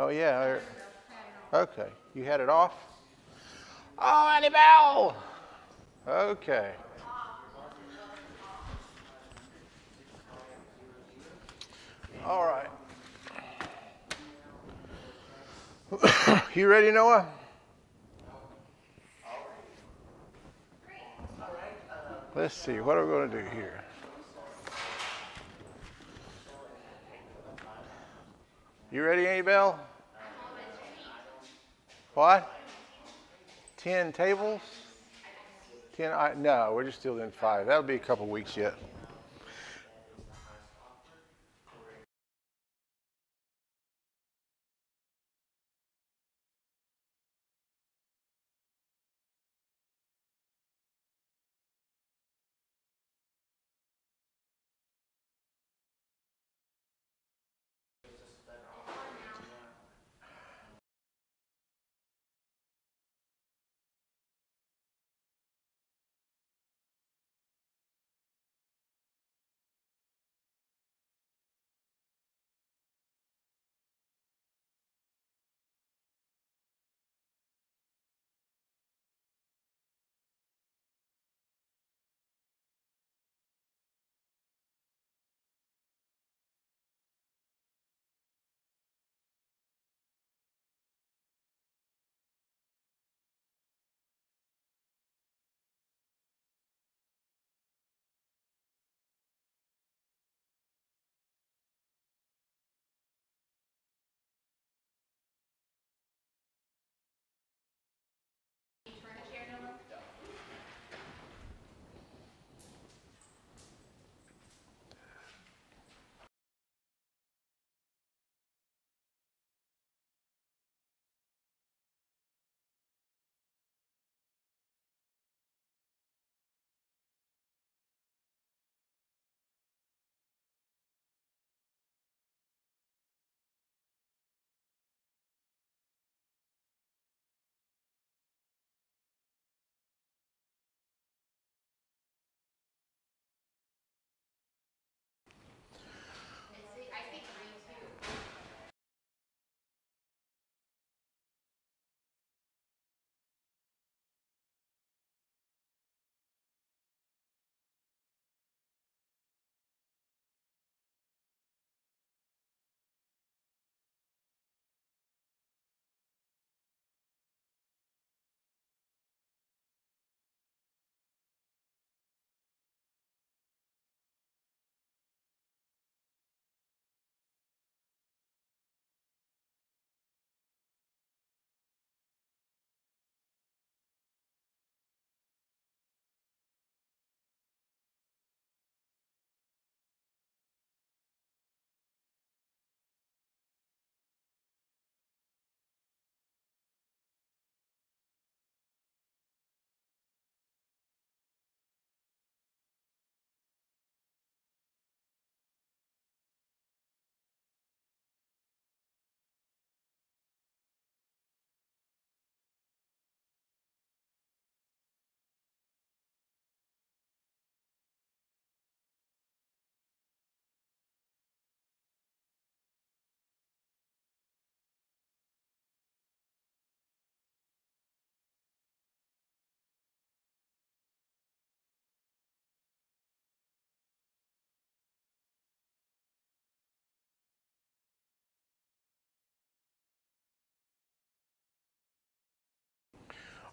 Oh, yeah. Okay. You had it off? Oh, Annie Bell! Okay. All right. You ready, Noah? Let's see. What are we going to do here? You ready, Annie Bell? What? 10 tables? 10? No, we're just still in 5. That'll be a couple weeks yet.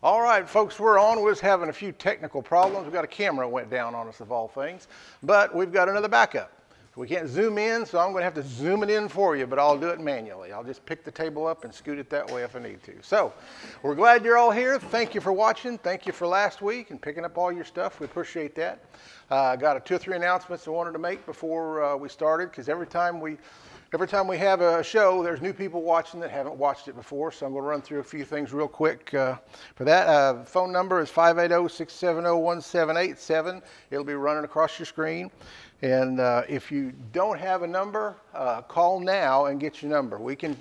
All right, folks, we're on. We're just having a few technical problems. We've got a camera that went down on us, of all things. But we've got another backup. We can't zoom in, so I'm going to have to zoom it in for you, but I'll do it manually. I'll just pick the table up and scoot it that way if I need to. So we're glad you're all here. Thank you for watching. Thank you for last week and picking up all your stuff. We appreciate that. Got 2 or 3 announcements I wanted to make before we started, because every time we have a show, there's new people watching that haven't watched it before, so I'm going to run through a few things real quick for that. Phone number is 580-670-1787. It'll be running across your screen. And if you don't have a number, call now and get your number. We can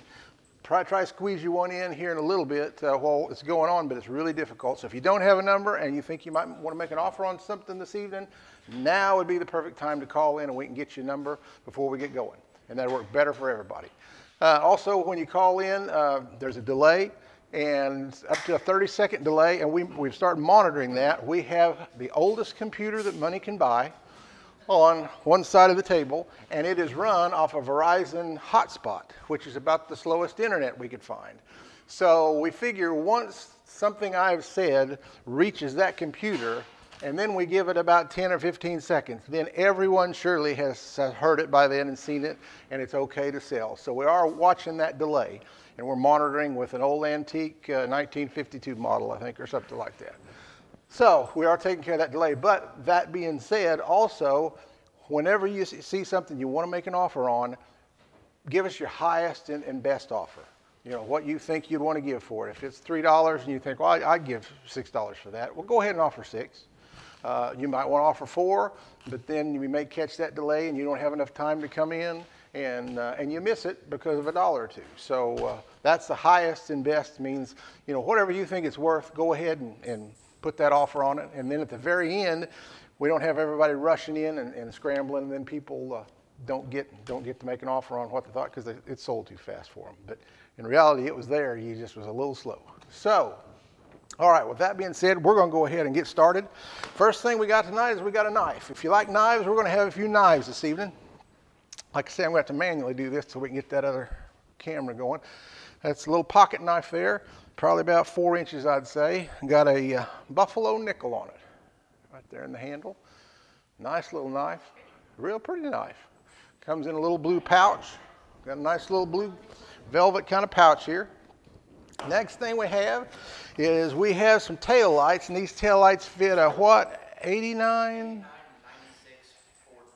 try to squeeze you one in here in a little bit while it's going on, but it's really difficult. So if you don't have a number and you think you might want to make an offer on something this evening, now would be the perfect time to call in and we can get your number before we get going. And that'll work better for everybody. Also, when you call in, there's a delay, and up to a 30-second delay, and we've started monitoring that. We have the oldest computer that money can buy on one side of the table, and it is run off a Verizon hotspot, which is about the slowest internet we could find. So we figure once something I've said reaches that computer, and then we give it about 10 or 15 seconds, then everyone surely has heard it by then and seen it, and it's okay to sell. So we are watching that delay, and we're monitoring with an old antique 1952 model, I think, or something like that. So we are taking care of that delay. But that being said, also, whenever you see something you want to make an offer on, give us your highest and best offer. You know, what you think you'd want to give for it. If it's $3 and you think, well, I'd give $6 for that, well, go ahead and offer $6. You might want to offer $4, but then you may catch that delay and you don't have enough time to come in, and you miss it because of $1 or $2. So that's the highest and best. Means, you know, whatever you think it's worth, go ahead and put that offer on it. And then at the very end, we don't have everybody rushing in and scrambling, and then people don't get to make an offer on what they thought because it sold too fast for them. But in reality, it was there. You just was a little slow. So, all right, with that being said, we're going to go ahead and get started. First thing we got tonight is we got a knife. If you like knives, we're going to have a few knives this evening. Like I said, I'm going to have to manually do this so we can get that other camera going. That's a little pocket knife there, probably about 4 inches, I'd say. Got a buffalo nickel on it, right there in the handle. Nice little knife, real pretty knife. Comes in a little blue pouch. Got a nice little blue velvet kind of pouch here. Next thing we have is we have some tail lights, and these tail lights fit a what? 89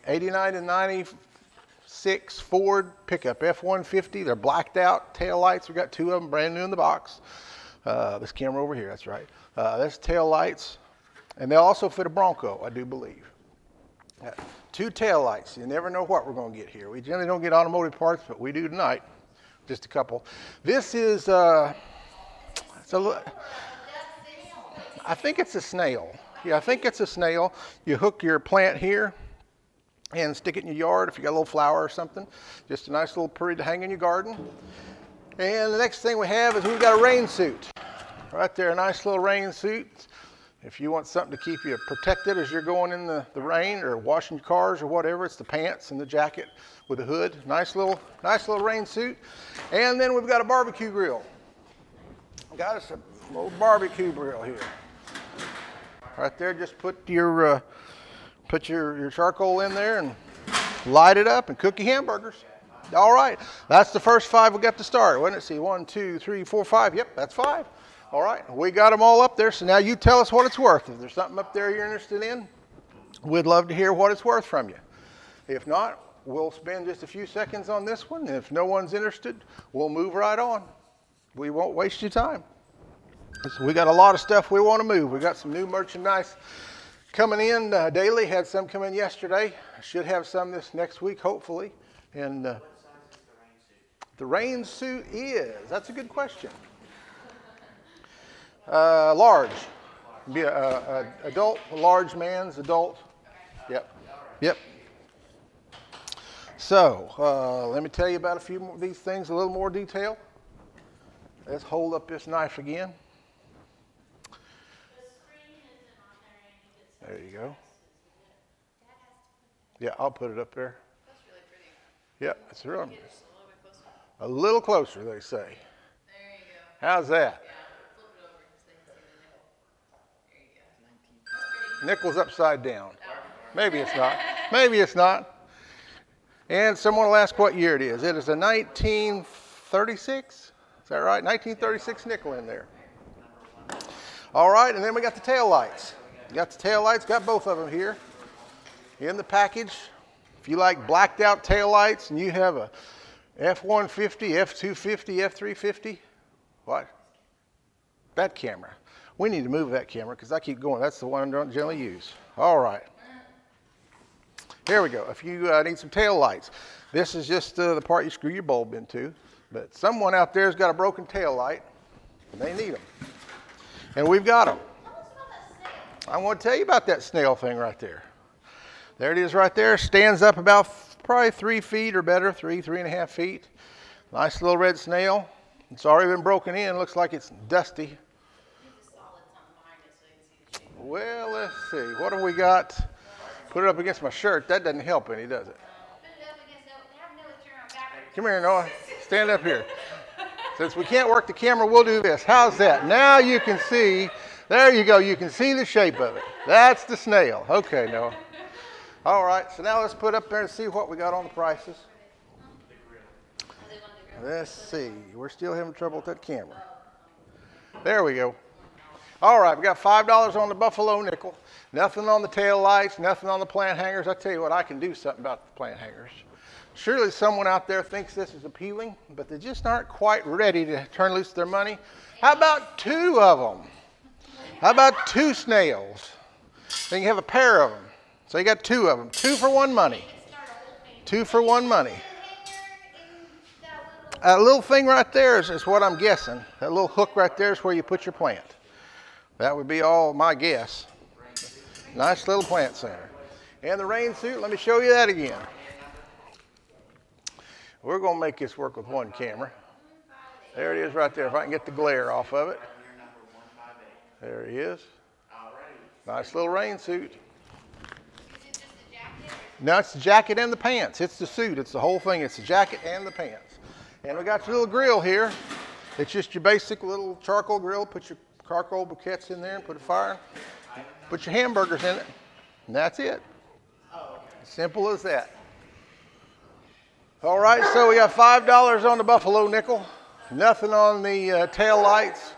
and 96 Ford pickup F-150. They're blacked out tail lights. We got 2 of them brand new in the box. This camera over here, that's right. That's tail lights, and they'll also fit a Bronco, I do believe. 2 tail lights. You never know what we're going to get here. We generally don't get automotive parts, but we do tonight. Just a couple. This is I think it's a Snail. Yeah, I think it's a Snail. You hook your plant here and stick it in your yard if you got a little flower or something. Just a nice little pretty to hang in your garden. And the next thing we have is we've got a rain suit. Right there, a nice little rain suit. If you want something to keep you protected as you're going in the rain or washing your cars or whatever, it's the pants and the jacket with a hood. Nice little rain suit. And then we've got a barbecue grill. Got us a little barbecue grill here. Right there, just put your charcoal in there and light it up and cook your hamburgers. All right, that's the first 5 we got to start. Let's see, 1, 2, 3, 4, 5. Yep, that's 5. All right, we got them all up there, so now you tell us what it's worth. If there's something up there you're interested in, we'd love to hear what it's worth from you. If not, we'll spend just a few seconds on this one, and if no one's interested, we'll move right on. We won't waste your time. So we got a lot of stuff we want to move. We got some new merchandise coming in daily. Had some come in yesterday. Should have some this next week, hopefully. And what size is the rain suit? The rain suit is, that's a good question. Large. Be a adult, a large man's adult. Yep. Yep. So let me tell you about a few more of these things, a little more detail. Let's hold up this knife again. There you go. Yeah, I'll put it up there. That's really pretty. Yeah, it's real. A little closer, they say. There you go. How's that? Yeah, flip it over so they can see the nickel. There you go. Nickel's upside down. Maybe it's not. Maybe it's not. And someone will ask what year it is. It is a 1936. Is that right? 1936 nickel in there. All right, and then we got the tail lights. Got the tail lights, got both of them here in the package. If you like blacked out tail lights and you have a F-150, F-250, F-350, what? That camera. We need to move that camera because I keep going. That's the one I don't generally use. All right. Here we go. If you need some tail lights, this is just the part you screw your bulb into. But someone out there has got a broken tail light, and they need them. And we've got them. I want to tell you about that Snail thing right there. There it is right there. Stands up about probably 3 feet or better, 3.5 feet. Nice little red snail. It's already been broken in. Looks like it's dusty. Well, let's see. What have we got? Put it up against my shirt. That doesn't help any, does it? Come here, Noah. Stand up here. Since we can't work the camera, we'll do this. How's that? Now you can see. There you go. You can see the shape of it. That's the snail. Okay, Noah. All right. So now let's put up there and see what we got on the prices. Let's see. We're still having trouble with that camera. There we go. All right. We got $5 on the buffalo nickel. Nothing on the tail lights. Nothing on the plant hangers. I tell you what, I can do something about the plant hangers. Surely someone out there thinks this is appealing, but they just aren't quite ready to turn loose their money. How about 2 of them? How about 2 snails? Then you have a pair of them. So you got 2 of them. 2 for 1 money. 2 for 1 money. That little thing right there is what I'm guessing. That little hook right there is where you put your plant. That would be all my guess. Nice little plant center. And the rain suit, let me show you that again. We're going to make this work with 1 camera. There it is right there. If I can get the glare off of it. There he is. Nice little rain suit. No, it's the jacket and the pants. It's the suit. It's the whole thing. It's the jacket and the pants. And we got your little grill here. It's just your basic little charcoal grill. Put your charcoal briquettes in there and put a fire. Put your hamburgers in it. And that's it. Simple as that. All right, so we got $5 on the buffalo nickel. Nothing on the tail lights.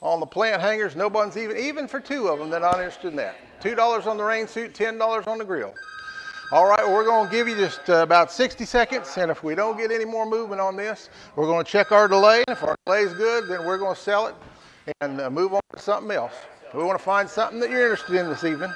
On the plant hangers, no one's even for 2 of them, they're not interested in that. $2 on the rain suit, $10 on the grill. All right, well, we're going to give you just about 60 seconds, and if we don't get any more movement on this, we're going to check our delay. If our delay is good, then we're going to sell it and move on to something else. We want to find something that you're interested in this evening.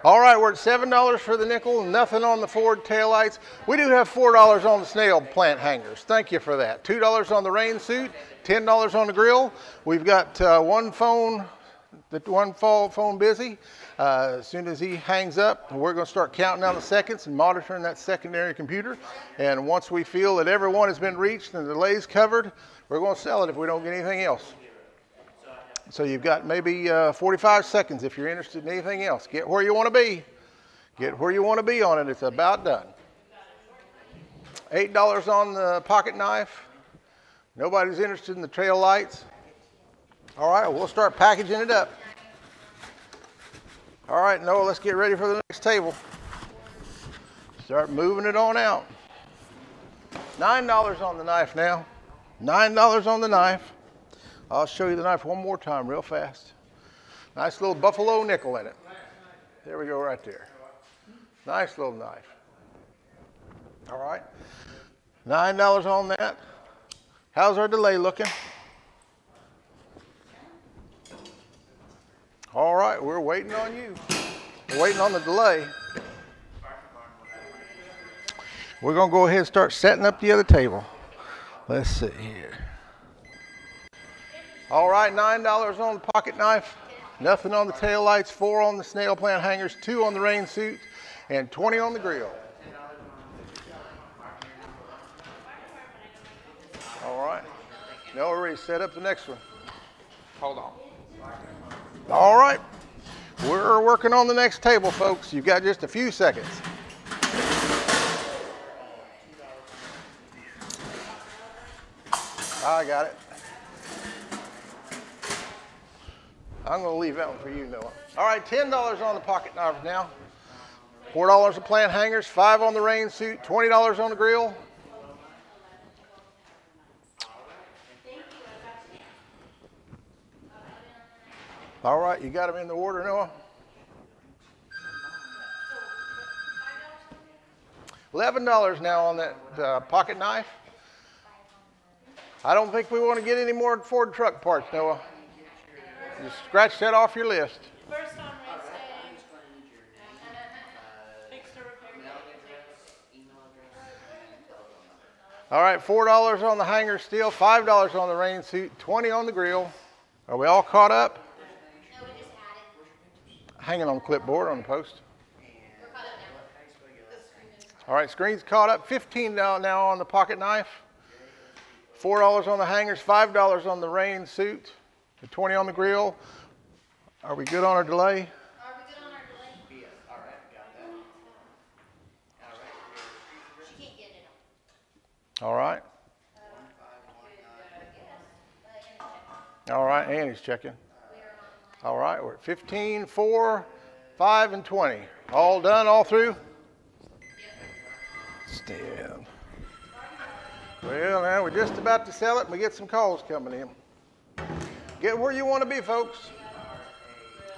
All right, we're at $7 for the nickel, nothing on the Ford taillights. We do have $4 on the Snail plant hangers. Thank you for that. $2 on the rain suit, $10 on the grill. We've got one phone busy. As soon as he hangs up, we're going to start counting down the seconds and monitoring that secondary computer. And once we feel that everyone has been reached and the delay's covered, we're going to sell it if we don't get anything else. So you've got maybe 45 seconds if you're interested in anything else. Get where you want to be. Get where you want to be on it. It's about done. $8 on the pocket knife. Nobody's interested in the trail lights. All right, we'll start packaging it up. All right, Noah, let's get ready for the next table. Start moving it on out. $9 on the knife now. $9 on the knife. I'll show you the knife one more time real fast. Nice little buffalo nickel in it. There we go right there. Nice little knife. All right. $9 on that. How's our delay looking? All right, we're waiting on you. We're waiting on the delay. We're going to go ahead and start setting up the other table. Let's see here. All right, $9 on the pocket knife, nothing on the tail lights, 4 on the snail plant hangers, 2 on the rain suit, and 20 on the grill. All right, now we're ready to set up the next one. Hold on. All right, we're working on the next table, folks. You've got just a few seconds. I got it. I'm going to leave that one for you, Noah. All right, $10 on the pocket knife now. $4 the plant hangers, 5 on the rain suit, $20 on the grill. All right, you got them in the order, Noah? $11 now on that pocket knife. I don't think we want to get any more Ford truck parts, Noah. Just scratch that off your list. First on race day. Fix to repair. All right, $4 on the hanger steel, $5 on the rain suit, $20 on the grill. Are we all caught up? No, we just added. Hanging on the clipboard on the post. We're caught up now. All right, screen's caught up. $15 now on the pocket knife. $4 on the hangers, $5 on the rain suit, $20 on the grill. Are we good on our delay? Are we good on our delay? Yes, all right, got that. All right. She can't get it All right. All right, Annie's checking. All right, we're at 15, 4, 5, and 20. All done, all through? Stand. Well, now we're just about to sell it, and we get some calls coming in. Get where you want to be, folks.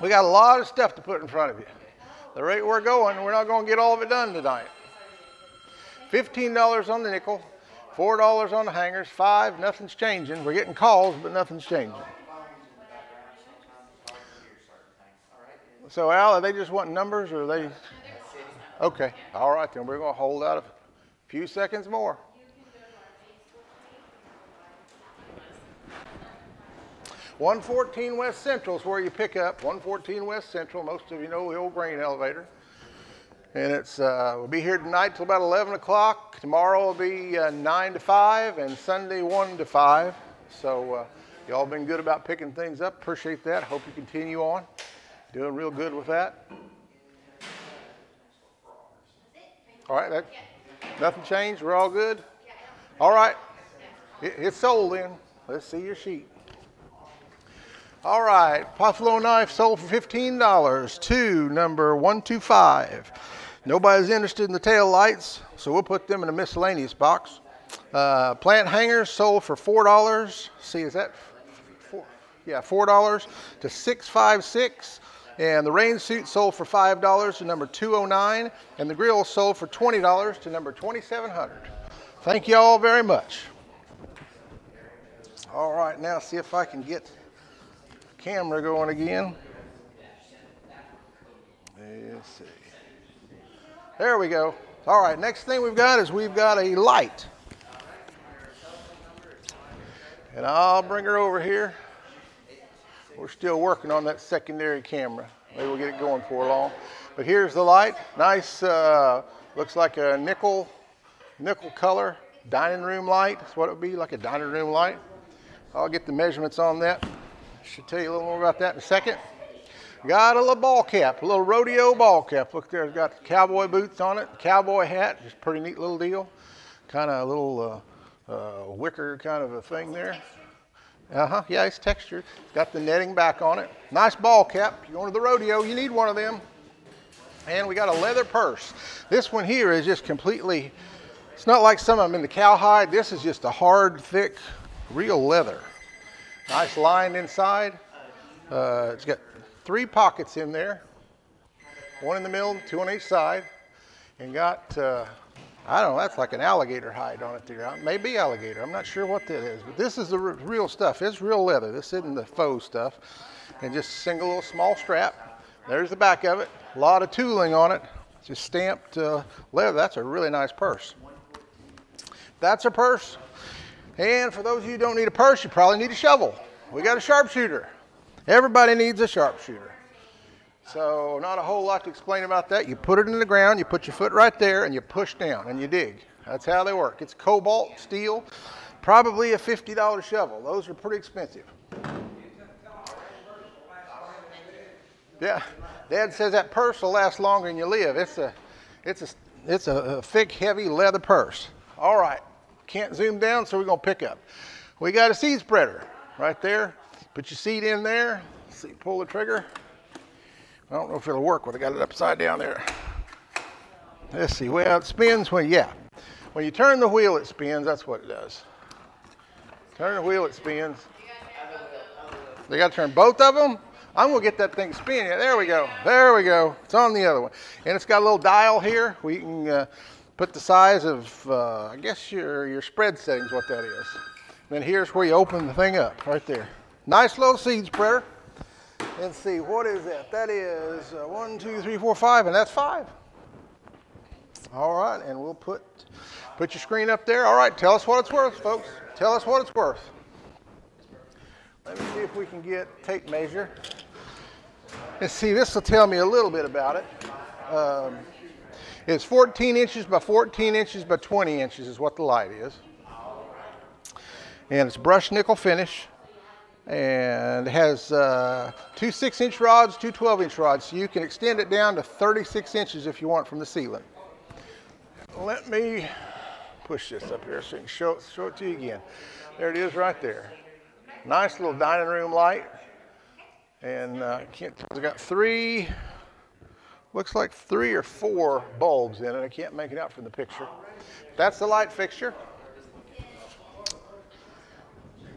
We got a lot of stuff to put in front of you. The rate we're going, we're not going to get all of it done tonight. $15 on the nickel, $4 on the hangers, $5, nothing's changing. We're getting calls, but nothing's changing. So, Al, are they just wanting numbers, or are they? Okay, all right, then we're going to hold out a few seconds more. 114 West Central is where you pick up. 114 West Central. Most of you know the old grain elevator. And it's we'll be here tonight till about 11 o'clock. Tomorrow will be 9 to 5 and Sunday 1 to 5. So y'all been good about picking things up. Appreciate that. Hope you continue on. Doing real good with that. All right. Nothing changed. We're all good? All right. It's sold then. Let's see your sheet. All right, Buffalo knife sold for $15 to number 125. Nobody's interested in the tail lights, so we'll put them in a miscellaneous box. Plant hangers sold for $4. See, is that $4? Yeah, $4 to 656. And the rain suit sold for $5 to number 209. And the grill sold for $20 to number 2700. Thank you all very much. All right, now see if I can get camera going again. Let's see. There we go. All right, next thing we've got a light. And I'll bring her over here. We're still working on that secondary camera. Maybe we'll get it going before long. But here's the light. Nice, looks like a nickel color dining room light. That's what it would be, like a dining room light. I'll get the measurements on that. Should tell you a little more about that in a second. Got a little ball cap, a little rodeo ball cap. Look there, it's got cowboy boots on it, cowboy hat, just pretty neat little deal. Kind of a little wicker kind of a thing there. Yeah, it's textured. It's got the netting back on it. Nice ball cap. If you're going to the rodeo, you need one of them. And we got a leather purse. This one here is just completely, it's not like some of them in the cowhide. This is just a hard, thick, real leather. Nice line inside. It's got 3 pockets in there. 1 in the middle, 2 on each side. And got, I don't know, that's like an alligator hide on it there. Maybe alligator, I'm not sure what that is. But this is the real stuff. It's real leather. This isn't the faux stuff. And just a single little small strap. There's the back of it. A lot of tooling on it. Just stamped leather. That's a really nice purse. That's a purse. And for those of you who don't need a purse, you probably need a shovel. We got a sharpshooter. Everybody needs a sharpshooter. So not a whole lot to explain about that. You put it in the ground, you put your foot right there, and you push down, and you dig. That's how they work. It's cobalt steel, probably a $50 shovel. Those are pretty expensive. Yeah, Dad says that purse will last longer than you live. It's a thick, heavy leather purse. All right. Can't zoom down, so we're going to pick up. We got a seed spreader right there. Put your seed in there. See, pull the trigger. I don't know if it'll work when I got it upside down there. Let's see. Well, it spins when you turn the wheel, it spins. That's what it does. Turn the wheel, it spins. They got to turn both of them. I'm going to get that thing spinning. There we go. There we go. It's on the other one. And it's got a little dial here where you can put the size of, I guess your spread settings, what that is. Then here's where you open the thing up, right there. Nice little seed spreader. Let's see, what is that? That is 1, 2, 3, 4, 5, and that's 5. All right, and we'll put your screen up there. All right, tell us what it's worth, folks. Tell us what it's worth. Let me see if we can get tape measure. And see, this will tell me a little bit about it. It's 14 inches by 14 inches by 20 inches is what the light is. And it's brushed nickel finish. And it has 2 6-inch rods, 2 12-inch rods. So you can extend it down to 36 inches if you want from the ceiling. Let me push this up here so I can show it to you again. There it is right there. Nice little dining room light. And can't tell, it's got 3, looks like 3 or 4 bulbs in it. I can't make it out from the picture. That's the light fixture.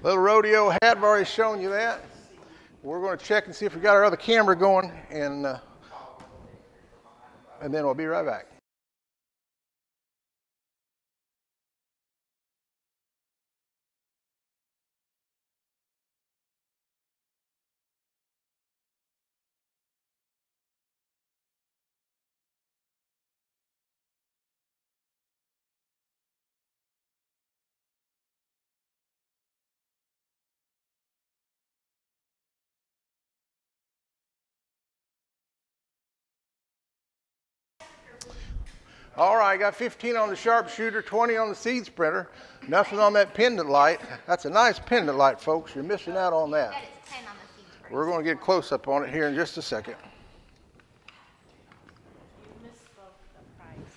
Little Rodeo hat, I've already shown you that. We're going to check and see if we got our other camera going, and then we'll be right back. All right, I got 15 on the sharpshooter, 20 on the seed spreader, nothing on that pendant light. That's a nice pendant light, folks. You're missing out on that. That is 10 on the seed spreader. We're going to get a close-up on it here in just a second. You misspoke the price.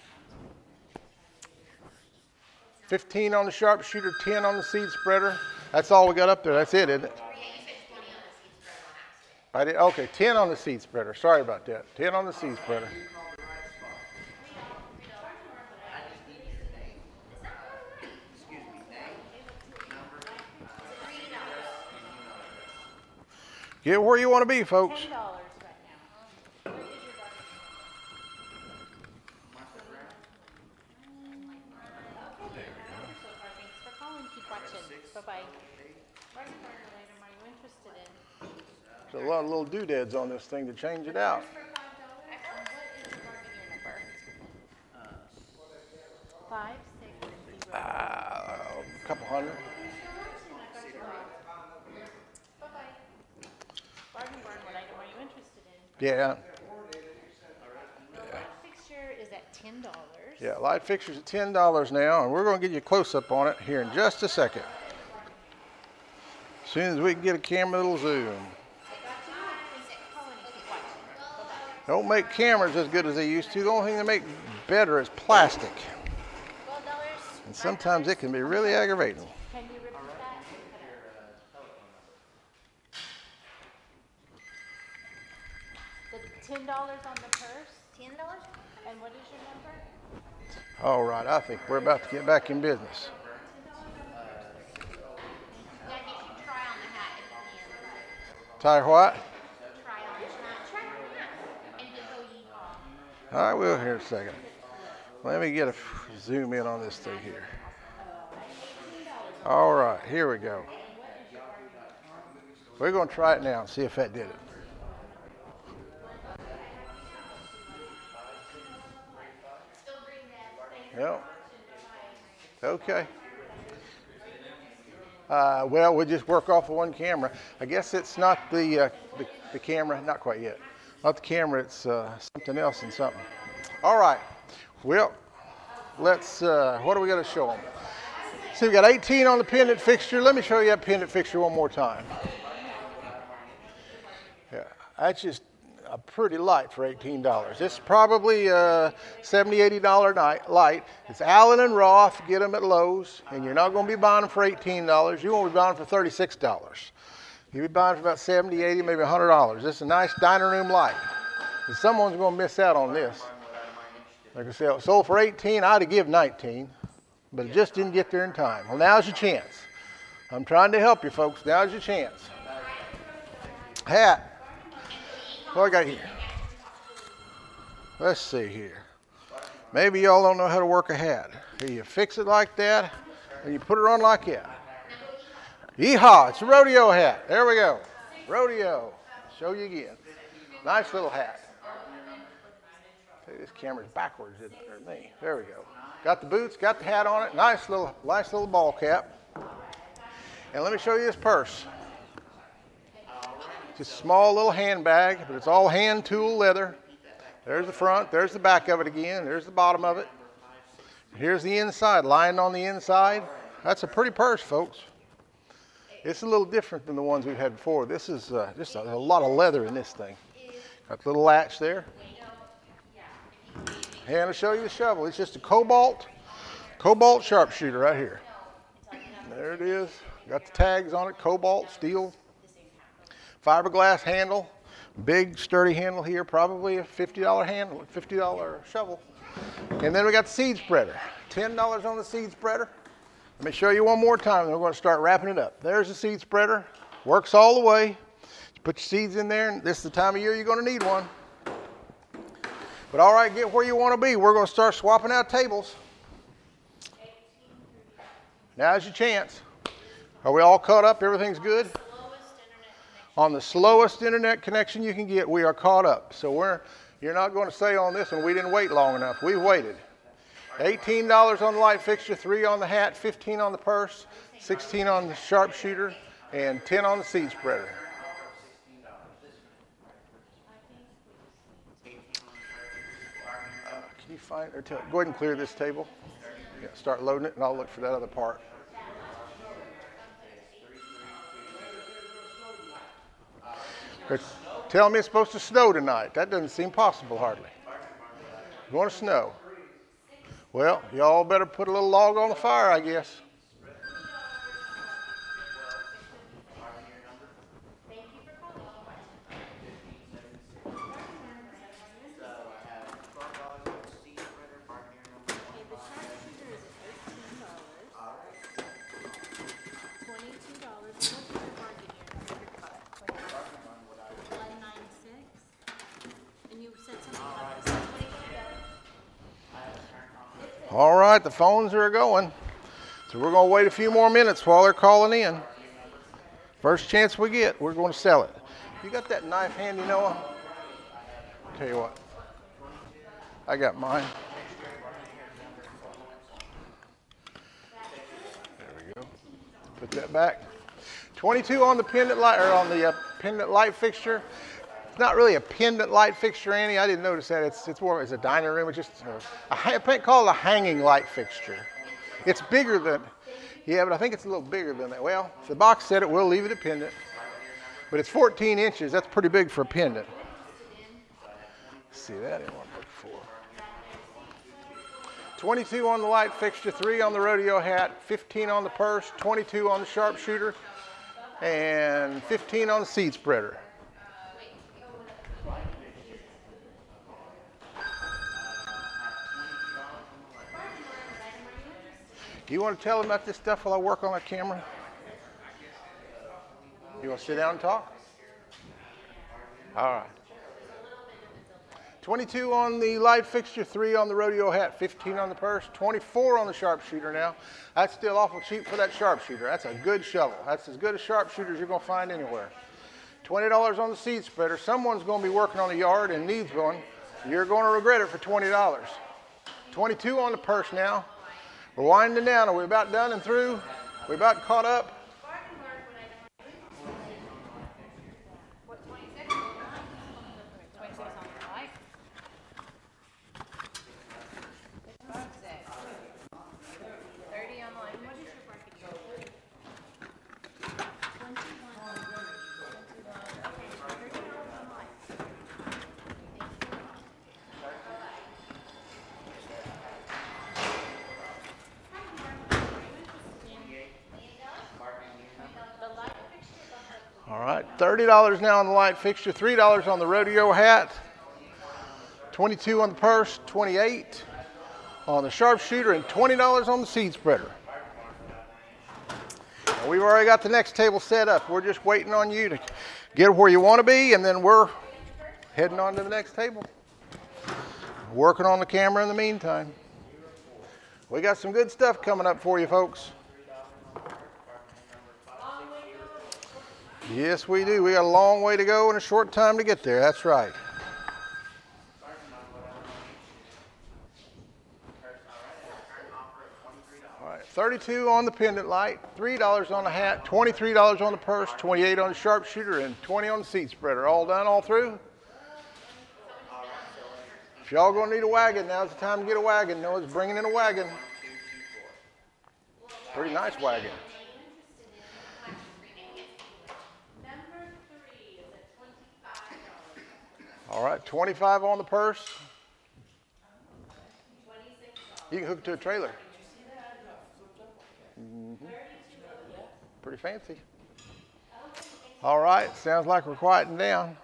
15 on the sharpshooter, 10 on the seed spreader. That's all we got up there. That's it, isn't it? Yeah, you said 20 on the seed spreader on accident. I did, okay, 10 on the seed spreader. Sorry about that. 10 on the seed spreader. Get where you want to be, folks. $10 right now. Where is your so far. Thanks for calling. Keep watching. Bye-bye. Bargain burner item are you interested in? There's a lot of little doodads on this thing to change it out. What is your bargain number? 5, 6, 0. A couple hundred. Bargain burner what item are you interested in? Yeah. Fixture is at $10. Yeah, light fixture's at $10 now, and we're going to get you a close-up on it here in just a second. As soon as we can get a camera that'll zoom. Don't make cameras as good as they used to. The only thing they make better is plastic. $12. And sometimes it can be really aggravating. Can you repeat that? The $10 on the purse. $10? And what is your number? All right, I think we're about to get back in business. Yeah, you should try on the hat if you can. Ty what? Try on the hat. Try on the hat. And just go yeehaw. I will here in a second. Let me get a zoom in on this thing here. All right, here we go. We're going to try it now and see if that did it. Yep. Okay. Well, we'll just work off of one camera. I guess it's not the camera, not quite yet. Not the camera, it's something else and something. All right. Well, let's, what are we going to show them? So we've got 18 on the pendant fixture. Let me show you that pendant fixture one more time. Yeah, that's just a pretty light for $18. It's probably a $70, $80 light. It's Allen and Roth. Get them at Lowe's, and you're not going to be buying them for $18. You won't be buying them for $36. You'll be buying for about $70, $80, maybe $100. This is a nice dining room light. And someone's going to miss out on this. Like I said, it sold for $18. I'd have given $19, but it just didn't get there in time. Well, now's your chance. I'm trying to help you, folks. Now's your chance. Hat. What I got here? Let's see here. Maybe y'all don't know how to work a hat. Here you fix it like that, and you put it on like that. Yeehaw, it's a rodeo hat. There we go. Rodeo. Show you again. Nice little hat. This camera's backwards, isn't it, or me? There we go. Got the boots, got the hat on it. Nice little ball cap. And let me show you this purse. Just a small little handbag, but it's all hand tool leather. There's the front, there's the back of it again, there's the bottom of it. Here's the inside, lined on the inside. That's a pretty purse, folks. It's a little different than the ones we've had before. This is just a lot of leather in this thing. Got the little latch there. And I'll show you the shovel. It's just a cobalt sharpshooter right here. There it is. Got the tags on it, cobalt, steel, fiberglass handle, big sturdy handle here, probably a $50 handle, $50 shovel. And then we got the seed spreader, $10 on the seed spreader. Let me show you one more time, and we're going to start wrapping it up. There's the seed spreader, works all the way. You put your seeds in there, and this is the time of year you're going to need one. But all right, get where you want to be. We're going to start swapping out tables. Now's your chance. Are we all caught up? Everything's good? On the slowest internet connection you can get, we are caught up. So you're not going to say on this one, we didn't wait long enough. We waited. $18 on the light fixture, $3 on the hat, $15 on the purse, $16 on the sharpshooter, and $10 on the seed spreader. Can you find, or go ahead and clear this table. Yeah, start loading it, and I'll look for that other part. They're telling me it's supposed to snow tonight. That doesn't seem possible hardly. You want to snow? Well, y'all better put a little log on the fire, I guess. All right, the phones are going. So we're going to wait a few more minutes while they're calling in. First chance we get, we're going to sell it. You got that knife handy, Noah? Tell you what, I got mine. There we go. Put that back. 22 on the pendant light, or on the pendant light fixture. It's not really a pendant light fixture, Annie. I didn't notice that. It's more, it's a dining room. It's just I call it a hanging light fixture. It's bigger than, yeah, but I think it's a little bigger than that. Well, if the box said it, we'll leave it a pendant. But it's 14 inches. That's pretty big for a pendant. See, that ain't what I'm looking for. 22 on the light fixture, 3 on the rodeo hat, 15 on the purse, 22 on the sharpshooter, and 15 on the seed spreader. You want to tell them about this stuff while I work on my camera? You want to sit down and talk? All right. 22 on the light fixture, 3 on the rodeo hat, 15 on the purse, 24 on the sharpshooter now. That's still awful cheap for that sharpshooter. That's a good shovel. That's as good a sharpshooter as you're going to find anywhere. $20 on the seed spreader. Someone's going to be working on the yard and needs one. You're going to regret it for $20. 22 on the purse now. We're winding down. Are we about done and through? We about caught up? What, 26? 26 on the light? 30 on the light. What is your parking yield? 21. Okay, $30 on the light. All right, $30 now on the light fixture, $3 on the rodeo hat, 22 on the purse, 28 on the sharpshooter, and $20 on the seed spreader. Now, we've already got the next table set up. We're just waiting on you to get where you want to be, and then we're heading on to the next table. working on the camera in the meantime. We got some good stuff coming up for you, folks. Yes, we do. We got a long way to go and a short time to get there. That's right. All right, $32 on the pendant light, $3 on the hat, $23 on the purse, $28 on the sharpshooter, and $20 on the seed spreader. All done, all through? If y'all gonna need a wagon, now's the time to get a wagon. Noah's bringing in a wagon. Pretty nice wagon. All right, $25 on the purse. You can hook it to a trailer. Pretty fancy. All right, sounds like we're quieting down.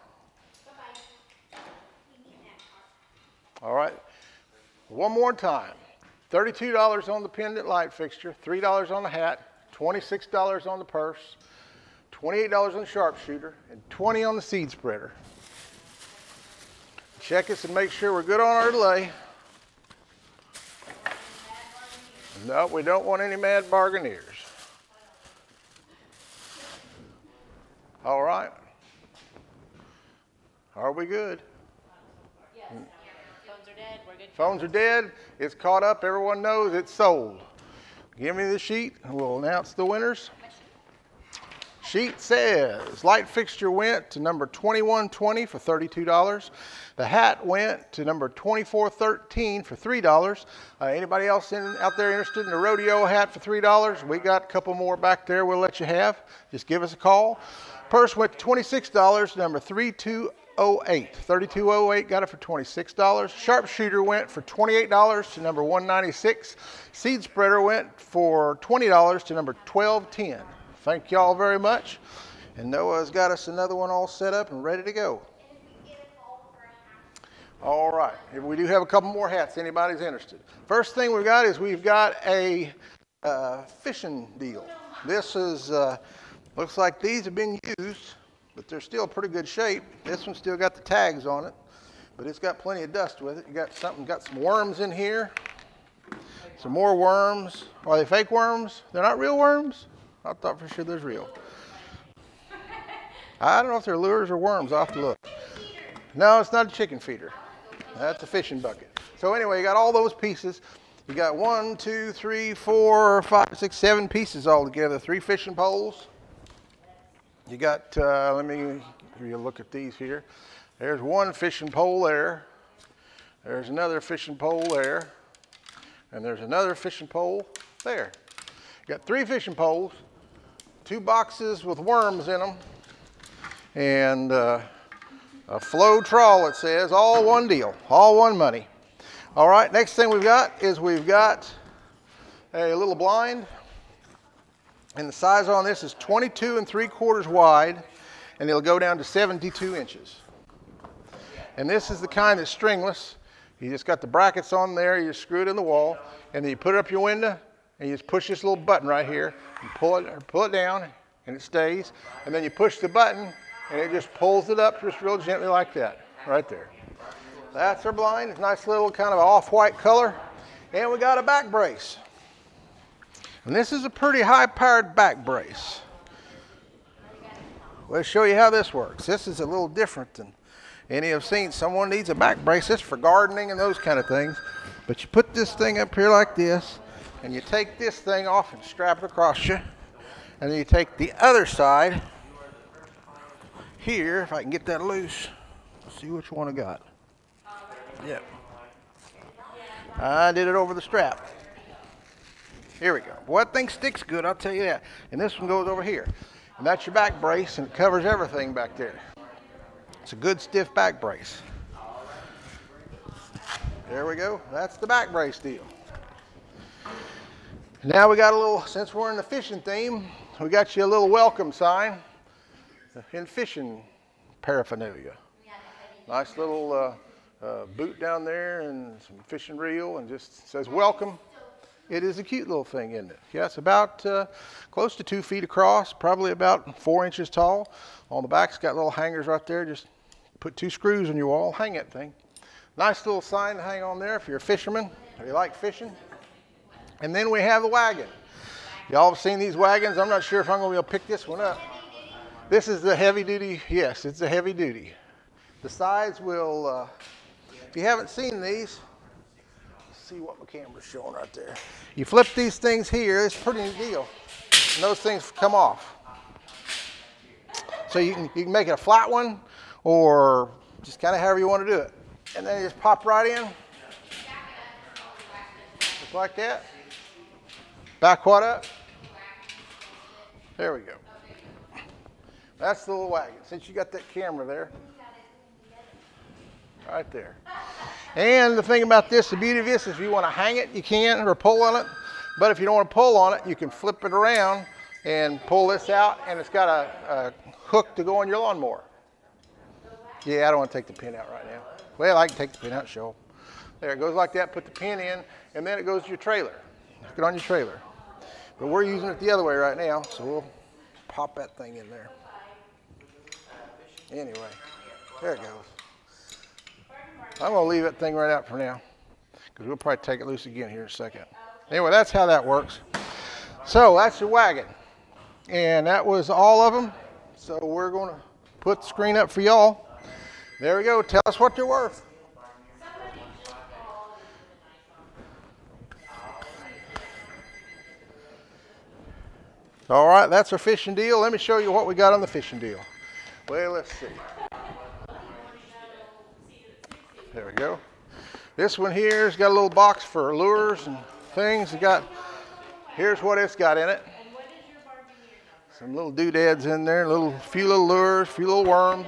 All right, one more time. $32 on the pendant light fixture, $3 on the hat, $26 on the purse, $28 on the sharpshooter, and $20 on the seed spreader. Check us and make sure we're good on our delay. No, we don't want any mad bargainers. All right. Are we good? Yes. Phones are dead. We're good. Phones are dead. It's caught up. Everyone knows it's sold. Give me the sheet and we'll announce the winners. Sheet says light fixture went to number 2120 for $32. The hat went to number 2413 for $3. Anybody else out there interested in a rodeo hat for $3? We got a couple more back there we'll let you have. Just give us a call. Purse went to $26, number 3208. 3208 got it for $26. Sharpshooter went for $28 to number 196. Seed spreader went for $20 to number 1210. Thank y'all very much. And Noah's got us another one all set up and ready to go. All right, we do have a couple more hats. Anybody's interested? First thing we've got is we've got a fishing deal. This is, looks like these have been used, but they're still pretty good shape. This one's still got the tags on it, but it's got plenty of dust with it. You got something, got some worms in here. Some more worms. Are they fake worms? They're not real worms? I thought for sure there's real. I don't know if they're lures or worms. I'll have to look. No, it's not a chicken feeder. That's a fishing bucket. So anyway, you got all those pieces. You got 1, 2, 3, 4, 5, 6, 7 pieces all together. 3 fishing poles. You got, let me give you a look at these here. There's one fishing pole there. There's another fishing pole there. And there's another fishing pole there. You got 3 fishing poles, 2 boxes with worms in them, and a flow trawl, it says, all one deal, all one money. All right, next thing we've got is we've got a little blind, and the size on this is 22 3/4 wide, and it'll go down to 72 inches. And this is the kind that's stringless. You just got the brackets on there, you just screw it in the wall, and then you put it up your window, and you just push this little button right here, and pull it down, and it stays, and then you push the button, and it just pulls it up just real gently like that, right there. That's our blind. It's a nice little kind of off-white color. And we got a back brace. And this is a pretty high-powered back brace. We'll show you how this works. This is a little different than any have seen. Someone needs a back brace. This is for gardening and those kind of things. But you put this thing up here like this, and you take this thing off and strap it across you. And then you take the other side here, if I can get that loose. Let's see which one I got. Yep. I did it over the strap. Here we go. Boy, that thing sticks good, I'll tell you that. And this one goes over here. And that's your back brace, and it covers everything back there. It's a good stiff back brace. There we go. That's the back brace deal. Now we got a little, since we're in the fishing theme, we got you a little welcome sign in fishing paraphernalia. Nice little boot down there and some fishing reel, and just says welcome. It is a cute little thing, isn't it? Yeah, it's about close to 2 feet across, probably about 4 inches tall. On the back, it's got little hangers right there. Just put 2 screws on your wall, hang that thing. Nice little sign to hang on there if you're a fisherman or you like fishing. And then we have the wagon. Y'all have seen these wagons. I'm not sure if I'm going to be able to pick this one up. This is the heavy duty. Yes, it's a heavy duty. The sides will, if you haven't seen these, let's see what my camera's showing right there. You flip these things here, it's a pretty neat deal. And those things come off. So you can make it a flat one or just kind of however you want to do it. And then you just pop right in. Just like that. Back what up? There we go. That's the little wagon. Since you got that camera there. Right there. And the thing about this, the beauty of this is if you want to hang it, you can, or pull on it. But if you don't want to pull on it, you can flip it around and pull this out, and it's got a hook to go on your lawnmower. Yeah, I don't want to take the pin out right now. Well, I can take the pin out, show. There, it goes like that, put the pin in, and then it goes to your trailer. Hook it on your trailer. But we're using it the other way right now, so we'll pop that thing in there. Anyway, there it goes. I'm going to leave that thing right out for now, because we'll probably take it loose again here in a second. Anyway, that's how that works. So that's your wagon. And that was all of them. So we're going to put the screen up for y'all. There we go. Tell us what they're worth. All right, that's our fishing deal. Let me show you what we got on the fishing deal. Well, let's see. There we go. This one here's got a little box for lures and things. Here's what it's got in it. Some little doodads in there, few little lures, few little worms.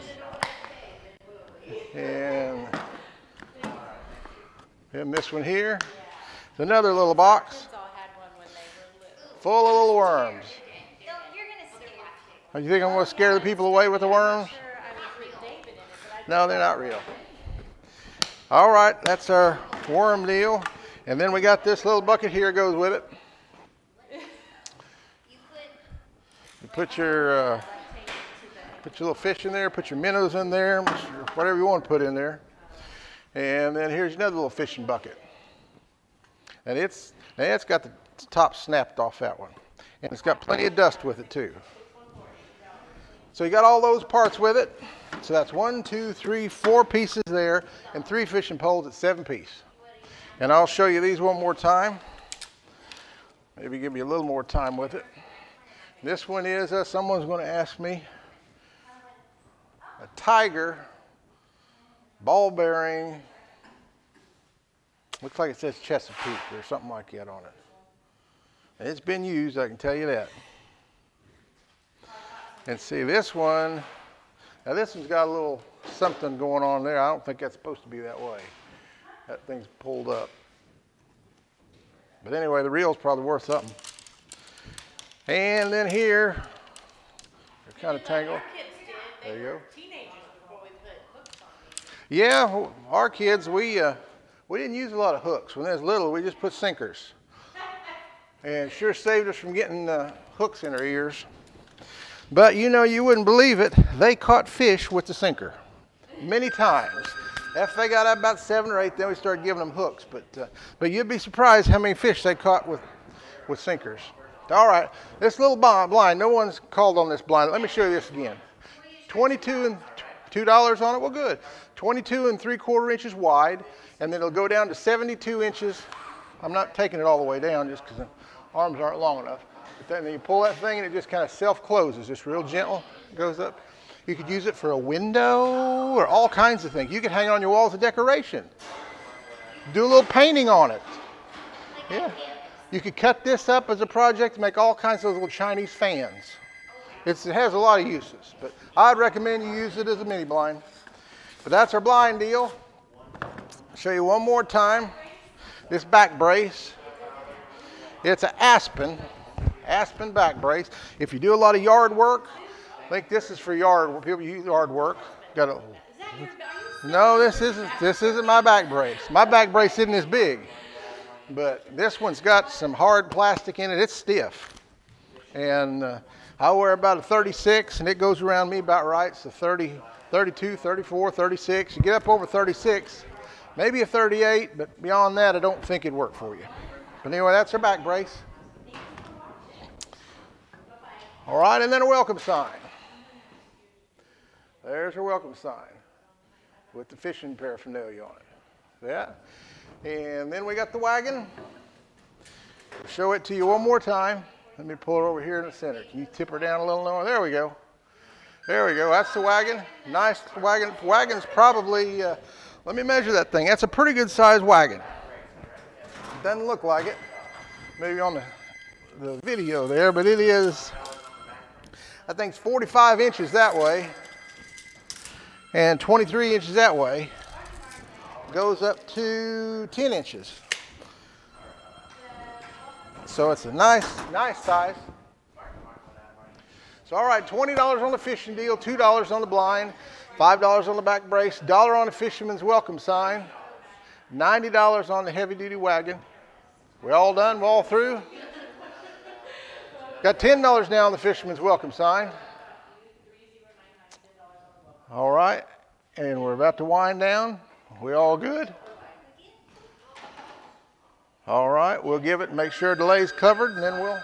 And this one here is another little box full of little worms. You think I'm going to scare the people away with the worms? No, they're not real. All right, that's our worm deal. And then we got this little bucket here goes with it. You put your little fish in there, put your minnows in there, whatever you want to put in there. And then here's another little fishing bucket. And it's got the top snapped off that one. And it's got plenty of dust with it too. So you got all those parts with it. So that's 1, 2, 3, 4 pieces there, and 3 fishing poles at 7 pieces. And I'll show you these one more time. Maybe give you a little more time with it. This one is, someone's going to ask me, a Tiger ball bearing, looks like it says Chesapeake or something like that on it. And it's been used, I can tell you that. And see this one, now this one's got a little something going on there. I don't think that's supposed to be that way. That thing's pulled up. But anyway, the reel's probably worth something. And then here, they're kind of tangled. There you go. Yeah, our kids, we didn't use a lot of hooks. When they was little, we just put sinkers. And it sure saved us from getting hooks in our ears. But you know, you wouldn't believe it, they caught fish with the sinker. Many times. After they got up about 7 or 8, then we started giving them hooks. But you'd be surprised how many fish they caught with sinkers. All right, this little blind, no one's called on this blind. Let me show you this again. 22 and $2 on it, well good. 22 3/4 inches wide, and then it'll go down to 72 inches. I'm not taking it all the way down just because the arms aren't long enough. But then you pull that thing and it just kind of self-closes, just real gentle, goes up. You could use it for a window or all kinds of things. You could hang it on your walls of decoration. Do a little painting on it. Yeah. You could cut this up as a project to make all kinds of little Chinese fans. It has a lot of uses, but I'd recommend you use it as a mini blind. But that's our blind deal. I'll show you one more time. This back brace. It's an aspen back brace. If you do a lot of yard work, I think this is for people use yard work. No, this isn't my back brace. My back brace isn't as big. But this one's got some hard plastic in it. It's stiff. And I wear about a 36, and it goes around me about right. So 30, 32, 34, 36. You get up over 36, Maybe a 38, but beyond that, I don't think it'd work for you. But anyway, that's our back brace. All right, and then a welcome sign. There's her welcome sign with the fishing paraphernalia on it. Yeah. And then we got the wagon. I'll show it to you one more time. Let me pull it over here in the center. Can you tip her down a little lower? There we go. There we go. That's the wagon. Nice wagon. Wagon's probably, let me measure that thing. That's a pretty good sized wagon. Doesn't look like it. Maybe on the video there, but it is, I think it's 45 inches that way and 23 inches that way. Goes up to 10 inches. So it's a nice size. So all right, $20 on the fishing deal, $2 on the blind, $5 on the back brace, $1 on the fisherman's welcome sign, $90 on the heavy duty wagon. We all done? We all through? Got $10 now on the fisherman's welcome sign. All right, and we're about to wind down. We all good? All right, we'll give it, make sure the lay's covered, and then we'll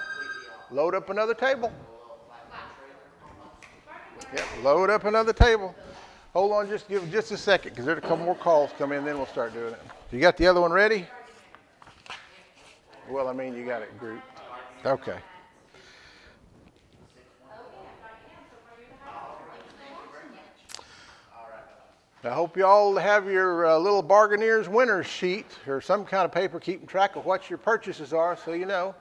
load up another table. Yep, load up another table. Hold on, just give it just a second, because there's a couple more calls come in, then we'll start doing it. You got the other one ready? Well, I mean, you got it grouped. Okay. I hope you all have your little Bargainers winner's sheet or some kind of paper keeping track of what your purchases are, so you know.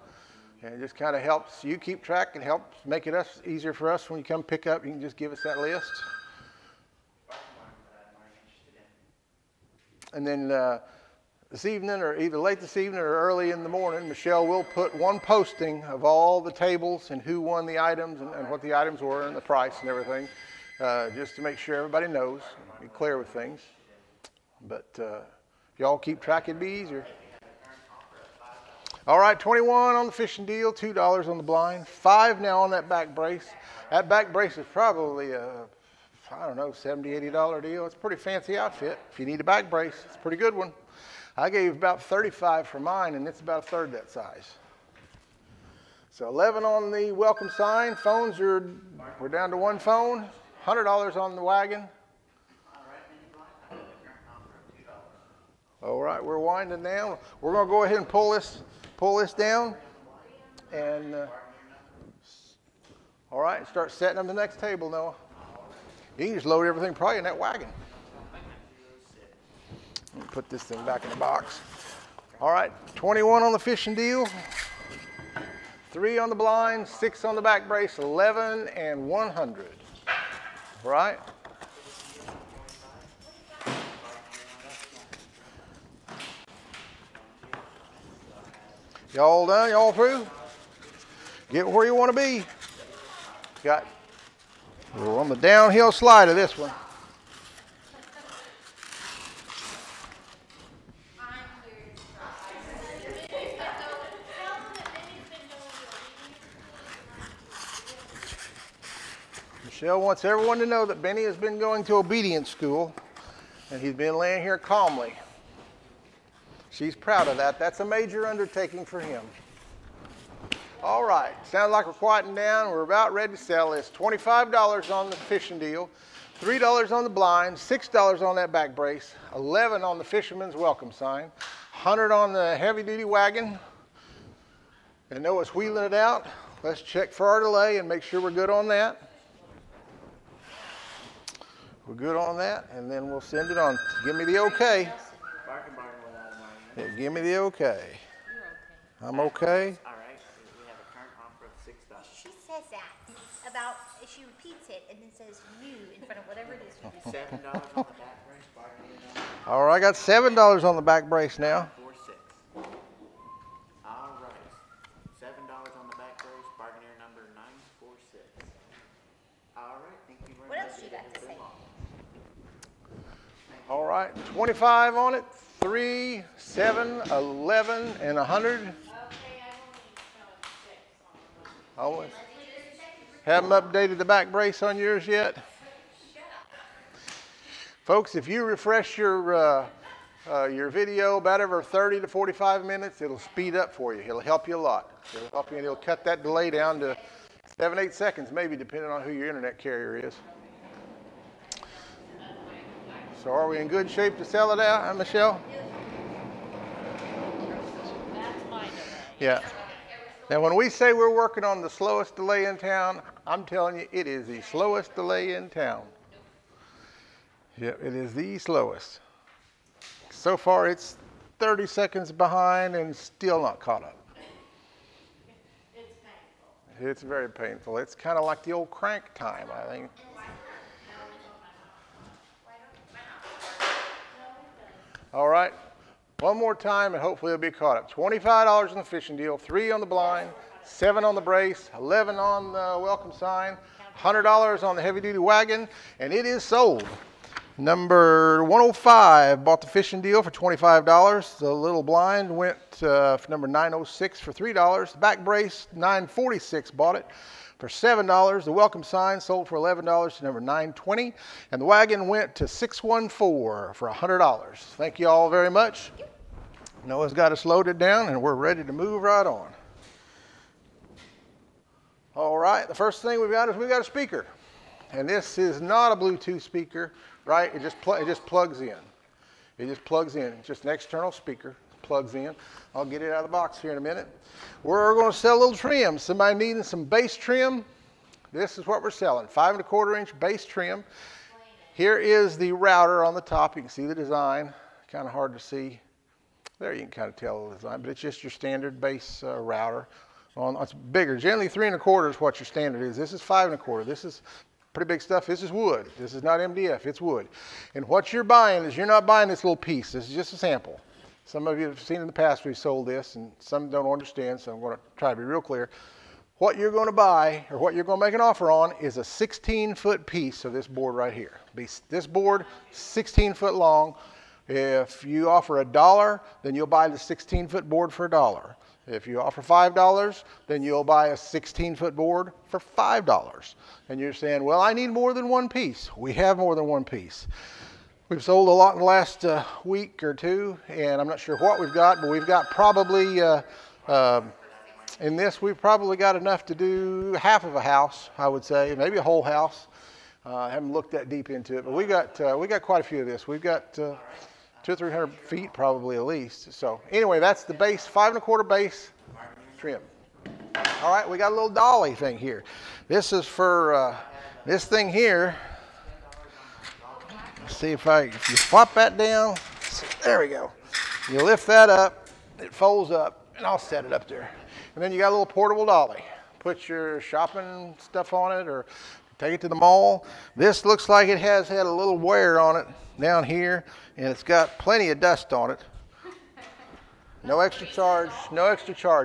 And it just kind of helps you keep track and helps make it easier for us when you come pick up. You can just give us that list. And then this evening, or either late this evening or early in the morning, Michelle will put one posting of all the tables and who won the items and what the items were and the price and everything, just to make sure everybody knows, be clear with things. But if y'all keep track, it'd be easier. All right, 21 on the fishing deal, $2 on the blind, $5 now on that back brace. That back brace is probably a, I don't know, $70, $80 deal. It's a pretty fancy outfit. If you need a back brace, it's a pretty good one. I gave about $35 for mine, and it's about a third that size. So 11 on the welcome sign. Phones we're down to one phone. $100 on the wagon. All right, we're winding down. We're going to go ahead and pull this down, and all right, start setting them the next table, Noah. You can just load everything probably in that wagon. Let me put this thing back in the box. All right, 21 on the fishing deal, 3 on the blind, 6 on the back brace, 11 and 100. All right. Y'all done? Y'all through? Get where you want to be. We're on the downhill slide of this one. Michelle wants everyone to know that Benny has been going to obedience school, and he's been laying here calmly. She's proud of that. That's a major undertaking for him. All right, sounds like we're quieting down. We're about ready to sell this. $25 on the fishing deal, $3 on the blind, $6 on that back brace, $11 on the fisherman's welcome sign, $100 on the heavy duty wagon. And Noah's wheeling it out. Let's check for our delay and make sure we're good on that. We're good on that, and then we'll send it on. Give me the okay. Yeah, give me the okay. You're okay. I'm okay. All right, we have a current offer of $6. She says that about, she repeats it and then says you in front of whatever it is you do. $7 on the back brace, bargaining number All right, I got $7 on the back brace now. 946. All right, $7 on the back brace, bargaining number 946. All right, thank you very What much. else you got to say? All right, 25 on it, 3, 7, 11, and 100. Always. Haven't updated the back brace on yours yet? Folks, if you refresh your your video about every 30 to 45 minutes. It'll speed up for you. It'll help you a lot. It'll help you, and it'll cut that delay down to 7, 8 seconds, maybe, depending on who your internet carrier is. So are we in good shape to sell it out, Michelle? That's my delay. Yeah. Now, when we say we're working on the slowest delay in town, I'm telling you, it is the slowest delay in town. Yeah, it is the slowest. So far, it's 30 seconds behind and still not caught up. It's painful. It's very painful. It's kind of like the old crank time, I think. All right. One more time, and hopefully it'll be caught up. $25 on the fishing deal, $3 on the blind, $7 on the brace, $11 on the welcome sign, $100 on the heavy-duty wagon, and it is sold. Number 105 bought the fishing deal for $25. The little blind went for number 906 for $3. The back brace, 946, bought it for $7. The welcome sign sold for $11 to number 920. And the wagon went to 614 for $100. Thank you all very much. Noah's got us loaded down, and we're ready to move right on. All right, the first thing we've got is we've got a speaker. And this is not a Bluetooth speaker, right? It just plugs in. It just plugs in. It's just an external speaker. Plugs in. I'll get it out of the box here in a minute. We're going to sell a little trim. Somebody needing some base trim? This is what we're selling. 5 1/4 inch base trim. Here is the router on the top. You can see the design. Kind of hard to see. There you can kind of tell the design, but it's just your standard base router. It's bigger. Generally 3 1/4 is what your standard is. This is 5 1/4. This is pretty big stuff. This is wood. This is not MDF. It's wood. And what you're buying is you're not buying this little piece. This is just a sample. Some of you have seen in the past we've sold this, and some don't understand, so I'm going to try to be real clear. What you're going to buy, or what you're going to make an offer on, is a 16-foot piece of this board right here. This board, 16 foot long. If you offer $1, then you'll buy the 16-foot board for $1. If you offer $5, then you'll buy a 16-foot board for $5. And you're saying, well, I need more than one piece. We have more than one piece. We've sold a lot in the last week or two, and I'm not sure what we've got, but we've got probably, in this, we've probably got enough to do half of a house, I would say, maybe a whole house. I haven't looked that deep into it, but we got quite a few of this. We've got 200 or 300 feet probably at least. So anyway, that's the base, 5 1/4 base trim. All right, we got a little dolly thing here. This is for this thing here. Let's see if you flop that down. There we go. You lift that up, it folds up, and I'll set it up there. And then you got a little portable dolly. Put your shopping stuff on it or take it to the mall. This looks like it has had a little wear on it down here, and it's got plenty of dust on it. No extra charge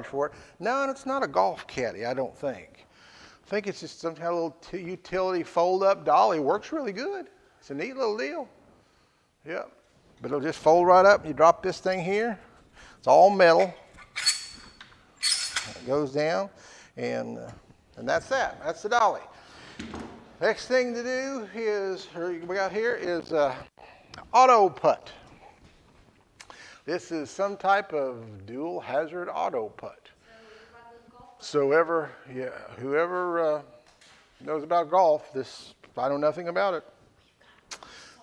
for it. No, and it's not a golf caddy, I don't think. I think it's just some kind of little utility fold-up dolly. Works really good. It's a neat little deal. Yep. But it'll just fold right up. You drop this thing here. It's all metal. It goes down, and that's that. That's the dolly. Next thing to do is, we got here is auto putt. This is some type of dual hazard auto putt. So whoever knows about golf, I know nothing about it.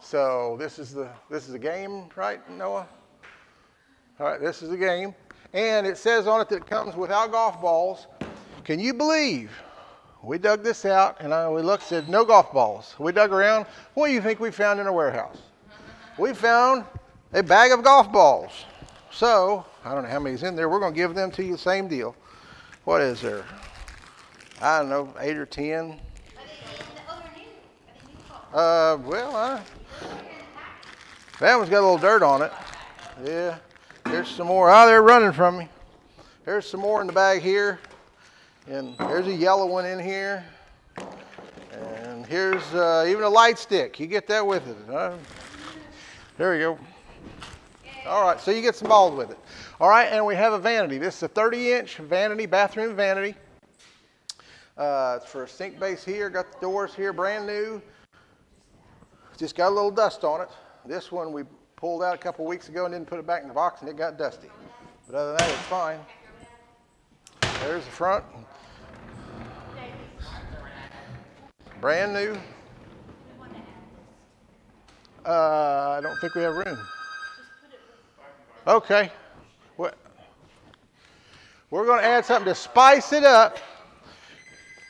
So this is a game, right, Noah? All right, this is a game, and it says on it that it comes without golf balls. Can you believe? We dug this out, and we looked, said no golf balls. We dug around. What do you think we found in our warehouse? We found a bag of golf balls. So I don't know how many's in there. We're going to give them to you, the same deal. What is there? I don't know, 8 or 10. That one's got a little dirt on it. Yeah. There's some more. Oh, they're running from me. There's some more in the bag here. And there's a yellow one in here. And here's even a light stick. You get that with it. There we go. All right, so you get some balls with it. All right, and we have a vanity. This is a 30-inch vanity, bathroom vanity. It's for a sink base here. Got the doors here, brand new. Just got a little dust on it. This one we pulled out a couple weeks ago and didn't put it back in the box, and it got dusty. But other than that, it's fine. There's the front. Brand new. I don't think we have room. Okay. We're going to add something to spice it up.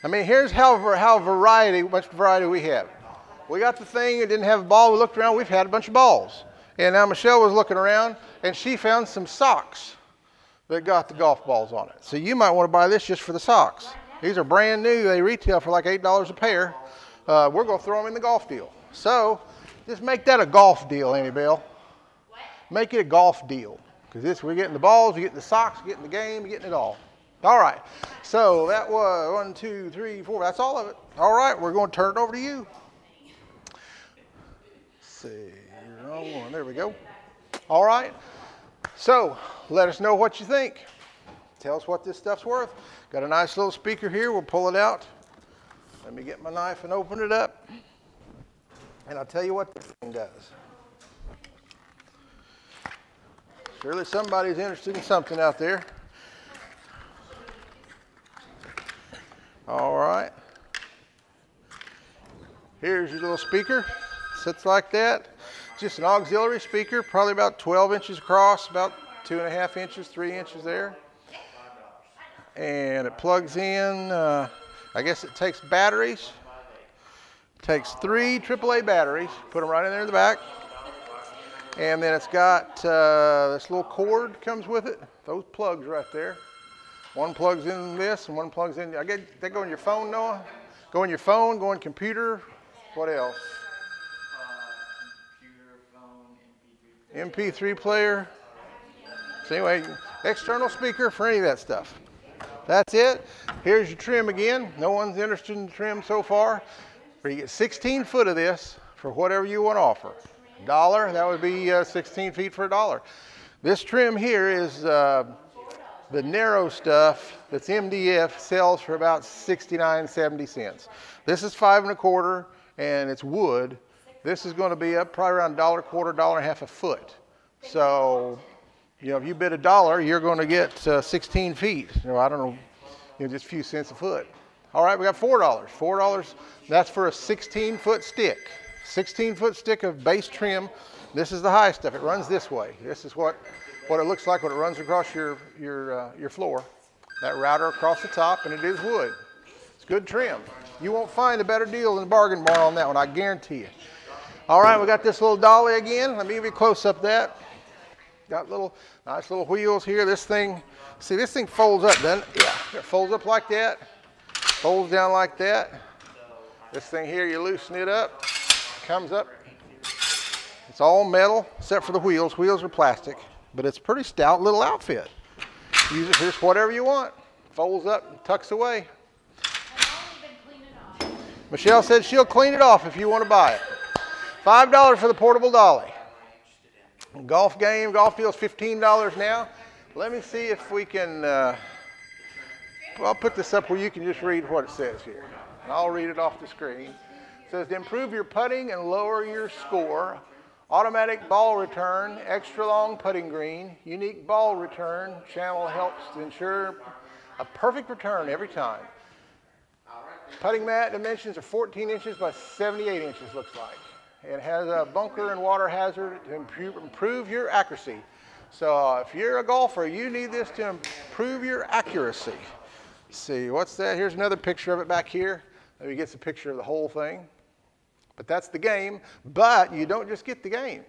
I mean, here's much variety we have. We got the thing, it didn't have a ball. We looked around, we've had a bunch of balls. And now Michelle was looking around, and she found some socks that got the golf balls on it. So you might want to buy this just for the socks. These are brand new. They retail for like $8 a pair. We're going to throw them in the golf deal. So just make that a golf deal, Amy Bell. Make it a golf deal. Because we're getting the balls, we're getting the socks, we're getting the game, we're getting it all. All right. So that was 1, 2, 3, 4. That's all of it. All right. We're going to turn it over to you. Let's see. There we go. All right. So let us know what you think. Tell us what this stuff's worth. Got a nice little speaker here. We'll pull it out. Let me get my knife and open it up. And I'll tell you what this thing does. Surely somebody's interested in something out there. All right. Here's your little speaker. Sits like that. Just an auxiliary speaker, probably about 12 inches across, about 2.5 inches, 3 inches there. And it plugs in, I guess it takes batteries. It takes 3 AAA batteries, put them right in there in the back. And then it's got this little cord comes with it, those plugs right there. One plugs in this and one plugs in, I guess they go in your phone, Noah? Go in your phone, go in computer, what else? MP3 player. So anyway, external speaker for any of that stuff. That's it. Here's your trim again. No one's interested in the trim so far. But you get 16 foot of this for whatever you want to offer. $1, that would be 16 feet for $1. This trim here is the narrow stuff that's MDF, sells for about 69-70 cents. This is 5 1/4 and it's wood. This is going to be up probably around $1.25, $1.50 a foot. So, you know, if you bid $1, you're going to get 16 feet. You know, I don't know, just a few cents a foot. All right, we got $4. $4, that's for a 16-foot stick. 16-foot stick of base trim. This is the high stuff. It runs this way. This is what it looks like when it runs across your floor. That router across the top, and it is wood. It's good trim. You won't find a better deal than the bargain barn on that one, I guarantee you. All right, we got this little dolly again. Let me give you a close-up of that. Got nice little wheels here. This thing, see, this thing folds up, doesn't it? Yeah, it folds up like that, folds down like that. This thing here, you loosen it up, comes up. It's all metal, except for the wheels. Wheels are plastic, but it's a pretty stout little outfit. Use it for just whatever you want. Folds up and tucks away. Michelle said she'll clean it off if you want to buy it. $5 for the portable dolly. Golf deal's $15 now. Let me see if we can, well, I'll put this up where you can just read what it says here. I'll read it off the screen. It says to improve your putting and lower your score, automatic ball return, extra long putting green, unique ball return channel helps to ensure a perfect return every time. Putting mat dimensions are 14 inches by 78 inches, looks like. It has a bunker and water hazard to improve your accuracy. So if you're a golfer, you need this to improve your accuracy. Let's see, what's that? Here's another picture of it back here. Maybe gets a picture of the whole thing. But that's the game. But you don't just get the game.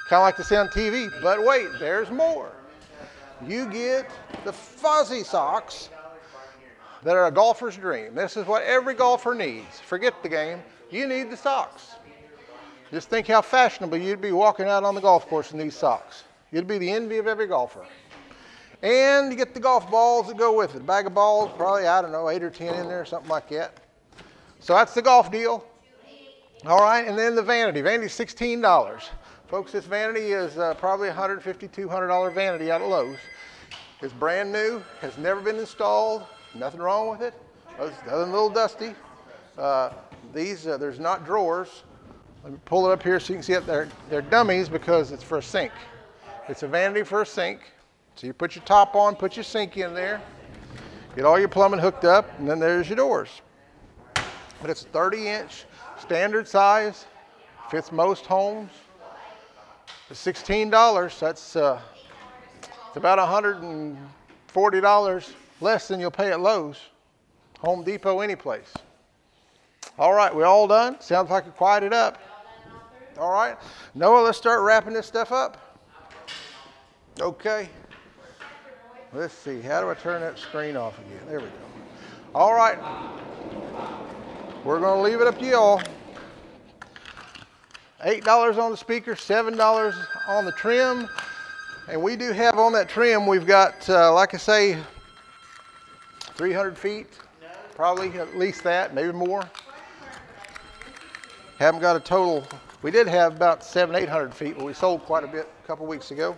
Kind of like to see on TV. But wait, there's more. You get the fuzzy socks that are a golfer's dream. This is what every golfer needs. Forget the game. You need the socks. Just think how fashionable you'd be walking out on the golf course in these socks. You'd be the envy of every golfer. And you get the golf balls that go with it. A bag of balls, probably, I don't know, 8 or 10 in there, something like that. So that's the golf deal. All right, and then the vanity. Vanity's $16. Folks, this vanity is probably $150, $200 vanity out of Lowe's. It's brand new, has never been installed, nothing wrong with it, other than a little dusty. There's not drawers. Let me pull it up here so you can see it. They're dummies because it's for a sink. It's a vanity for a sink. So you put your top on, put your sink in there, get all your plumbing hooked up, and then there's your doors. But it's a 30-inch standard size, fits most homes. It's $16. That's it's about $140 less than you'll pay at Lowe's, Home Depot, any place. All right, we all done? Sounds like we quieted up. All right, Noah, let's start wrapping this stuff up. Okay. Let's see, how do I turn that screen off again? There we go. All right, we're gonna leave it up to y'all. $8 on the speaker, $7 on the trim. And we do have on that trim, we've got, like I say, 300 feet, probably at least that, maybe more. Haven't got a total. We did have about 700, 800 feet, but we sold quite a bit a couple weeks ago.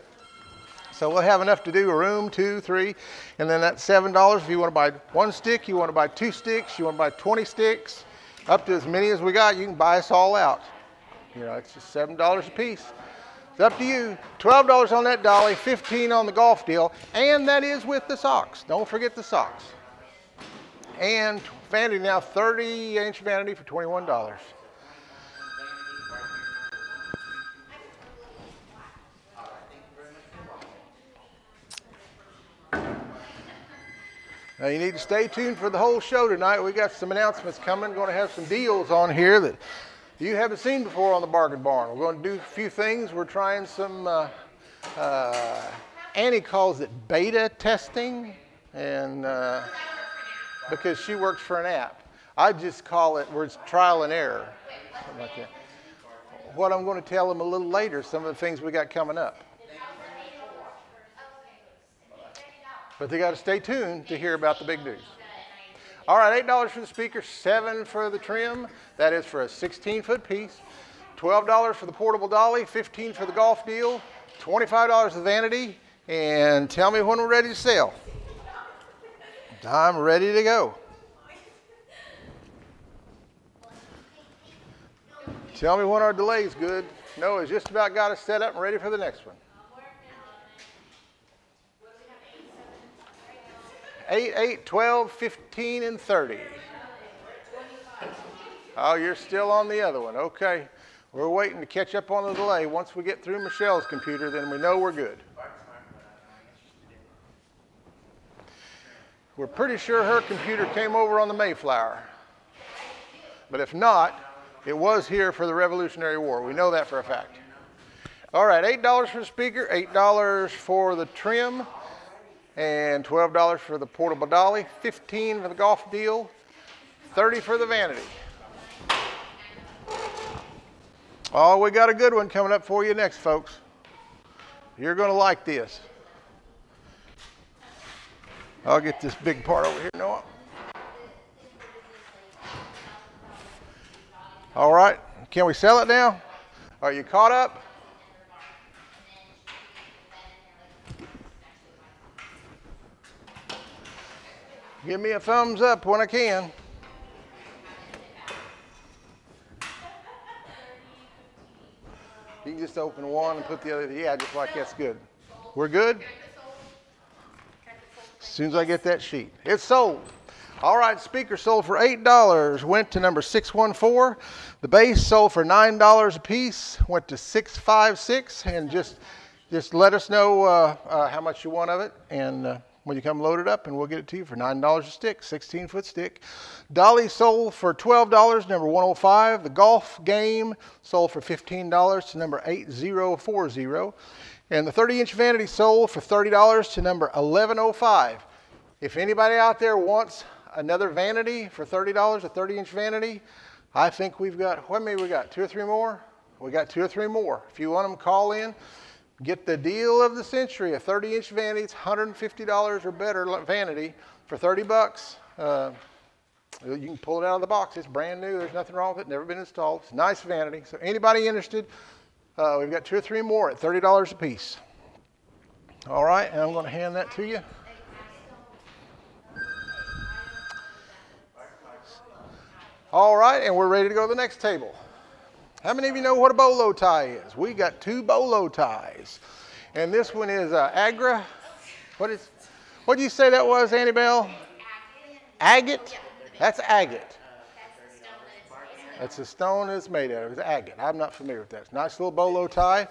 So we'll have enough to do a room, 2, 3, and then that's $7. If you want to buy 1 stick, you want to buy 2 sticks, you want to buy 20 sticks, up to as many as we got, you can buy us all out. You know, it's just $7 a piece. It's up to you. $12 on that dolly, $15 on the golf deal, and that is with the socks. Don't forget the socks. And vanity now, 30-inch vanity for $21. Now you need to stay tuned for the whole show tonight. We got some announcements coming. Going to have some deals on here that you haven't seen before on the Bargain Barn. We're going to do a few things. We're trying some, Annie calls it beta testing, and because she works for an app. I just call it, where it's trial and error, something like that. What I'm going to tell them a little later, some of the things we got coming up. But they got to stay tuned to hear about the big news. All right, $8 for the speaker, $7 for the trim. That is for a 16-foot piece. $12 for the portable dolly, $15 for the golf deal, $25 the vanity, and tell me when we're ready to sell. I'm ready to go. Tell me when our delay's good. Noah's just about got us set up and ready for the next one. 8, 8, 12, 15, and 30. Oh, you're still on the other one. Okay. We're waiting to catch up on the delay. Once we get through Michelle's computer, then we know we're good. We're pretty sure her computer came over on the Mayflower. But if not, it was here for the Revolutionary War. We know that for a fact. All right, $8 for the speaker, $8 for the trim, and $12 for the portable dolly, $15 for the golf deal, $30 for the vanity. Oh, we got a good one coming up for you next, folks. You're going to like this. I'll get this big part over here, Noah. All right, can we sell it now? Are you caught up? Give me a thumbs up when I can. You can just open one and put the other. Yeah, just like that's good. We're good? As soon as I get that sheet. It's sold. All right, speaker sold for $8. Went to number 614. The base sold for $9 a piece. Went to 656. And just let us know how much you want of it. And when you come load it up, and we'll get it to you for $9 a stick, 16-foot stick. Dolly sold for $12, number 105. The golf game sold for $15 to number 8040. And the 30-inch vanity sold for $30 to number 1105. If anybody out there wants another vanity for $30, a 30-inch vanity, I think we've got, what many we got, 2 or 3 more? We got 2 or 3 more. If you want them, call in. Get the deal of the century, a 30-inch vanity. It's $150 or better vanity for 30 bucks. You can pull it out of the box. It's brand new. There's nothing wrong with it. Never been installed. It's a nice vanity. So anybody interested, we've got 2 or 3 more at $30 a piece. All right, and I'm going to hand that to you. All right, and we're ready to go to the next table. How many of you know what a bolo tie is? We got 2 bolo ties. And this one is Agra. What did you say that was, Annabelle? Agate? That's agate. That's the stone it's made out of. It's agate. I'm not familiar with that. It's a nice little bolo tie. A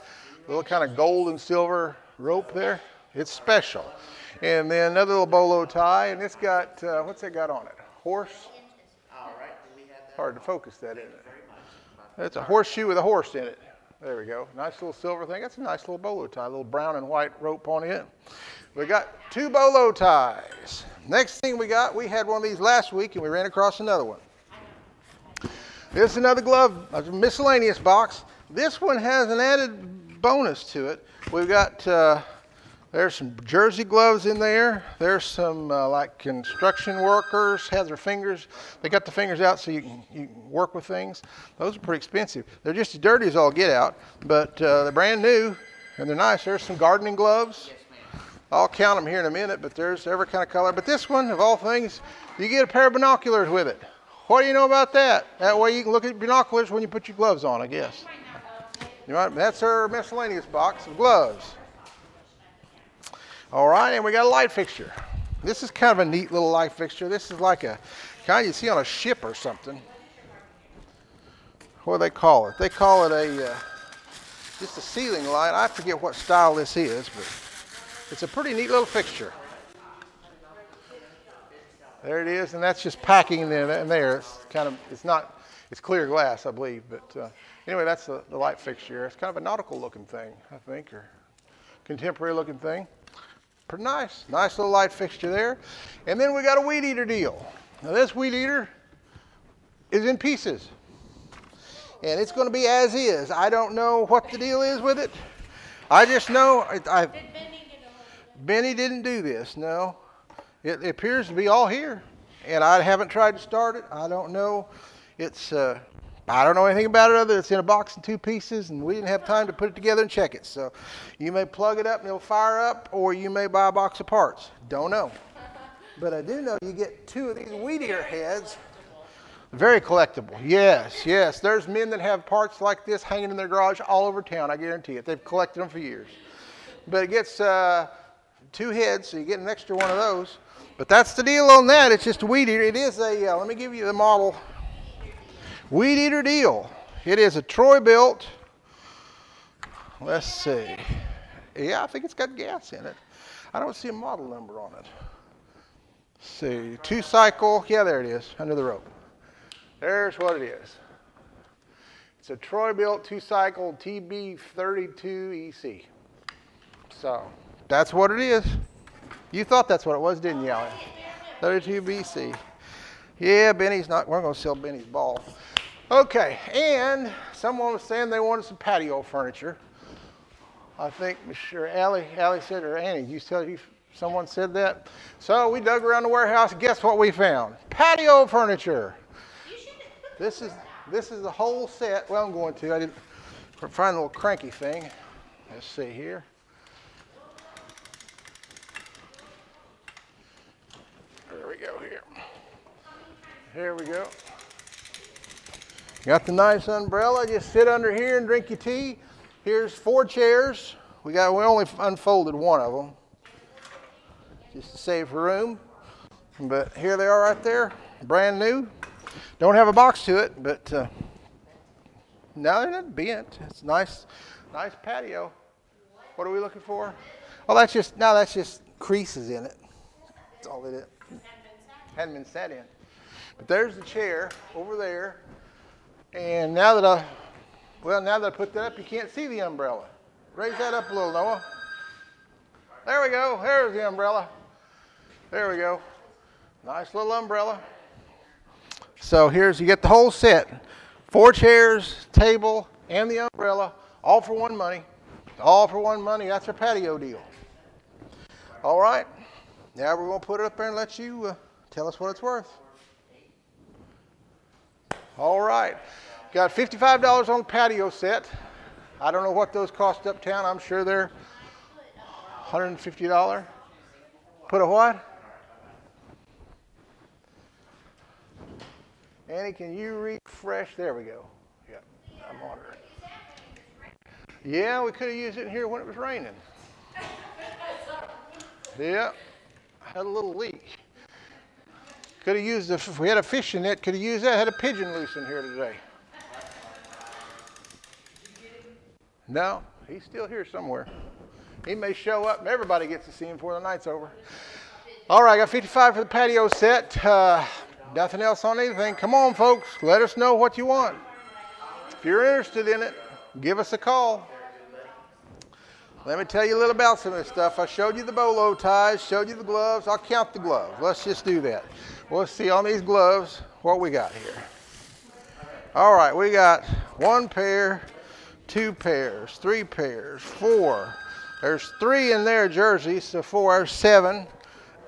little kind of gold and silver rope there. It's special. And then another little bolo tie, and it's got, what's that got on it? Horse? Hard to focus that, isn't it? It's a horseshoe with a horse in it. There we go. Nice little silver thing. That's a nice little bolo tie. A little brown and white rope on it. We got 2 bolo ties. Next thing we got, we had one of these last week, and we ran across another one. This is another glove, a miscellaneous box. This one has an added bonus to it. We've got, there's some jersey gloves in there. There's some like construction workers have their fingers. They got the fingers out so you can work with things. Those are pretty expensive. They're just as dirty as all get out, but they're brand new and they're nice. There's some gardening gloves. I'll count them here in a minute, but there's every kind of color. But this one, of all things, you get a pair of binoculars with it. What do you know about that? That way you can look at binoculars when you put your gloves on, I guess. You might, that's our miscellaneous box of gloves. All right, and we got a light fixture. This is kind of a neat little light fixture. This is like a kind you see on a ship or something. What do they call it? They call it a just a ceiling light. I forget what style this is, but it's a pretty neat little fixture. There it is, and that's just packing in there. It's kind of, it's clear glass, I believe. But anyway, that's the light fixture. It's kind of a nautical looking thing, I think, or contemporary looking thing. Pretty nice. Nice little light fixture there. And then we got a weed eater deal. Now this weed eater is in pieces. And it's going to be as is. I don't know what the deal is with it. I just know Benny didn't do this, no. It appears to be all here, and I haven't tried to start it. I don't know. It's I don't know anything about it other than it's in a box in 2 pieces, and we didn't have time to put it together and check it. So you may plug it up and it'll fire up, or you may buy a box of parts. Don't know. But I do know you get 2 of these weed eater heads. Very collectible. Yes, yes. There's men that have parts like this hanging in their garage all over town. I guarantee it. They've collected them for years. But it gets 2 heads, so you get an extra one of those. But that's the deal on that. It's just a weed eater. It is a, let me give you the model. Weed eater deal. It is a Troy built. Let's see. Yeah, I think it's got gas in it. I don't see a model number on it. Let's see. 2 cycle. Yeah, there it is, under the rope. There's what it is. It's a Troy built 2 cycle TB32EC. So that's what it is. You thought that's what it was, didn't you, Alan? 32 BC. Yeah, Benny's not, we're going to sell Benny's ball. Okay, and someone was saying they wanted some patio furniture. I think Mr. Allie said, or Annie, you said someone said that? So we dug around the warehouse, and guess what we found? Patio furniture. This is the whole set. Well, I'm going to. I didn't find a little cranky thing. Let's see here. There we go here. Here we go. Got the nice umbrella. Just sit under here and drink your tea. Here's 4 chairs. We only unfolded 1 of them just to save room. But here they are right there, brand new. Don't have a box to it, but no, they're not bent. It's nice patio. What are we looking for? Oh, that's just creases in it. That's all it is. Hadn't been sat in. But there's the chair over there. And now that I put that up, you can't see the umbrella. Raise that up a little, Noah. There we go. There's the umbrella. There we go. Nice little umbrella. So you get the whole set. 4 chairs, table, and the umbrella, all for one money. All for one money. That's our patio deal. All right. Now we're going to put it up there and let you tell us what it's worth. All right. Got $55 on the patio set. I don't know what those cost uptown. I'm sure they're $150. Put a what? Annie, can you refresh? There we go. Yep. I'm on her. Yeah, we could have used it in here when it was raining. Yeah, I had a little leak. Could have used, if we had a fishing net, could have used that. Had a pigeon loose in here today. No, he's still here somewhere. He may show up and everybody gets to see him before the night's over. All right, I got 55 for the patio set. Nothing else on anything. Come on, folks. Let us know what you want. If you're interested in it, give us a call. Let me tell you a little about some of this stuff. I showed you the bolo ties, showed you the gloves. I'll count the gloves. Let's just do that. We'll see on these gloves what we got here. All right, we got 1 pair, 2 pairs, 3 pairs, 4. There's 3 in there jerseys, so 4, 7,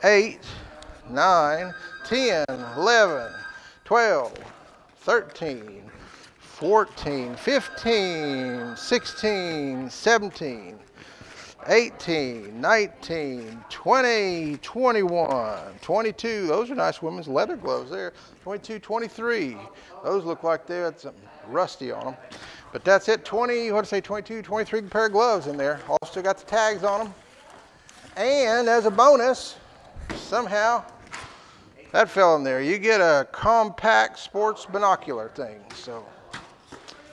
8, 9, 10, 11, 12, 13, 14, 15, 16, 17, 18, 19, 20, 21, 22. Those are nice women's leather gloves there. 22, 23. Those look like they had something rusty on them. But that's it. 20, what did I say, 22, 23 pair of gloves in there. Also got the tags on them. And as a bonus, somehow, that fell in there. You get a compact sports binocular thing. So,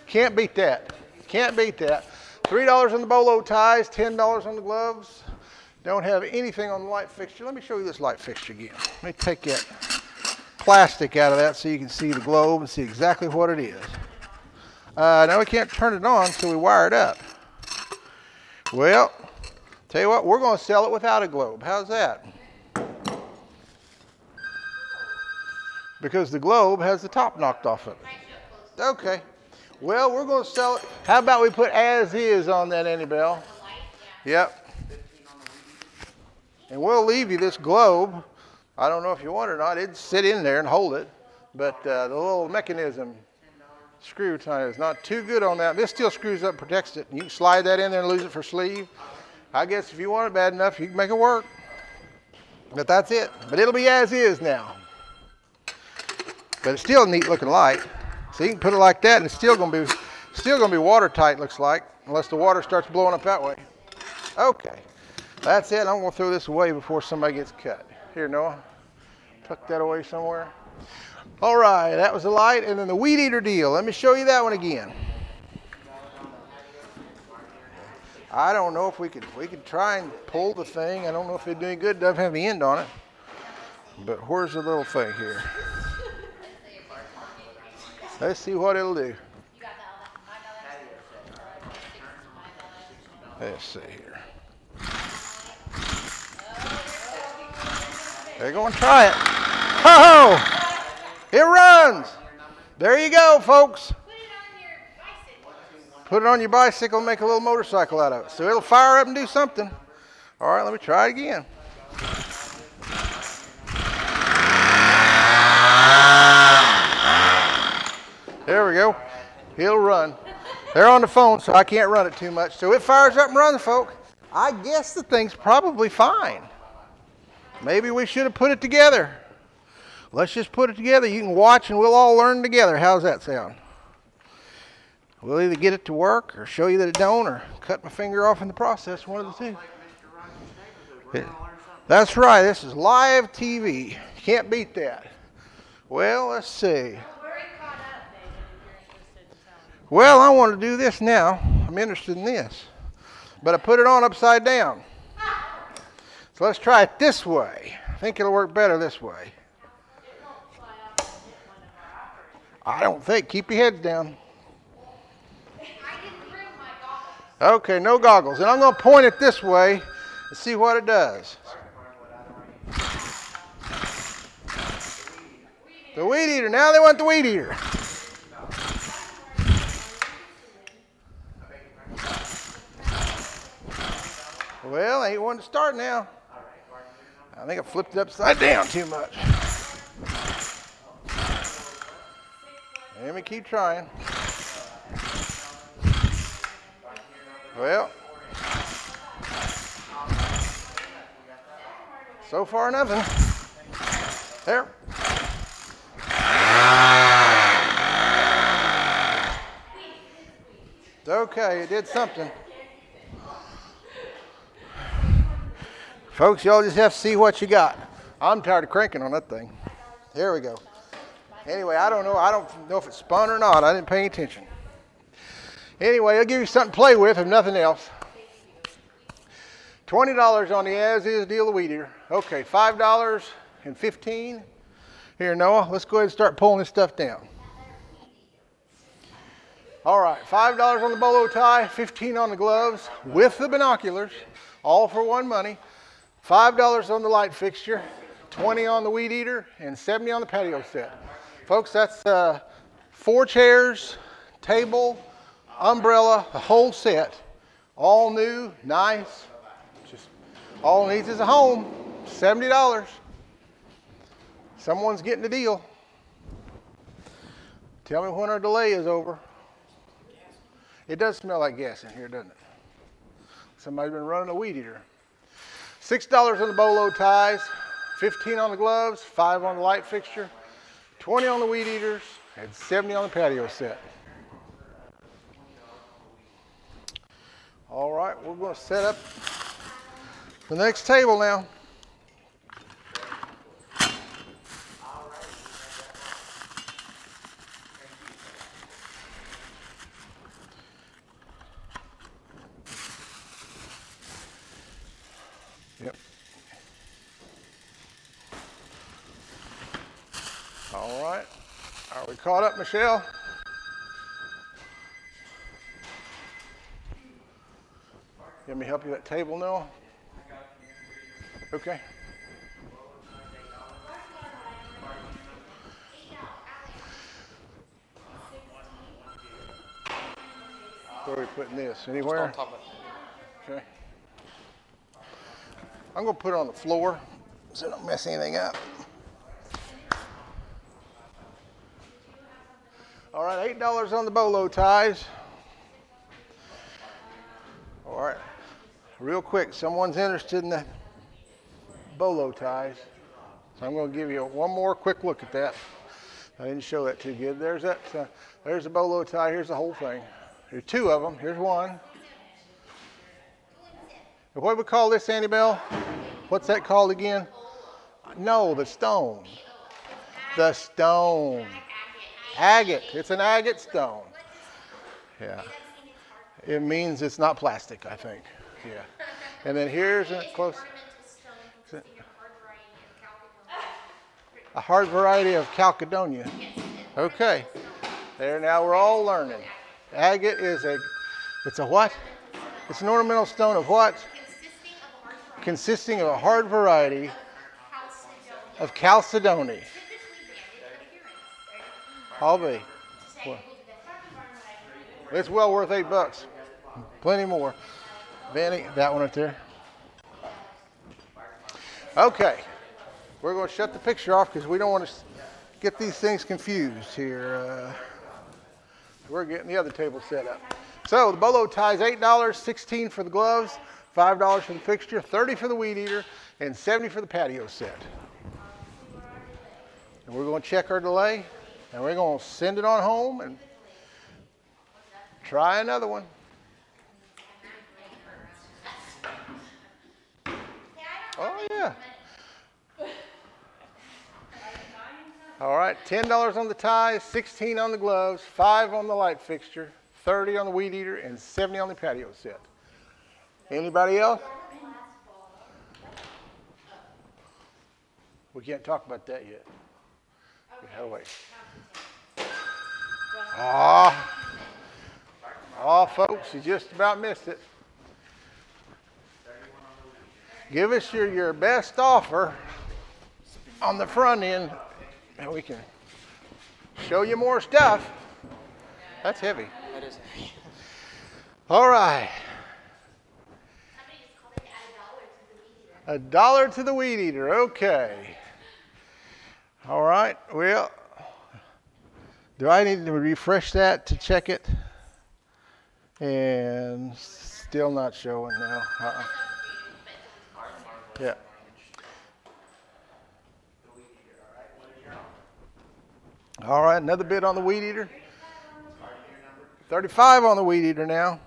can't beat that. Can't beat that. $3 on the bolo ties, $10 on the gloves. Don't have anything on the light fixture. Let me show you this light fixture again. Let me take that plastic out of that so you can see the globe and see exactly what it is. Now we can't turn it on, so we wire it up. Well, tell you what, we're going to sell it without a globe. How's that? Because the globe has the top knocked off of it. Okay. Well, we're going to sell it. How about we put as is on that, Annabelle? Yep. And we'll leave you this globe. I don't know if you want it or not. It'd sit in there and hold it. But the little mechanism screw tie is not too good on that. This still screws up, protects it. You can slide that in there and lose it for sleeve. I guess if you want it bad enough, you can make it work. But that's it. But it'll be as is now. But it's still a neat looking light. So you can put it like that and it's still gonna be watertight, looks like, unless the water starts blowing up that way. Okay. That's it. I'm gonna throw this away before somebody gets cut. Here, Noah. Tuck that away somewhere. All right, that was the light, and then the weed eater deal. Let me show you that one again. I don't know if we could try and pull the thing. I don't know if it'd do any good. It doesn't have the end on it. But where's the little thing here? Let's see what it'll do. Let's see here. They're going to try it. Oh! It runs. There you go, folks. Put it on your bicycle and make a little motorcycle out of it. So it'll fire up and do something. All right, let me try it again. There we go. It'll run. They're on the phone, so I can't run it too much. So it fires up and runs, folks. I guess the thing's probably fine. Maybe we should have put it together. Let's just put it together. You can watch and we'll all learn together. How's that sound? We'll either get it to work or show you that it don't or cut my finger off in the process, one of the two. That's right. This is live TV. Can't beat that. Well, let's see. Well, I want to do this now. I'm interested in this. But I put it on upside down. So let's try it this way. I think it'll work better this way. I don't think. Keep your heads down. Okay, no goggles. And I'm going to point it this way and see what it does. The weed eater. Now they want the weed eater. Well, ain't one to start now. I think I flipped it upside down too much. Let me keep trying. Well, so far nothing. There. Okay, it did something. Folks, y'all just have to see what you got. I'm tired of cranking on that thing. Here we go. Anyway, I don't know if it spun or not. I didn't pay attention. Anyway, I'll give you something to play with, if nothing else. $20 on the as-is deal of weed eater. Okay, $5 and $15. Here, Noah, let's go ahead and start pulling this stuff down. All right, $5 on the bolo tie, $15 on the gloves with the binoculars, all for one money. $5 on the light fixture, $20 on the weed eater, and $70 on the patio set. Folks, that's 4 chairs, table, umbrella, the whole set. All new, nice. Just all it needs is a home. $70. Someone's getting the deal. Tell me when our delay is over. It does smell like gas in here, doesn't it? Somebody's been running a weed eater. $6 on the bolo ties, $15 on the gloves, $5 on the light fixture, $20 on the weed eaters, and $70 on the patio set. All right, we're going to set up the next table now. Yep. All right. Are we caught up, Michelle? Let me help you at that table, Noah. Okay. Where are we putting this? Anywhere? Okay. I'm going to put it on the floor so I don't mess anything up. All right, $8 on the bolo ties. All right, real quick, someone's interested in the bolo ties. So I'm going to give you one more quick look at that. I didn't show that too good. There's that. There's the bolo tie. Here's the whole thing. There's 2 of them. Here's one. And what do we call this, Annie Bell? What's that called again? No, the stone. The stone. Agate. It's an agate stone. Yeah. It means it's not plastic, I think. Yeah. And then here's a close. A hard variety of Chalcedonia. Okay. There, now we're all learning. Agate is it's a what? It's an ornamental stone of what? Consisting of a hard variety of Chalcedony. I'll be. Well, it's well worth $8. Plenty more. Vanny, that one right there. Okay. We're going to shut the picture off because we don't want to get these things confused here. We're getting the other table set up. So the bolo tie is $8, $16 for the gloves, $5 for the fixture, $30 for the weed eater, and $70 for the patio set. And we're going to check our delay, and we're going to send it on home and try another one. Oh, yeah. All right, $10 on the ties, $16 on the gloves, $5 on the light fixture, $30 on the weed eater, and $70 on the patio set. Anybody else? We can't talk about that yet. We had to wait. Folks, you just about missed it. Give us your best offer on the front end, and we can show you more stuff. That's heavy. That is heavy. All right. Somebody just called it to add $1 to the weed eater. $1 to the weed eater. Okay. All right. Well, do I need to refresh that to check it? And still not showing now. Yeah. All right, another bid on the weed eater. $35 on the weed eater now.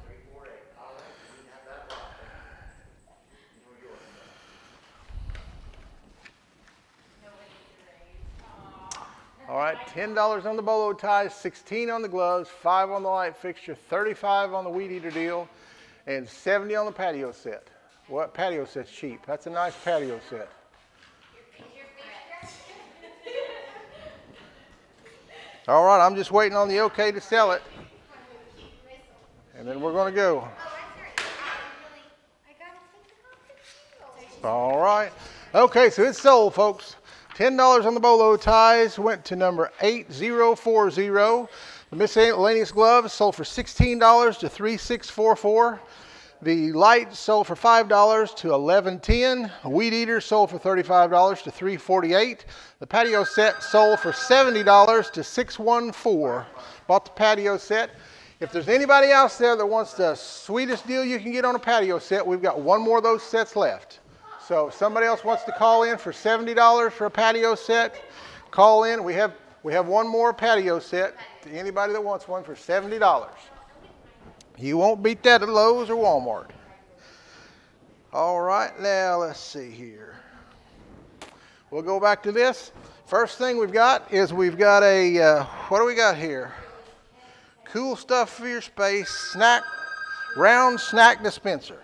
All right, $10 on the bolo ties, $16 on the gloves, $5 on the light fixture, $35 on the weed eater deal, and $70 on the patio set. What patio set's cheap? That's a nice patio set. All right, I'm just waiting on the okay to sell it, and then we're going to go. All right. Okay, so it's sold, folks. $10 on the bolo ties went to number 8040. The miscellaneous gloves sold for $16 to 3644. The light sold for $5 to 1110. A weed eater sold for $35 to 348. The patio set sold for $70 to 614. Bought the patio set. If there's anybody else there that wants the sweetest deal you can get on a patio set, we've got one more of those sets left. So if somebody else wants to call in for $70 for a patio set, call in. We have one more patio set to anybody that wants one for $70. You won't beat that at Lowe's or Walmart. All right, now let's see here. We'll go back to this. First thing we've got is we've got a, what do we got here? Cool stuff for your space, round snack dispenser.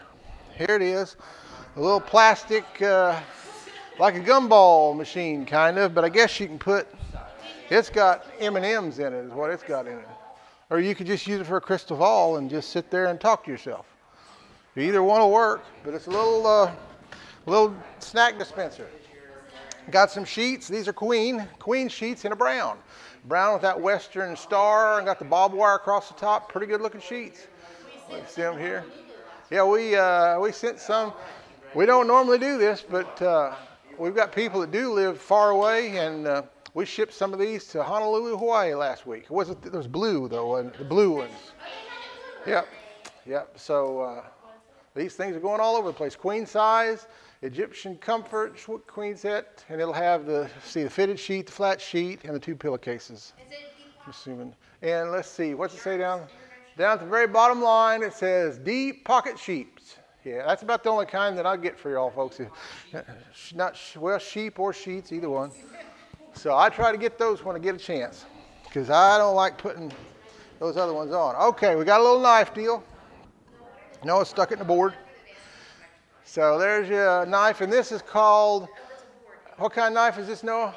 Here it is. A little plastic, like a gumball machine kind of, but I guess you can put, it's got M&Ms in it is what it's got in it. Or you could just use it for a crystal ball and just sit there and talk to yourself. Either one will work, but it's a little snack dispenser. Got some sheets. These are queen sheets in a brown. Brown with that western star and got the barbed wire across the top. Pretty good looking sheets. You see them here? Yeah, we sent some. We don't normally do this, but we've got people that do live far away, and we shipped some of these to Honolulu, Hawaii last week. It was blue though, and the blue ones. Yep. So these things are going all over the place. Queen size, Egyptian comfort queen set, and it'll have the fitted sheet, the flat sheet, and the 2 pillowcases. I'm assuming. And let's see, what's it say down at the very bottom line? It says deep pocket sheets. Yeah, that's about the only kind that I get for y'all folks. Well, sheep or sheets, either one. So I try to get those when I get a chance, because I don't like putting those other ones on. Okay, we got a little knife deal. No, it's stuck in the board. So there's your knife, and this is called, what kind of knife is this, Noah?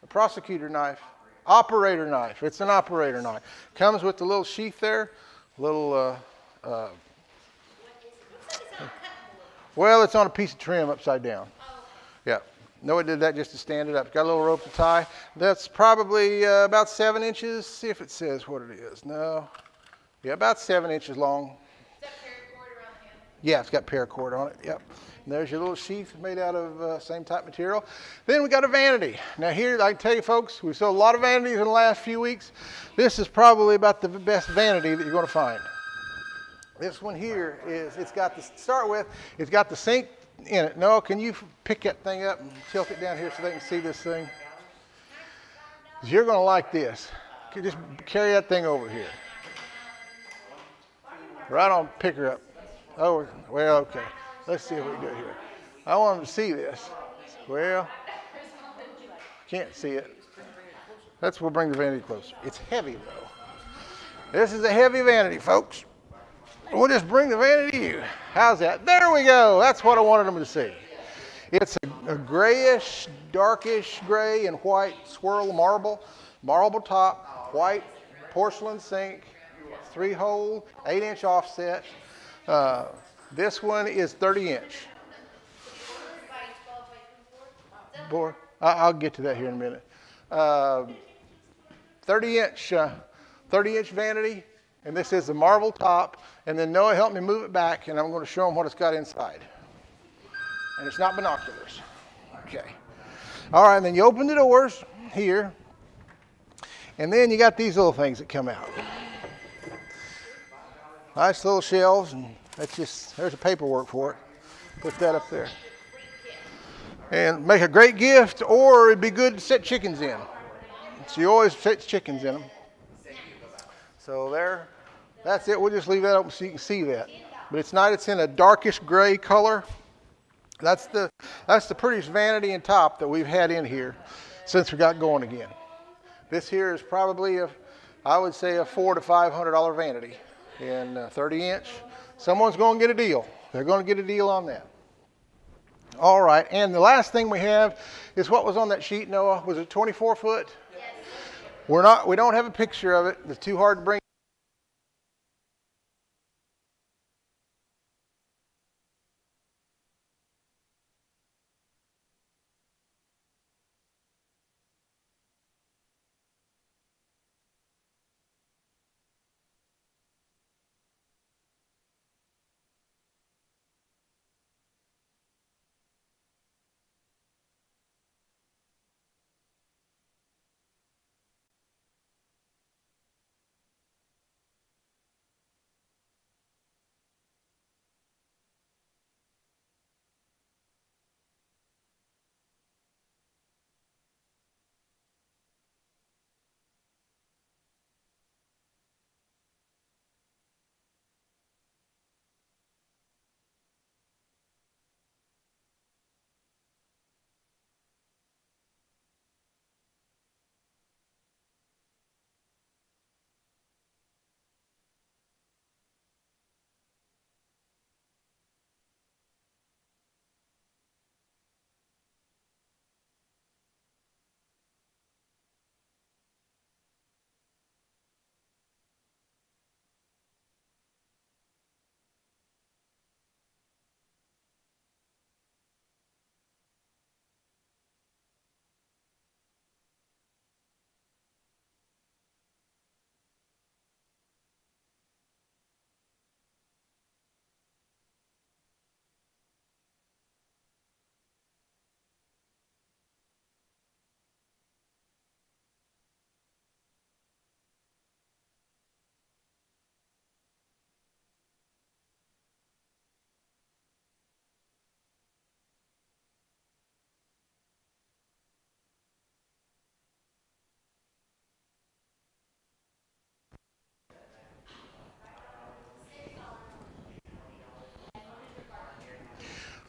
A prosecutor knife. Operator knife. It's an operator knife. Comes with the little sheath there, little, well, it's on a piece of trim upside down. Yeah. Noah did that just to stand it up. Got a little rope to tie. That's probably about 7 inches. See if it says what it is. No. Yeah, about 7 inches long. Is that paracord around the handle? Yeah, it's got paracord on it. Yep. And there's your little sheath made out of same type material. Then we got a vanity. Now here, I can tell you folks, we've sold a lot of vanities in the last few weeks. This is probably about the best vanity that you're going to find. This one here is, it's got the sink in it. Noah, can you pick that thing up and tilt it down here so they can see this thing? 'Cause you're going to like this. You just carry that thing over here. Right on, pick her up. Oh, well, okay. Let's see if we can do it here. I want them to see this. Well, can't see it. We'll bring the vanity closer. It's heavy, though. This is a heavy vanity, folks. We'll just bring the vanity to you. How's that? There we go. That's what I wanted them to see. It's a grayish, darkish gray and white swirl marble top, white porcelain sink, 3-hole, 8-inch offset. This one is 30-inch. Boy, I'll get to that here in a minute. 30-inch vanity. And this is the marble top, and then Noah helped me move it back, and I'm going to show them what it's got inside. And it's not binoculars. Okay. All right, and then you open the doors here, and then you got these little things that come out. Nice little shelves, and that's just, there's the paperwork for it. Put that up there. And make a great gift, or it'd be good to set chickens in. So you always set chickens in them. So there, that's it. We'll just leave that open so you can see that. But it's not, it's in a darkish gray color. That's the prettiest vanity and top that we've had in here since we got going again. This here is probably I would say a $400 to $500 vanity in 30 inch. Someone's going to get a deal. They're going to get a deal on that. All right, and the last thing we have is what was on that sheet, Noah. Was it 24 foot? Yes. We don't have a picture of it. It's too hard to bring.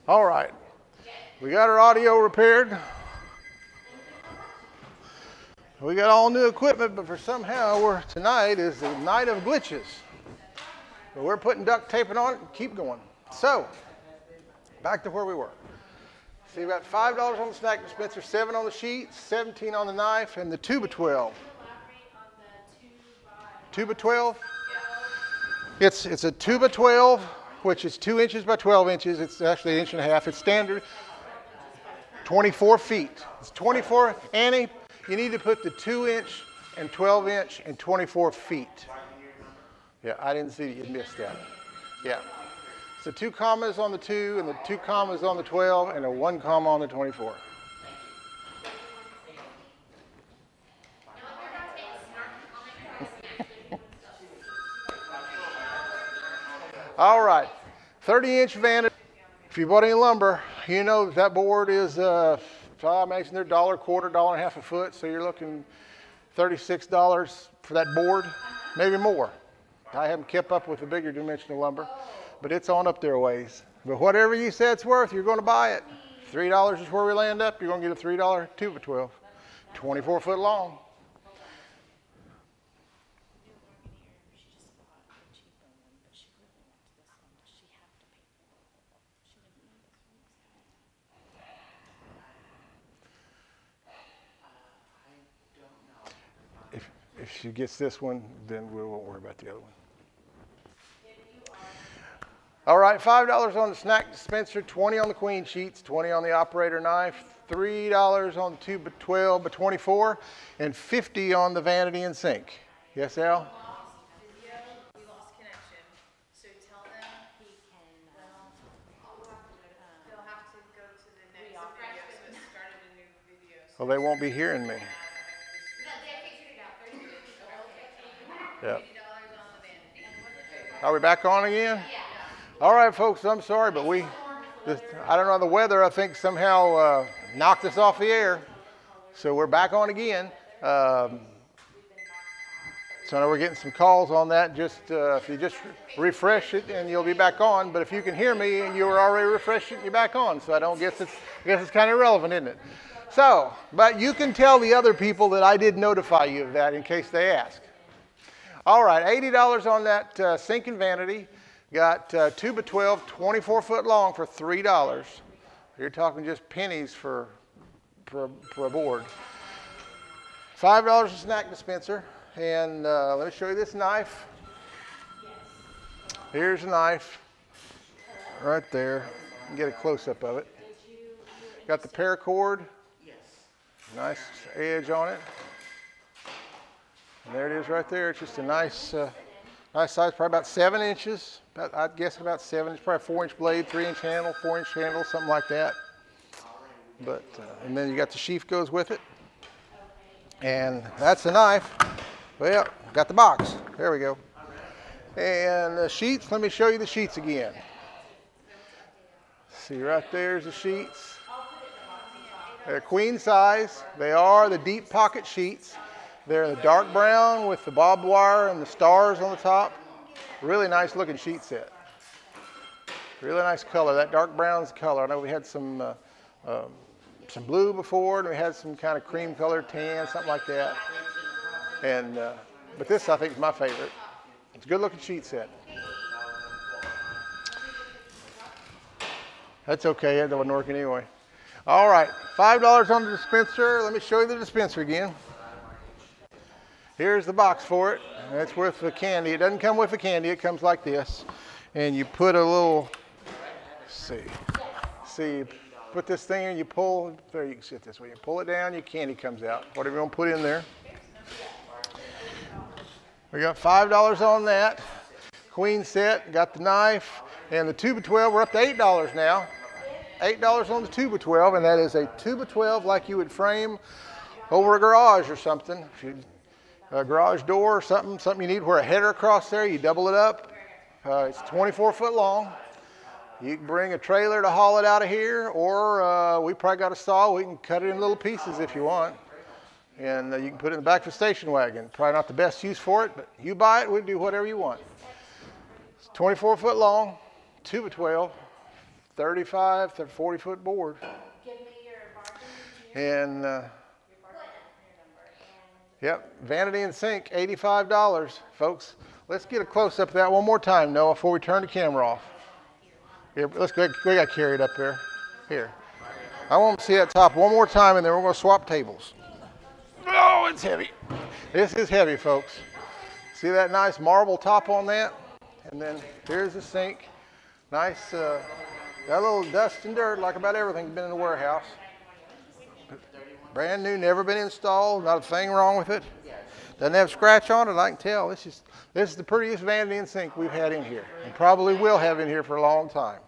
All right, we got our audio repaired. We got all new equipment, but for somehow tonight is the night of glitches. But we're putting duct taping on it and keep going. So, back to where we were. So you got $5 on the snack dispenser, 7 on the sheet, 17 on the knife, and the 2x12. Tube of 12? It's a 2x12, which is 2 inches by 12 inches. It's actually 1.5 inches. It's standard 24 feet. It's 24. Annie, you need to put the 2-inch and 12-inch and 24 feet. Yeah, I didn't see you missed that. Yeah. So 2 commas on the 2 and the 2 commas on the 12 and a 1 comma on the 24. All right, 30-inch vanity. If you bought any lumber, you know that board is, I imagine they're $1, quarter, $1.50 a foot, so you're looking $36 for that board, maybe more. I haven't kept up with the bigger dimensional lumber, but it's on up there a ways. But whatever you say it's worth, you're going to buy it. $3 is where we land up. You're going to get a $3 2x12, 24 foot long. If she gets this one, then we won't worry about the other one. All right, $5 on the snack dispenser, 20 on the queen sheets, 20 on the operator knife, $3 on the 2x12 by 24, and 50 on the vanity and sink. Yes, Al? We lost connection, so tell them he can. They'll have to go to the next video, so it started a new video. Well, they won't be hearing me. Yep. Are we back on again? All right, folks, I'm sorry, but I don't know, the weather, I think, somehow knocked us off the air. So we're back on again. So I know we're getting some calls on that. Just if you just refresh it and you'll be back on. But if you can hear me and you were already refreshed it, you're back on. So I guess it's kind of irrelevant, isn't it? So, but you can tell the other people that I did notify you of that in case they ask. All right, $80 on that sink and vanity. Got 2x12, 24 foot long for $3. You're talking just pennies for a board. $5 a snack dispenser. And let me show you this knife. Here's a knife right there. You can get a close-up of it. Got the paracord. Nice edge on it. And there it is right there. It's just a nice, nice size, probably about 7 inches. I'd guess about 7. It's probably a 4-inch blade, 3-inch handle, 4-inch handle, something like that. But and then you got the sheath goes with it. And that's the knife. Well, got the box. There we go. And the sheets, let me show you the sheets again. See, right there's the sheets. They're queen size. They are the deep pocket sheets. They're the dark brown with the barbed wire and the stars on the top. Really nice looking sheet set. Really nice color. That dark brown's the color. I know we had some blue before, and we had some kind of cream color, tan, something like that. And but this I think is my favorite. It's a good looking sheet set. That's okay, it wasn't working anyway. All right, $5 on the dispenser. Let me show you the dispenser again. Here's the box for it. It's with the candy. It doesn't come with the candy, it comes like this. And you put a little, see, you put this thing in, you pull, there you can sit this way. You pull it down, your candy comes out. Whatever you want to put in there. We got $5 on that. Queen set, got the knife, and the 2x12, we're up to $8 now. $8 on the 2x12, and that is a 2x12 like you would frame over a garage or something. If you, a garage door or something you need where a header across there, you double it up. It's 24 foot long. You can bring a trailer to haul it out of here, or we probably got a saw. We can cut it in little pieces if you want. And you can put it in the back of the station wagon. Probably not the best use for it, but you buy it, we do whatever you want. It's 24 foot long, 2x12, 35 to 40 foot board. Give me your bargain. And yep, vanity and sink, $85, folks. Let's get a close up of that one more time, Noah, before we turn the camera off. Here, let's go. We got to carry it up there. Here, I want to see that top one more time, and then we're going to swap tables. Oh, it's heavy. This is heavy, folks. See that nice marble top on that? And then here's the sink. Nice, got a little dust and dirt like about everything's been in the warehouse. Brand new, never been installed, not a thing wrong with it. Doesn't have a scratch on it, I can tell. This is the prettiest vanity and sink we've had in here, and probably will have in here for a long time.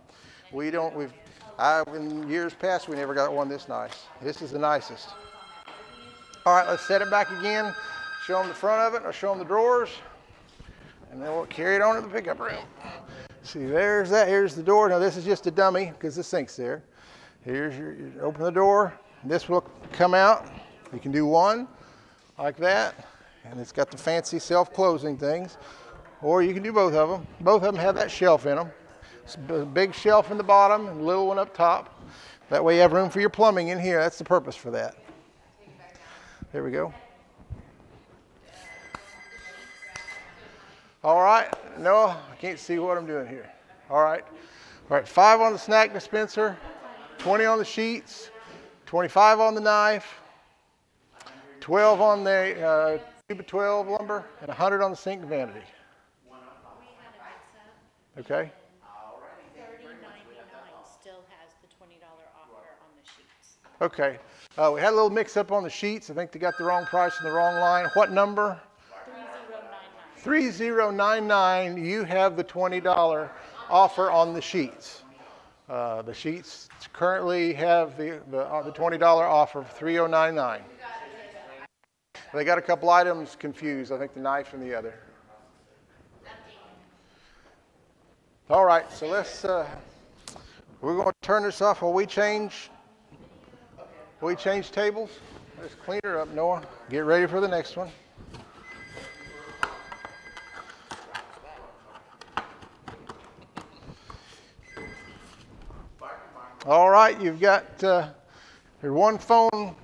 In years past, we never got one this nice. This is the nicest. All right, let's set it back again. Show them the front of it, or show them the drawers, and then we'll carry it on to the pickup room. See, there's that. Here's the door. Now, this is just a dummy because the sink's there. Here's you open the door. This will come out. You can do one like that, and it's got the fancy self-closing things, or you can do both of them. Both of them have that shelf in them. It's a big shelf in the bottom and a little one up top. That way you have room for your plumbing in here. That's the purpose for that. There we go. All right, Noah, I can't see what I'm doing here. All right, $5 on the snack dispenser, 20 on the sheets, 25 on the knife, 12 on the 2x12 lumber, and 100 on the sink vanity. Okay. Still has the $20 offer on the sheets. Okay. We had a little mix up on the sheets. I think they got the wrong price and the wrong line. What number? 3099. You have the $20 offer on the sheets. The sheets currently have the $20 offer of $3099. They got a couple items confused. I think the knife and the other. All right, so let's. We're going to turn this off while we change. Tables. Let's clean her up, Noah. Get ready for the next one. All right, you've got your one phone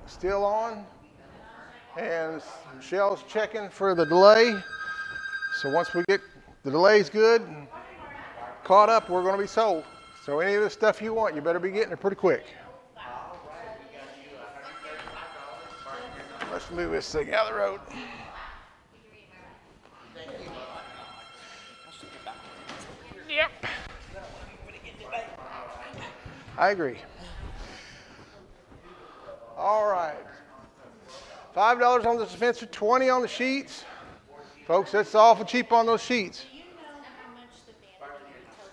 still on, and Michelle's checking for the delay. So once we get the delay's good, caught up, we're going to be sold. So any of the stuff you want, you better be getting it pretty quick. Let's move this thing out of the road. Yep. I agree. All right. $5 on the dispenser, $20 on the sheets. Folks, that's awful cheap on those sheets. Do you know how much the vanity retails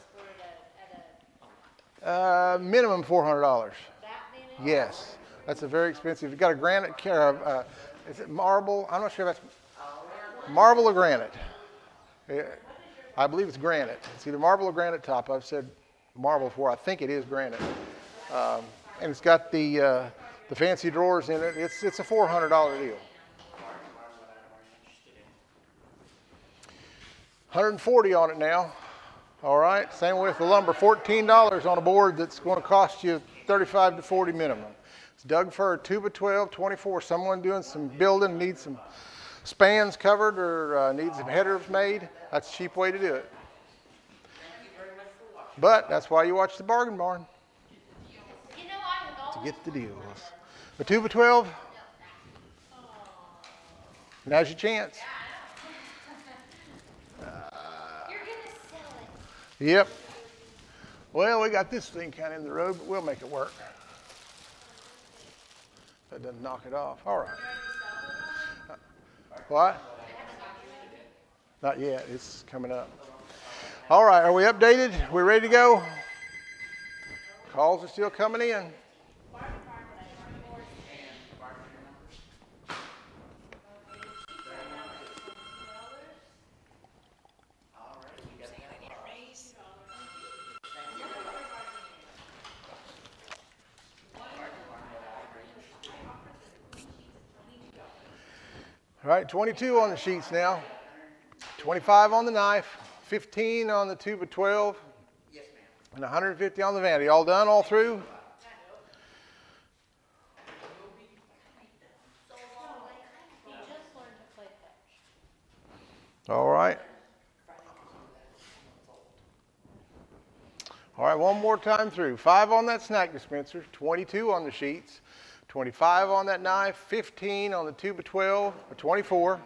for at a Minimum $400. that vanity? Yes. That's a very expensive. You've got a granite, is it marble? I'm not sure if that's marble or granite. Yeah, I believe it's granite. It's either marble or granite top. I've said marble before. I think it is granite. And it's got the fancy drawers in it. It's a $400 deal. $140 on it now. All right. Same with the lumber. $14 on a board that's going to cost you $35 to $40 minimum. It's Doug Fir, 2x12, 24. Someone doing some building needs some spans covered or needs some headers made. That's a cheap way to do it. But that's why you watch the Bargain Barn, You know, I to get the deals. A 2x12, now's your chance. you're gonna sell it. Yep. Well, we got this thing kind of in the road, but we'll make it work. That doesn't knock it off. All right. What? Not yet. It's coming up. All right. Are we updated? We ready to go? Calls are still coming in. All right, 22 on the sheets now, 25 on the knife, 15 on the 2x12, Yes, ma'am. and 150 on the vanity. All done, all through? He just learned to play fetch. All right. All right, one more time through. 5 on that snack dispenser, 22 on the sheets, 25 on that knife, 15 on the 2x12, or 24,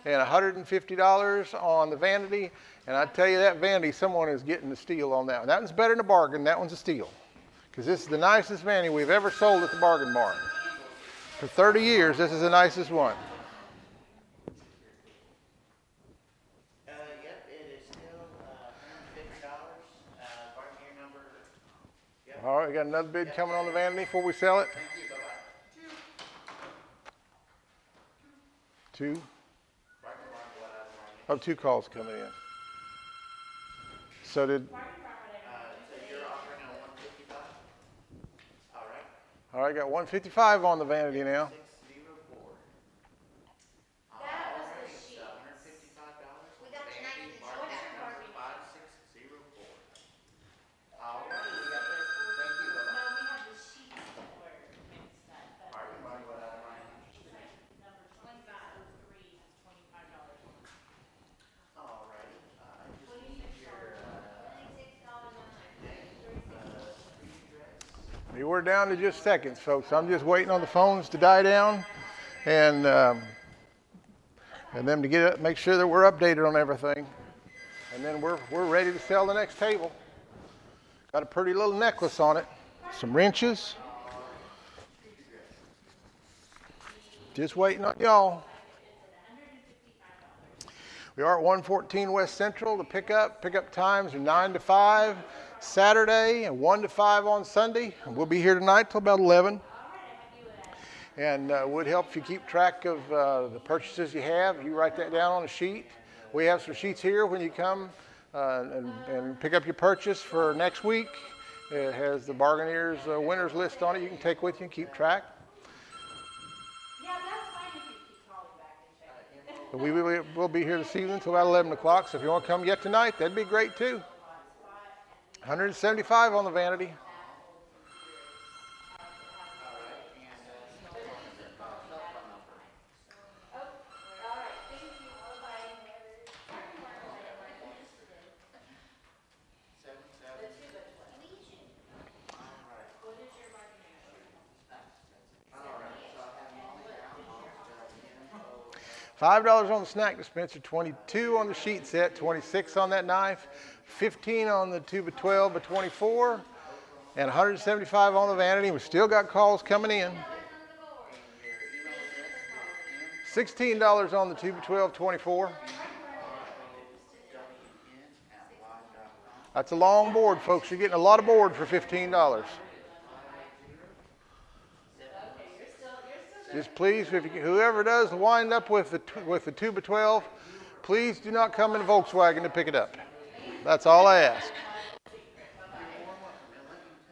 and $150 on the vanity. And I tell you, that vanity, someone is getting the steal on that one. That one's better than a bargain. That one's a steal. Because this is the nicest vanity we've ever sold at the Bargain Barn. For 30 years, this is the nicest one. Yep, it is still $150. Bargain number. Yep. All right, we got another bid coming on the vanity before we sell it. Thank you. Bye-bye. 2. Oh, 2 calls coming in. So did, So you're offering a 155? All right. all right, got 155 on the vanity now. 604. That was the sheet. $155. We got the Vanity 19 bargain shorts. number 5604. All right, we got this. Thank you. No, Bye-bye. we had the sheets that were mixed up. But Bargain barn, what I want. number 2503 has $25 on it. All right. I just need your We're down to just seconds, folks. I'm just waiting on the phones to die down and them to get up, make sure that we're updated on everything. And then we're ready to sell the next table. Got a pretty little necklace on it. Some wrenches. Just waiting on y'all. We are at 114 West Central. The pickup times are 9 to 5 Saturday and 1 to 5 on Sunday. And we'll be here tonight till about 11. And would help if you keep track of the purchases you have. You write that down on a sheet. We have some sheets here when you come and pick up your purchase for next week. It has the Bargainers winners list on it. You can take with you and keep track. Yeah, that's fine if you keep calling back and checking. We'll be here this evening until about 11 o'clock. So if you want to come yet tonight, that'd be great too. 175 on the vanity. $5 on the snack dispenser, 22 on the sheet set, 26 on that knife, 15 on the 2 by 12 by 24, and 175 on the vanity. We still got calls coming in. $16 on the 2 by 12 24. That's a long board, folks. You're getting a lot of board for $15. Just please, whoever does wind up with the 2 by 12, please do not come in a Volkswagen to pick it up. That's all I ask.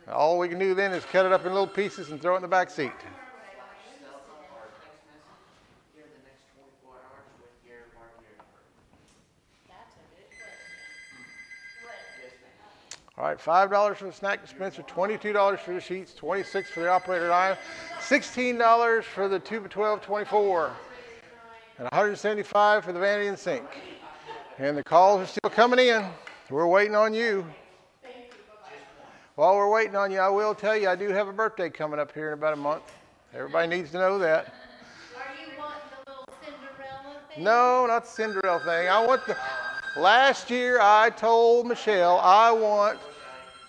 All we can do then is cut it up in little pieces and throw it in the back seat. All right, $5 for the snack dispenser, $22 for the sheets, $26 for the operator knife, $16 for the 2 by 12 24, and $175 for the vanity and sink. And the calls are still coming in. We're waiting on you. While we're waiting on you, I will tell you I do have a birthday coming up here in about a month. Everybody needs to know that. Are you wanting the little Cinderella thing? No, not the Cinderella thing. I want the... Last year, I told Michelle I want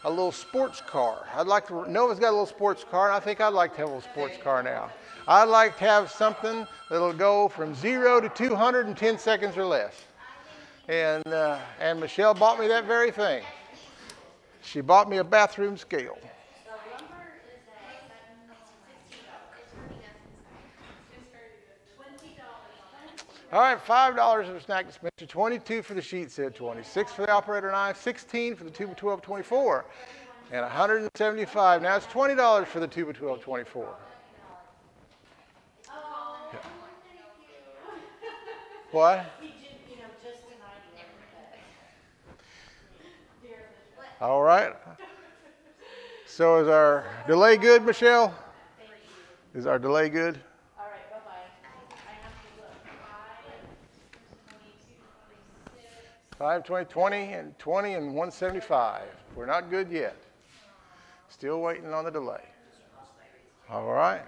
a little sports car. I'd like to, Nova's got a little sports car, and I think I'd like to have a little sports car now. I'd like to have something that'll go from 0 to 200 in 10 seconds or less. And Michelle bought me that very thing. She bought me a bathroom scale. All right, $5 for the snack dispenser, 22 for the sheet set, 26 for the operator knife, 16 for the 2 by 12 24, and 175. Now it's $20 for the 2 by 12 24. Yeah. What? All right. So is our delay good, Michelle? Is our delay good? 5, 20, 20, and 20, and 175. We're not good yet. Still waiting on the delay. All right.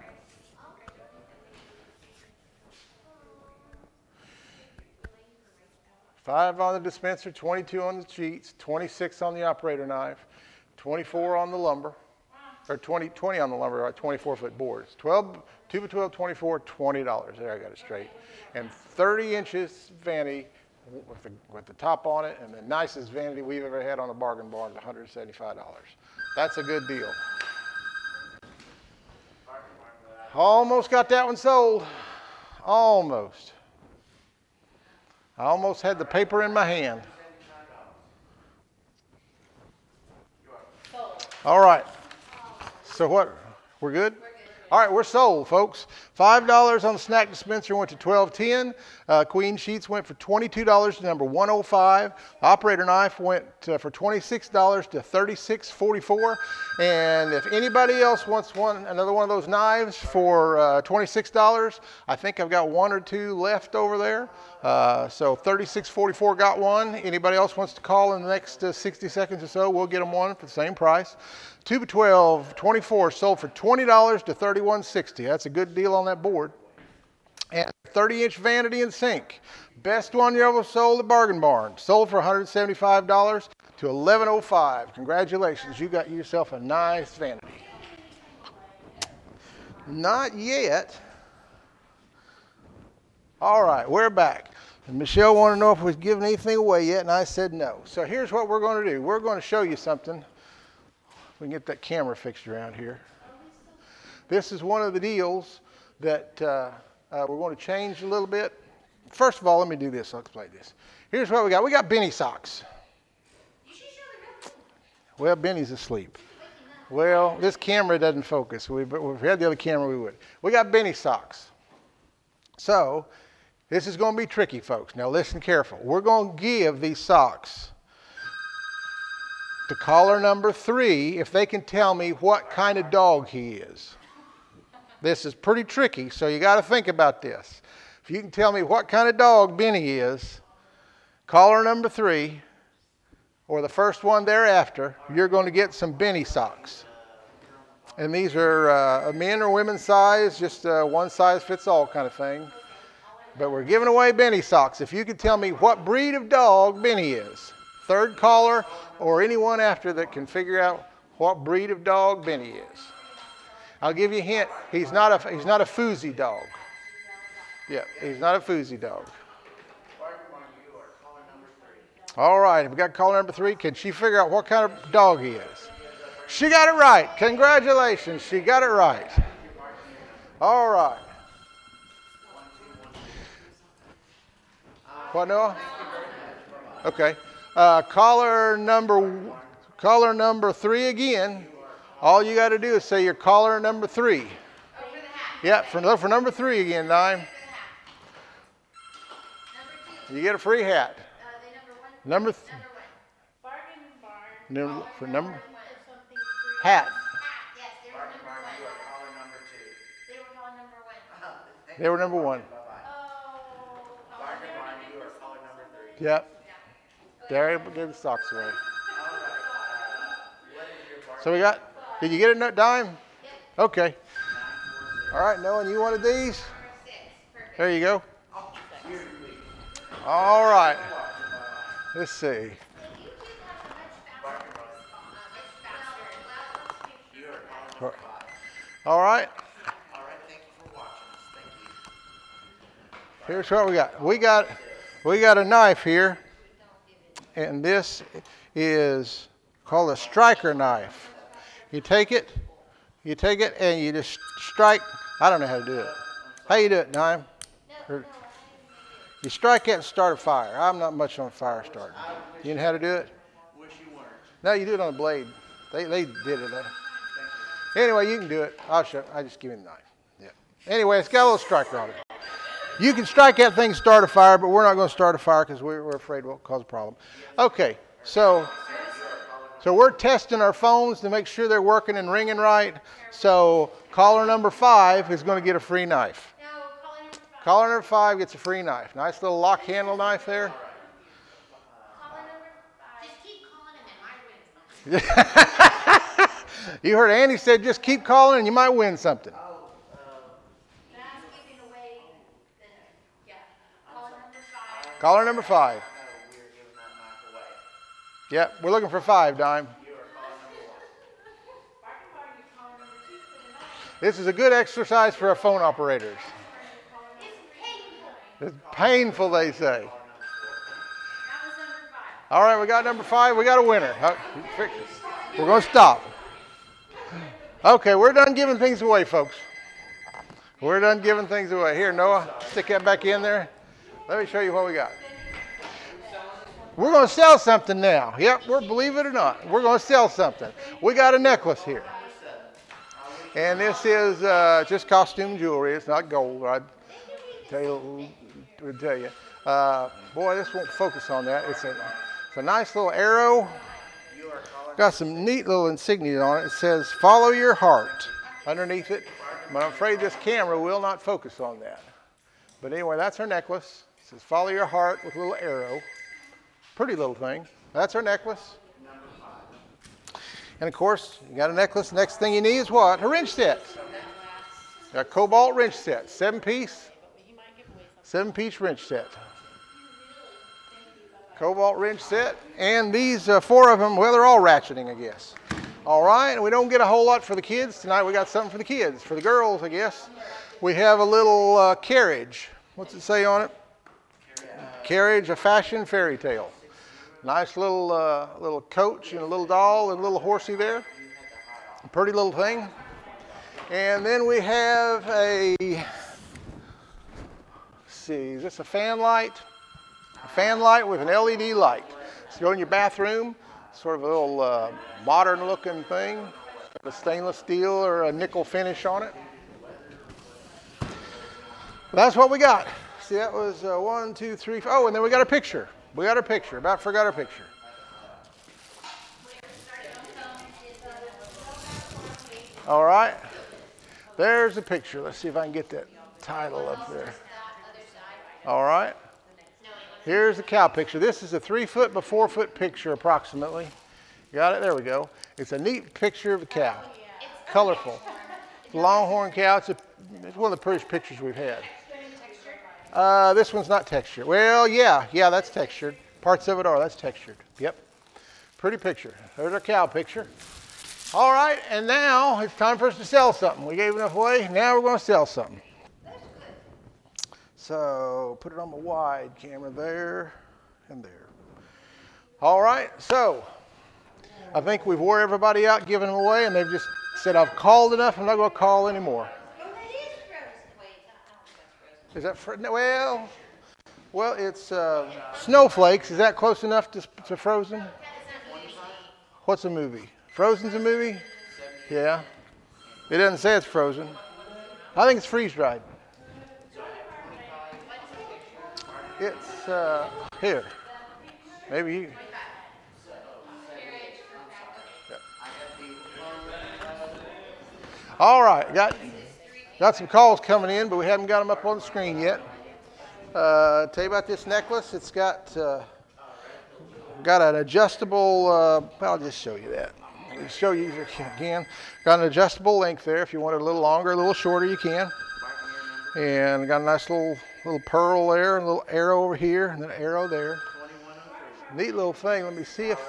$5 on the dispenser, 22 on the sheets, 26 on the operator knife, 24 on the lumber, or 20 on the lumber, right, 24-foot boards. 2 by 12, 24, $20. There, I got it straight. And 30 inches vanity with the top on it, and the nicest vanity we've ever had on a bargain barn is $175. That's a good deal. Almost got that one sold. Almost. I almost had the paper in my hand. All right. So what? We're good? All right, we're sold, folks. $5 on the snack dispenser went to $12.10. Queen sheets went for $22 to number 105. Operator knife went for $26 to $36.44. And if anybody else wants another one of those knives for $26, I think I've got 1 or 2 left over there. So $36.44 got one. Anybody else wants to call in the next 60 seconds or so, we'll get them one for the same price. 2 by 12 24 sold for $20 to $31.60. That's a good deal on that board. And 30-inch vanity and sink. Best one you ever sold at Bargain Barn. Sold for $175 to $11.05. Congratulations, you got yourself a nice vanity. Not yet. All right, we're back. And Michelle wanted to know if we've given anything away yet, and I said no. So here's what we're going to do. We're going to show you something. We can get that camera fixed around here. This is one of the deals that we're going to change a little bit. First of all, let me do this. I'll explain this. Here's what we got. We got Benny socks. Well, Benny's asleep. Well, this camera doesn't focus. If we had the other camera, we would. We got Benny socks. So this is going to be tricky, folks. Now listen careful. We're going to give these socks to caller number 3 if they can tell me what kind of dog he is. This is pretty tricky, so you got to think about this. If you can tell me what kind of dog Benny is, caller number 3, or the first one thereafter, you're going to get some Benny socks. And these are a men or women's size, just one size fits all kind of thing. But we're giving away Benny socks. If you could tell me what breed of dog Benny is. Third caller or anyone after that can figure out what breed of dog Benny is. I'll give you a hint. He's not a fousey dog. Yeah, he's not a fousey dog. All right, we got caller number 3. Can she figure out what kind of dog he is? She got it right. Congratulations, she got it right. All right. What, Noah? Okay. Caller number 3 again. All you got to do is say you're caller number 3. Yeah, for number 3 again, Dime. You get a free hat. Number for number hat. They were number 1. Yep. There, gave the socks away. So we got. Did you get a dime? Okay. All right, Noah, you wanted these? There you go. All right. Let's see. All right. Thank you for watching us. Thank you. Here's what we got. We got a knife here, and this is called a striker knife. You take it, and you just strike. I don't know how to do it. How you do it, Dime? You strike it and start a fire. I'm not much on fire starting. You know how to do it? Wish you weren't. No, you do it on a blade. They did it. Anyway, you can do it. I'll show. I just give you the knife. Yeah. Anyway, it's got a little striker on it. You can strike that thing, start a fire, but we're not going to start a fire because we're afraid we'll cause a problem. Okay, so we're testing our phones to make sure they're working and ringing right. So caller number 5 is going to get a free knife. Caller number 5 gets a free knife. Nice little lock handle knife there. Just keep calling him and I win something. You heard Andy said just keep calling and you might win something. Caller number 5. Yep, we're looking for 5, Dime. This is a good exercise for our phone operators. It's painful, they say. All right, we got number 5. We got a winner. We're going to stop. Okay, we're done giving things away, folks. We're done giving things away. Here, Noah, stick that back in there. Let me show you what we got. We're going to sell something now. Yep, believe it or not, we're going to sell something. We got a necklace here. And this is just costume jewelry. It's not gold. I'd tell you. Boy, this won't focus on that. It's a nice little arrow. Got some neat little insignia on it. It says, "Follow your heart" underneath it. But I'm afraid this camera will not focus on that. But anyway, that's her necklace. It says, "Follow your heart" with a little arrow. Pretty little thing. That's her necklace. And of course, you got a necklace. Next thing you need is what? A wrench set. Got a cobalt wrench set. 7-piece. 7-piece wrench set. Cobalt wrench set. And these 4 of them, well, they're all ratcheting, I guess. All right, and we don't get a whole lot for the kids. Tonight we got something for the kids. For the girls, I guess. We have a little carriage. What's it say on it? Carriage, a fashion fairy tale. Nice little coach and a little doll and a little horsey there. A pretty little thing. And then we have let's see, is this a fan light? A fan light with an LED light. So go in your bathroom, sort of a little modern looking thing. A stainless steel or a nickel finish on it. That's what we got. See, that was 1, 2, 3, 4. Oh, and then we got a picture. We got a picture. About forgot our picture. All right. There's a picture. Let's see if I can get that title up there. All right. Here's the cow picture. This is a 3-foot by 4-foot picture approximately. Got it? There we go. It's a neat picture of a cow. Colorful. Longhorn cow. It's one of the prettiest pictures we've had. This one's not textured. Well, yeah, that's textured. Parts of it are, that's textured. Yep. Pretty picture. There's our cow picture. All right, and now it's time for us to sell something. We gave enough away, now we're going to sell something. So put it on the wide camera there and there. All right, so I think we've wore everybody out giving them away, and they've just said, I've called enough, I'm not going to call anymore. Is that well, it's snowflakes. Is that close enough to Frozen? What's a movie? Frozen's a movie? Yeah. It doesn't say it's Frozen. I think it's freeze-dried. It's here. Maybe you. All right, got some calls coming in, but we haven't got them up on the screen yet. Tell you about this necklace. It's got an adjustable. I'll just show you that. I'll show you again. Got an adjustable length there. If you want it a little longer, a little shorter, you can. And got a nice little pearl there, and a little arrow over here, and an arrow there. Neat little thing. Let me see if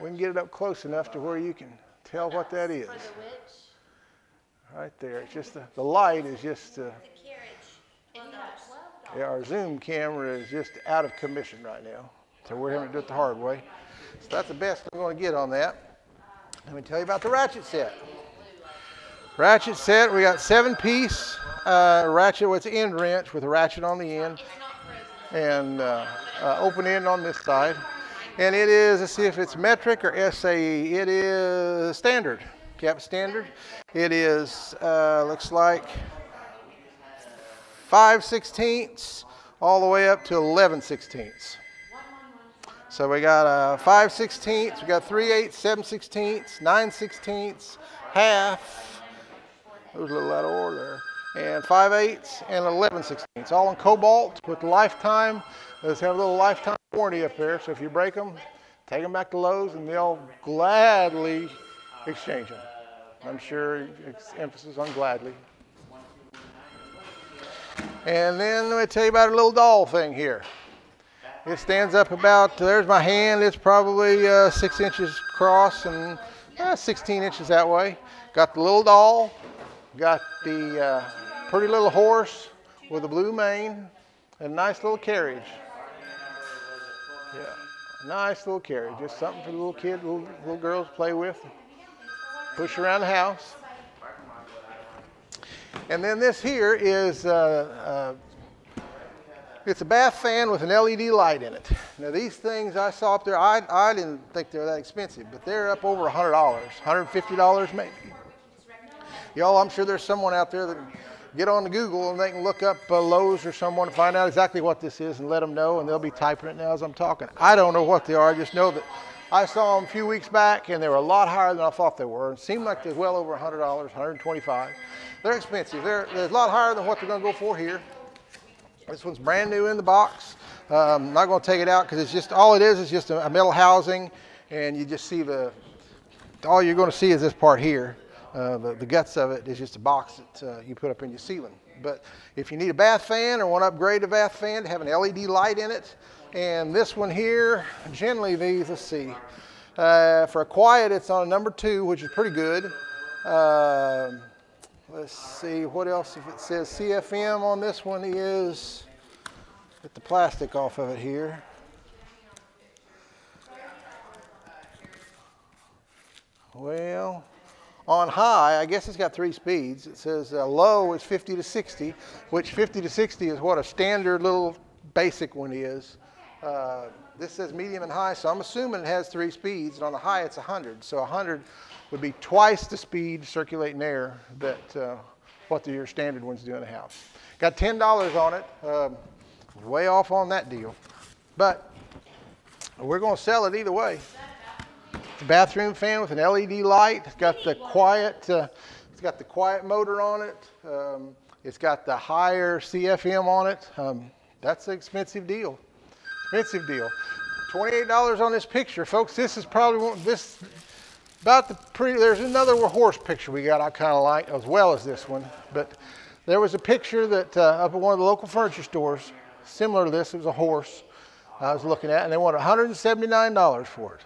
we can get it up close enough to where you can tell what that is. Right there. It's just the light is just. Yeah, our zoom camera is just out of commission right now, so we're having to do it the hard way. So that's the best I'm going to get on that. Let me tell you about the ratchet set. Ratchet set, we got 7-piece ratchet with end wrench with a ratchet on the end, and open end on this side. And it is, let's see if it's metric or SAE. It is standard, cap standard. It is, looks like 5/16 all the way up to 11/16. So we got 5/16, we got 3/8, 7/16, 9/16, half. It was a little out of order there. And 5/8 and 11/16. All in cobalt with lifetime. Let's have a little lifetime warranty up there. So if you break them, take them back to Lowe's and they'll gladly exchange them. I'm sure it's emphasis on gladly. And then let me tell you about a little doll thing here. It stands up about, there's my hand, it's probably 6 inches across and 16 inches that way. Got the little doll, got the pretty little horse with a blue mane, and a nice little carriage. Yeah, nice little carriage, just something for the little kids, little girls to play with, push around the house. And then this here is, it's a bath fan with an LED light in it. Now these things I saw up there, I didn't think they were that expensive, but they're up over $100, $150 maybe. Y'all, I'm sure there's someone out there that can get on to Google and they can look up Lowe's or someone to find out exactly what this is and let them know, and they'll be typing it now as I'm talking. I don't know what they are, I just know that I saw them a few weeks back and they were a lot higher than I thought they were. It seemed like they're well over $100, $125. They're expensive. They're a lot higher than what they're going to go for here. This one's brand new in the box. I'm not going to take it out because it's just, all it is just a metal housing, and you just see all you're going to see is this part here. The guts of it is just a box that you put up in your ceiling. But if you need a bath fan or want to upgrade a bath fan to have an LED light in it, and this one here, generally these, let's see, for a quiet it's on a number 2, which is pretty good. Let's see, what else if it says CFM on this one is, get the plastic off of it here. Well, on high, I guess it's got 3 speeds. It says low is 50 to 60, which 50 to 60 is what a standard little basic one is. This says medium and high, so I'm assuming it has 3 speeds, and on the high it's 100. So 100 would be twice the speed circulating air that what your standard ones do in the house. Got $10 on it. Way off on that deal, but we're going to sell it either way. It's a bathroom fan with an LED light. It's got the quiet. It's got the quiet motor on it. It's got the higher CFM on it. That's an expensive deal. Expensive deal. $28 on this picture, folks. This is probably about the pretty. There's another horse picture we got I kind of like as well as this one, but There was a picture that up at one of the local furniture stores, similar to this. It was a horse I was looking at, and they wanted $179 for it.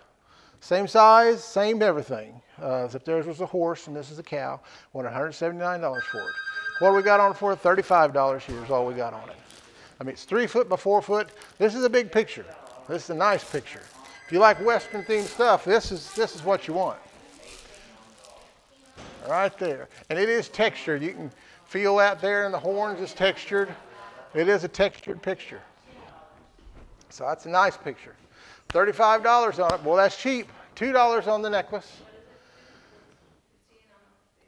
Same size, same everything. Except theirs was a horse and this is a cow. Wanted $179 for it. What do we got on it for? $35 here is all we got on it. I mean, it's 3 foot by 4 foot. This is a big picture. This is a nice picture. If you like Western themed stuff, this is what you want. Right there. And it is textured. You can feel that there, and the horns is textured. It is a textured picture. So that's a nice picture. $35 on it. Well, that's cheap. $2 on the necklace.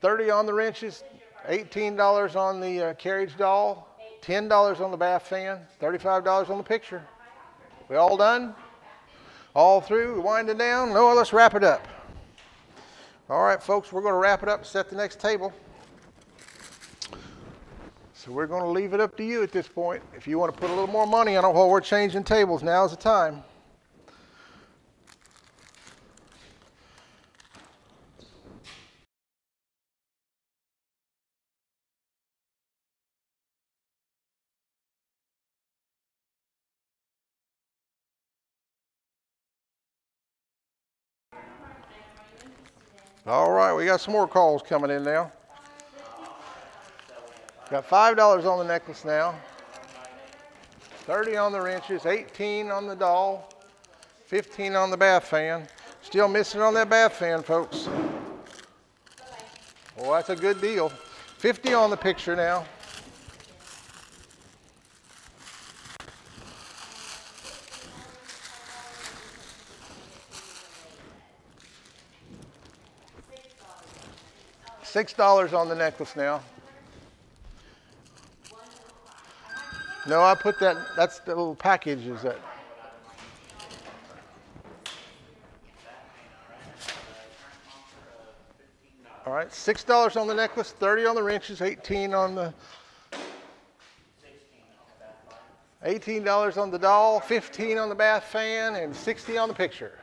$30 on the wrenches. $18 on the carriage doll. $10 on the bath fan. $35 on the picture. We all done? All through? Winding down? No, let's wrap it up. All right, folks, we're going to wrap it up and set the next table. So we're going to leave it up to you at this point. If you want to put a little more money on it while we're changing tables, now's the time. All right, we got some more calls coming in now. Got $5 on the necklace now. $30 on the wrenches, $18 on the doll, $15 on the bath fan. Still missing on that bath fan, folks. Well, that's a good deal. $50 on the picture now. $6 on the necklace now. No, I put that, that's the little package, is that? All right, $6 on the necklace, $30 on the wrenches, $18 on the $18 on the doll, $15 on the bath fan, and $60 on the picture.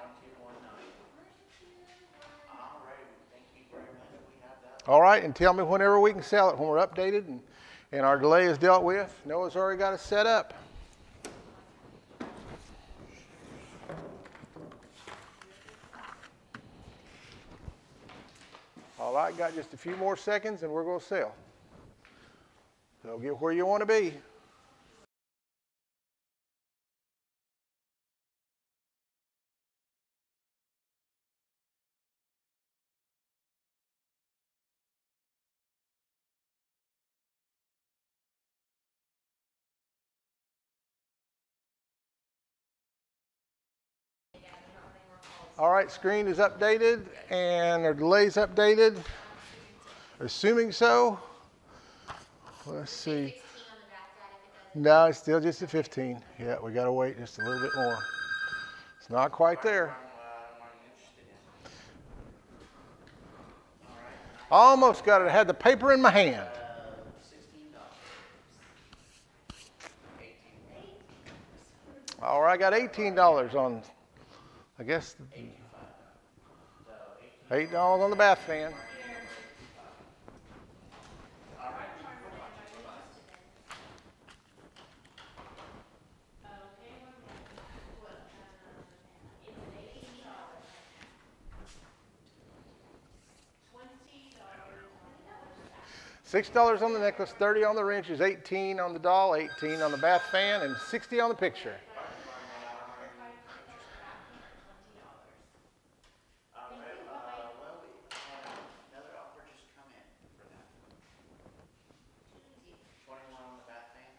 All right, and tell me whenever we can sell it, when we're updated and our delay is dealt with. Noah's already got it set up. All right, got just a few more seconds and we're going to sell. So get where you want to be. All right, screen is updated and our delay's updated. Assuming so. Let's see. No, it's still just at 15. Yeah, we got to wait just a little bit more. It's not quite there. Almost got it. I had the paper in my hand. All right, I got $18 on, I guess, $8 on the bath fan. $6 on the necklace, $30 on the wrenches, $18 on the doll, $18 on the bath fan, and $60 on the picture. Another offer just come in for that. 21 on the bath fan.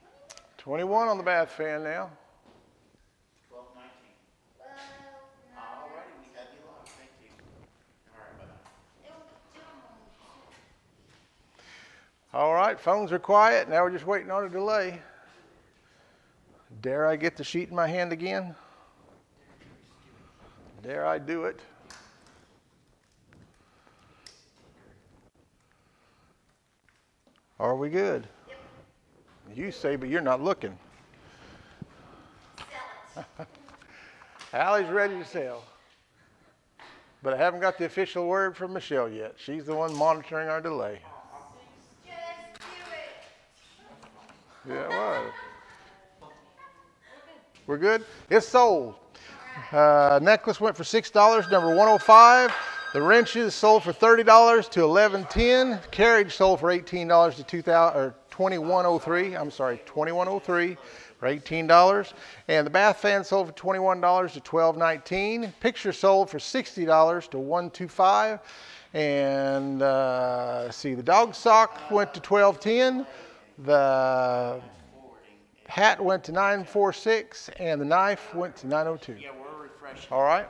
21 on the bath fan now. 12.19. All righty, we have you locked. Thank you. All right, bye-bye. All right, phones are quiet. Now we're just waiting on a delay. Dare I get the sheet in my hand again? Dare I do it? Are we good? Yep. You say, but you're not looking. Allie's ready to sell. But I haven't got the official word from Michelle yet. She's the one monitoring our delay. Just do it. Yeah, it was. We're good? It's sold. Necklace went for $6, number 105. The wrenches sold for $30 to $11.10. Carriage sold for $18 to $21.03. I'm sorry, $21.03 for $18. And the bath fan sold for $21 to $12.19. Picture sold for $60 to $125. And let's see, the dog sock went to $12.10. The hat went to $9.46, and the knife went to $9.02. Yeah, we're refreshing. All right.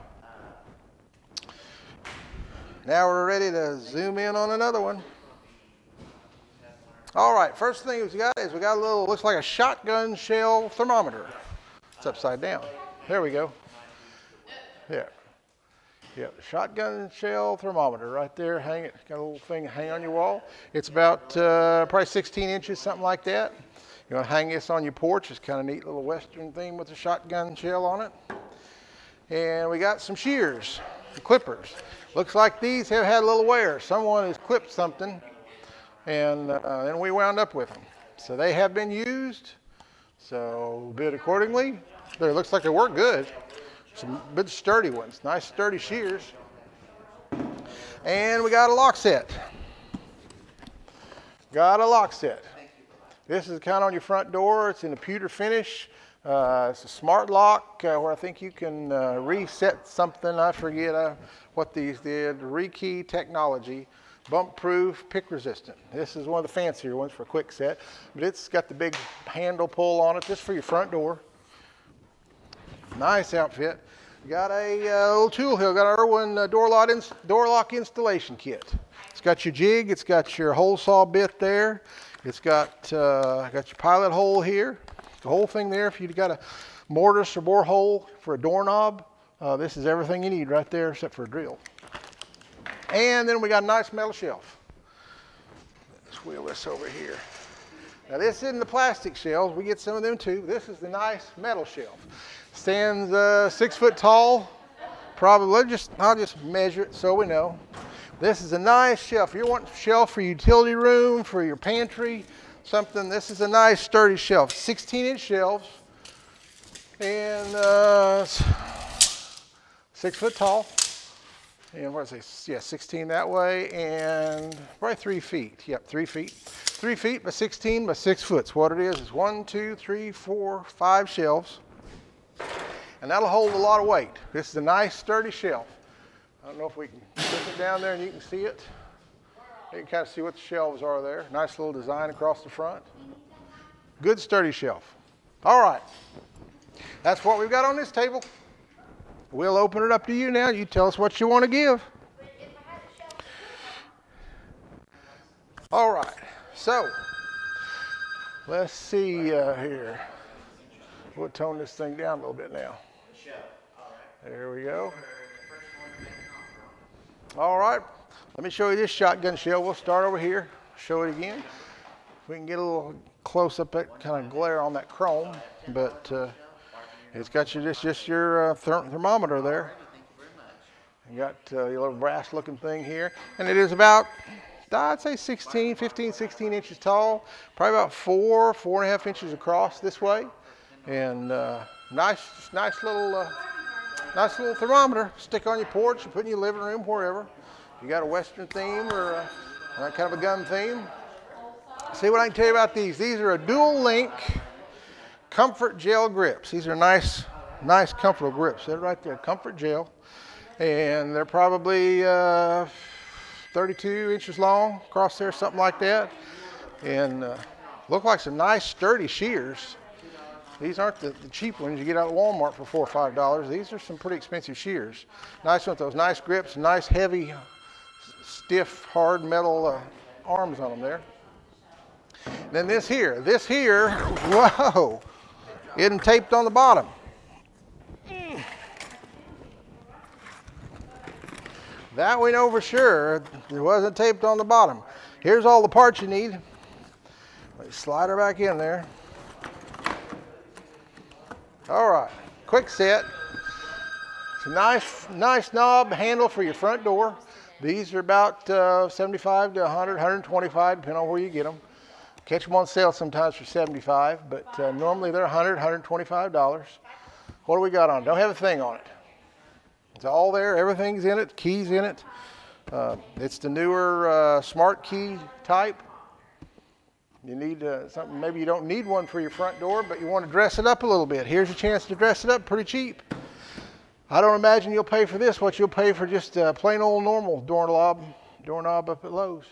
Now we're ready to zoom in on another one. All right, first thing we got a little, looks like a shotgun shell thermometer. It's upside down. There we go. Yeah. Yeah, shotgun shell thermometer right there. Hang it, got a little thing hang on your wall. It's about probably 16 inches, something like that. You want to hang this on your porch. It's kind of neat little Western theme with a shotgun shell on it. And we got some shears, clippers. Looks like these have had a little wear. Someone has clipped something, and then we wound up with them. So they have been used, so bid accordingly. It looks like they work good. Some good sturdy ones, nice sturdy shears. And we got a lock set. Got a lock set. This is kind of on your front door. It's in a pewter finish. It's a smart lock where I think you can reset something. I forget what these did. Rekey technology, bump proof, pick resistant. This is one of the fancier ones for a quick set, but it's got the big handle pull on it just for your front door. Nice outfit. Got a little tool here. Got our Irwin door lock installation kit. It's got your jig. It's got your hole saw bit there. It's got your pilot hole here. The whole thing there. If you've got a mortise or bore hole for a doorknob, this is everything you need right there except for a drill. And then we got a nice metal shelf. Let's wheel this over here. Now this isn't the plastic shelves. We get some of them too. This is the nice metal shelf. Stands 6 foot tall. Probably, I'll just measure it so we know. This is a nice shelf. You want a shelf for your utility room, for your pantry, something. This is a nice sturdy shelf. 16-inch shelves. And 6 foot tall. And what did I say? Yeah, 16 that way. And probably 3 feet. Yep, 3 feet. 3 feet by 16 by 6 foot. So what it is 1, 2, 3, 4, 5 shelves. And that'll hold a lot of weight. This is a nice sturdy shelf. I don't know if we can put it down there and you can see it. You can kind of see what the shelves are there. Nice little design across the front. Good sturdy shelf. All right. That's what we've got on this table. We'll open it up to you now. You tell us what you want to give. All right. So, let's see here. We'll tone this thing down a little bit now. There we go. All right. Let me show you this shotgun shell. We'll start over here. Show it again. We can get a little close up that kind of glare on that chrome, but it's got just your thermometer there. You got your little brass looking thing here, and it is about, I'd say 15, 16 inches tall, probably about 4.5 inches across this way, and nice little thermometer. Stick on your porch, put in your living room, wherever. You got a Western theme or kind of a gun theme. See what I can tell you about these. These are a dual link comfort gel grips. These are nice comfortable grips. They're right there, comfort gel, and they're probably 32 inches long across there, something like that, and look like some nice sturdy shears. These aren't the cheap ones you get out of Walmart for $4 or $5. These are some pretty expensive shears. Nice one with those nice grips, nice heavy, stiff, hard metal arms on them there. And then this here, whoa, isn't taped on the bottom. That we know for sure. It wasn't taped on the bottom. Here's all the parts you need. Let me slide her back in there. All right, quick set. It's a nice knob handle for your front door. These are about 75 to 100, 125, depending on where you get them. Catch them on sale sometimes for $75, but normally they're $100, $125. What do we got on it? Don't have a thing on it. It's all there. Everything's in it. Keys in it. It's the newer smart key type. You need something. Maybe you don't need one for your front door, but you want to dress it up a little bit. Here's a chance to dress it up pretty cheap. I don't imagine you'll pay for this what you'll pay for just a plain old normal doorknob up at Lowe's.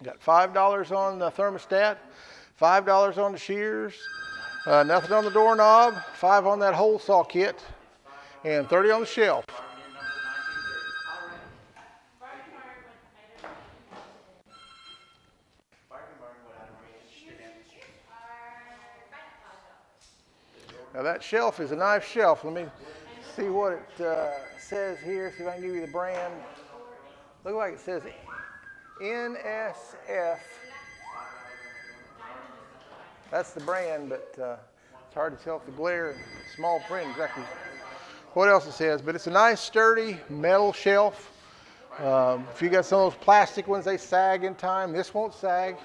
Got $5 on the thermostat, $5 on the shears, nothing on the doorknob, $5 on that hole saw kit, and $30 on the shelf. Now that shelf is a nice shelf. Let me see what it says here, see if I can give you the brand. Look like it says NSF. That's the brand, but it's hard to tell if the glare and small print exactly what else it says. But it's a nice, sturdy metal shelf. If you got some of those plastic ones, they sag in time. This won't sag.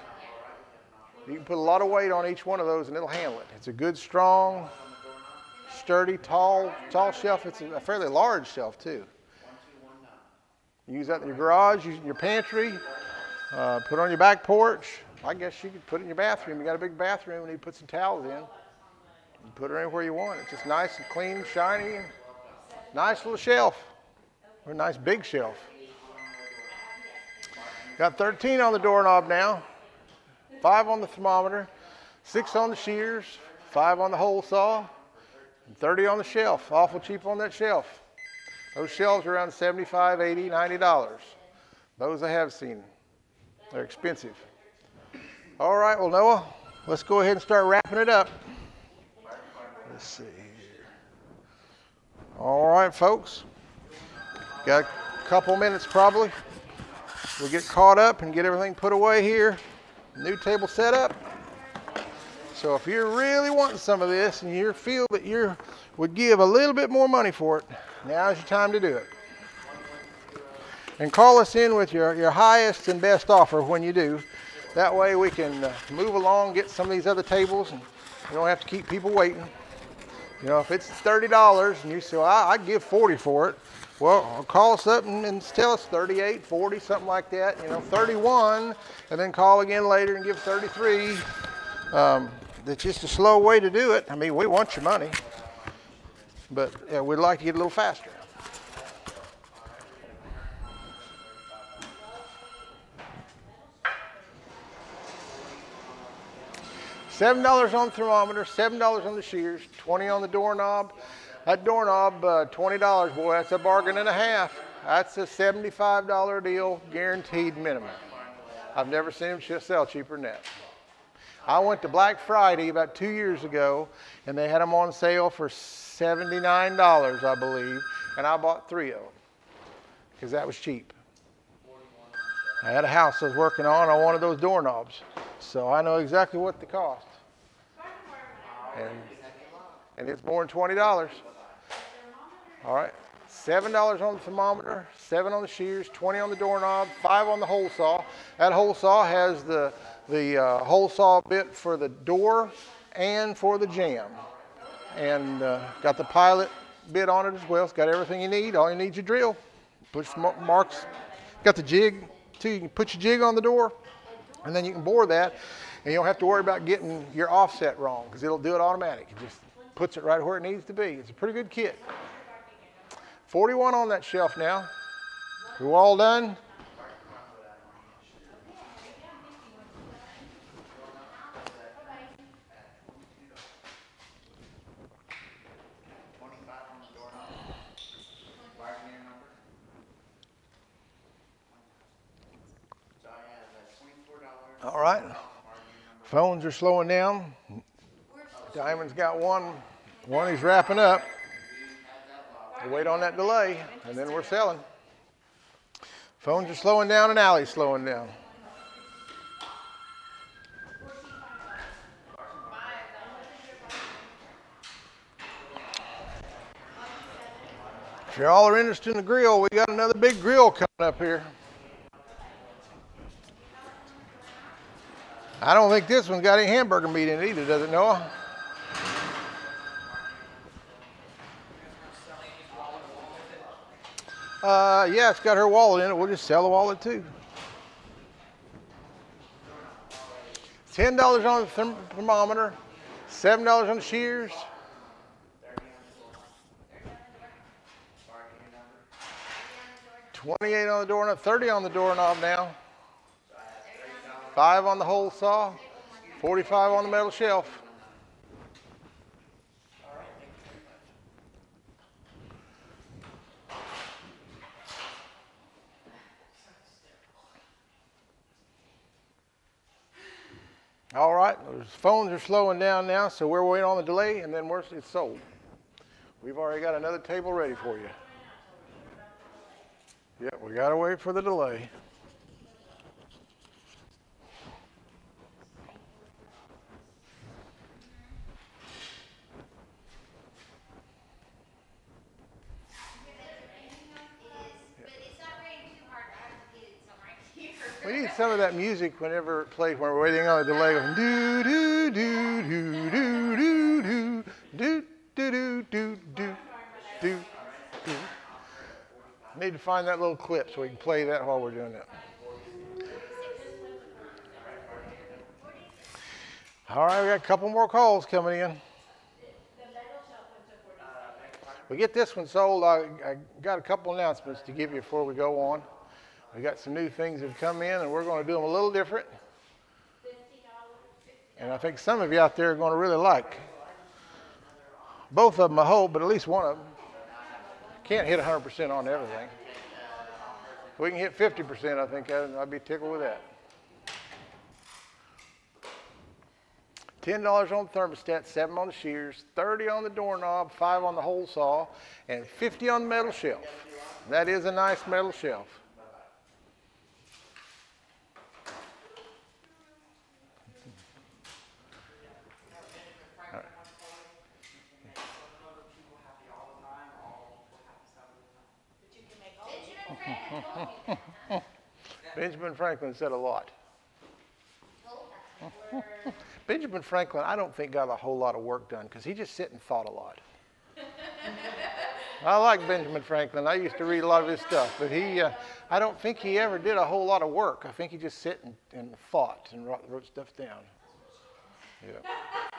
You can put a lot of weight on each one of those and it'll handle it. It's a good, strong, sturdy, tall shelf. It's a fairly large shelf too. You use that in your garage, use it in your pantry, put it on your back porch. I guess you could put it in your bathroom. You got a big bathroom and you put some towels in. You put it anywhere you want. It's just nice and clean, shiny, and nice little shelf. Or a nice big shelf. Got 13 on the doorknob now, 5 on the thermometer, 6 on the shears, 5 on the hole saw, and 30 on the shelf. Awful cheap on that shelf. Those shelves are around $75, $80, $90. Those I have seen. They're expensive. All right, well, Noah, let's go ahead and start wrapping it up. Let's see here. All right, folks. Got a couple minutes probably. We'll get caught up and get everything put away here. New table set up. So if you're really wanting some of this and you feel that you would give a little bit more money for it, now's your time to do it. And call us in with your highest and best offer when you do. That way we can move along, get some of these other tables, and you don't have to keep people waiting. You know, if it's $30 and you say, well, I'd give $40 for it, well, call us up and tell us $38, $40, something like that. You know, $31, and then call again later and give $33. That's just a slow way to do it. I mean, we want your money, but we'd like to get a little faster. $7 on the thermometer, $7 on the shears, $20 on the doorknob. That doorknob, $20, boy, that's a bargain and a half. That's a $75 deal, guaranteed minimum. I've never seen them sell cheaper than that. I went to Black Friday about 2 years ago, and they had them on sale for $79, I believe, and I bought 3 of them because that was cheap. I had a house I was working on. I wanted those doorknobs, so I know exactly what they cost. And it's more than $20. All right, $7 on the thermometer, 7 on the shears, 20 on the doorknob, 5 on the hole saw. That hole saw has the hole saw bit for the door and for the jamb, and got the pilot bit on it as well. It's got everything you need. All you need is your drill. Put some marks. Got the jig too. You can put your jig on the door, and then you can bore that, and you don't have to worry about getting your offset wrong because it'll do it automatic. It just puts it right where it needs to be. It's a pretty good kit. 41 on that shelf now. We're all done. All right. Phones are slowing down. Diamond's got one he's wrapping up. We'll wait on that delay, and then we're selling. Phones are slowing down and Allie's slowing down. If y'all are interested in the grill, we got another big grill coming up here. I don't think this one's got any hamburger meat in it either, does it, Noah? Yeah, it's got her wallet in it. We'll just sell the wallet too. $10 on the thermometer, $7 on the shears. $28 on the doorknob, $30 on the doorknob now. $5 on the hole saw, $45 on the metal shelf. All right, those phones are slowing down now, so we're waiting on the delay, and then it's sold. We've already got another table ready for you. Yep, we got to wait for the delay. We need some of that music whenever it plays when we're waiting on the delay. Do do do do do do do do do do do do. Need to find that little clip so we can play that while we're doing that. All right, we got a couple more calls coming in. We get this one sold. I got a couple announcements to give you before we go on. We got some new things that have come in, and we're going to do them a little different. And I think some of you out there are going to really like both of them, I hope, but at least one of them. Can't hit 100% on everything. If we can hit 50%, I think I'd be tickled with that. $10 on the thermostat, $7 on the shears, $30 on the doorknob, $5 on the hole saw, and $50 on the metal shelf. That is a nice metal shelf. Benjamin Franklin said a lot. Benjamin Franklin, I don't think got a whole lot of work done because he just sit and thought a lot. I like Benjamin Franklin. I used to read a lot of his stuff, but I don't think he ever did a whole lot of work. I think he just sit and thought and wrote stuff down. Yeah,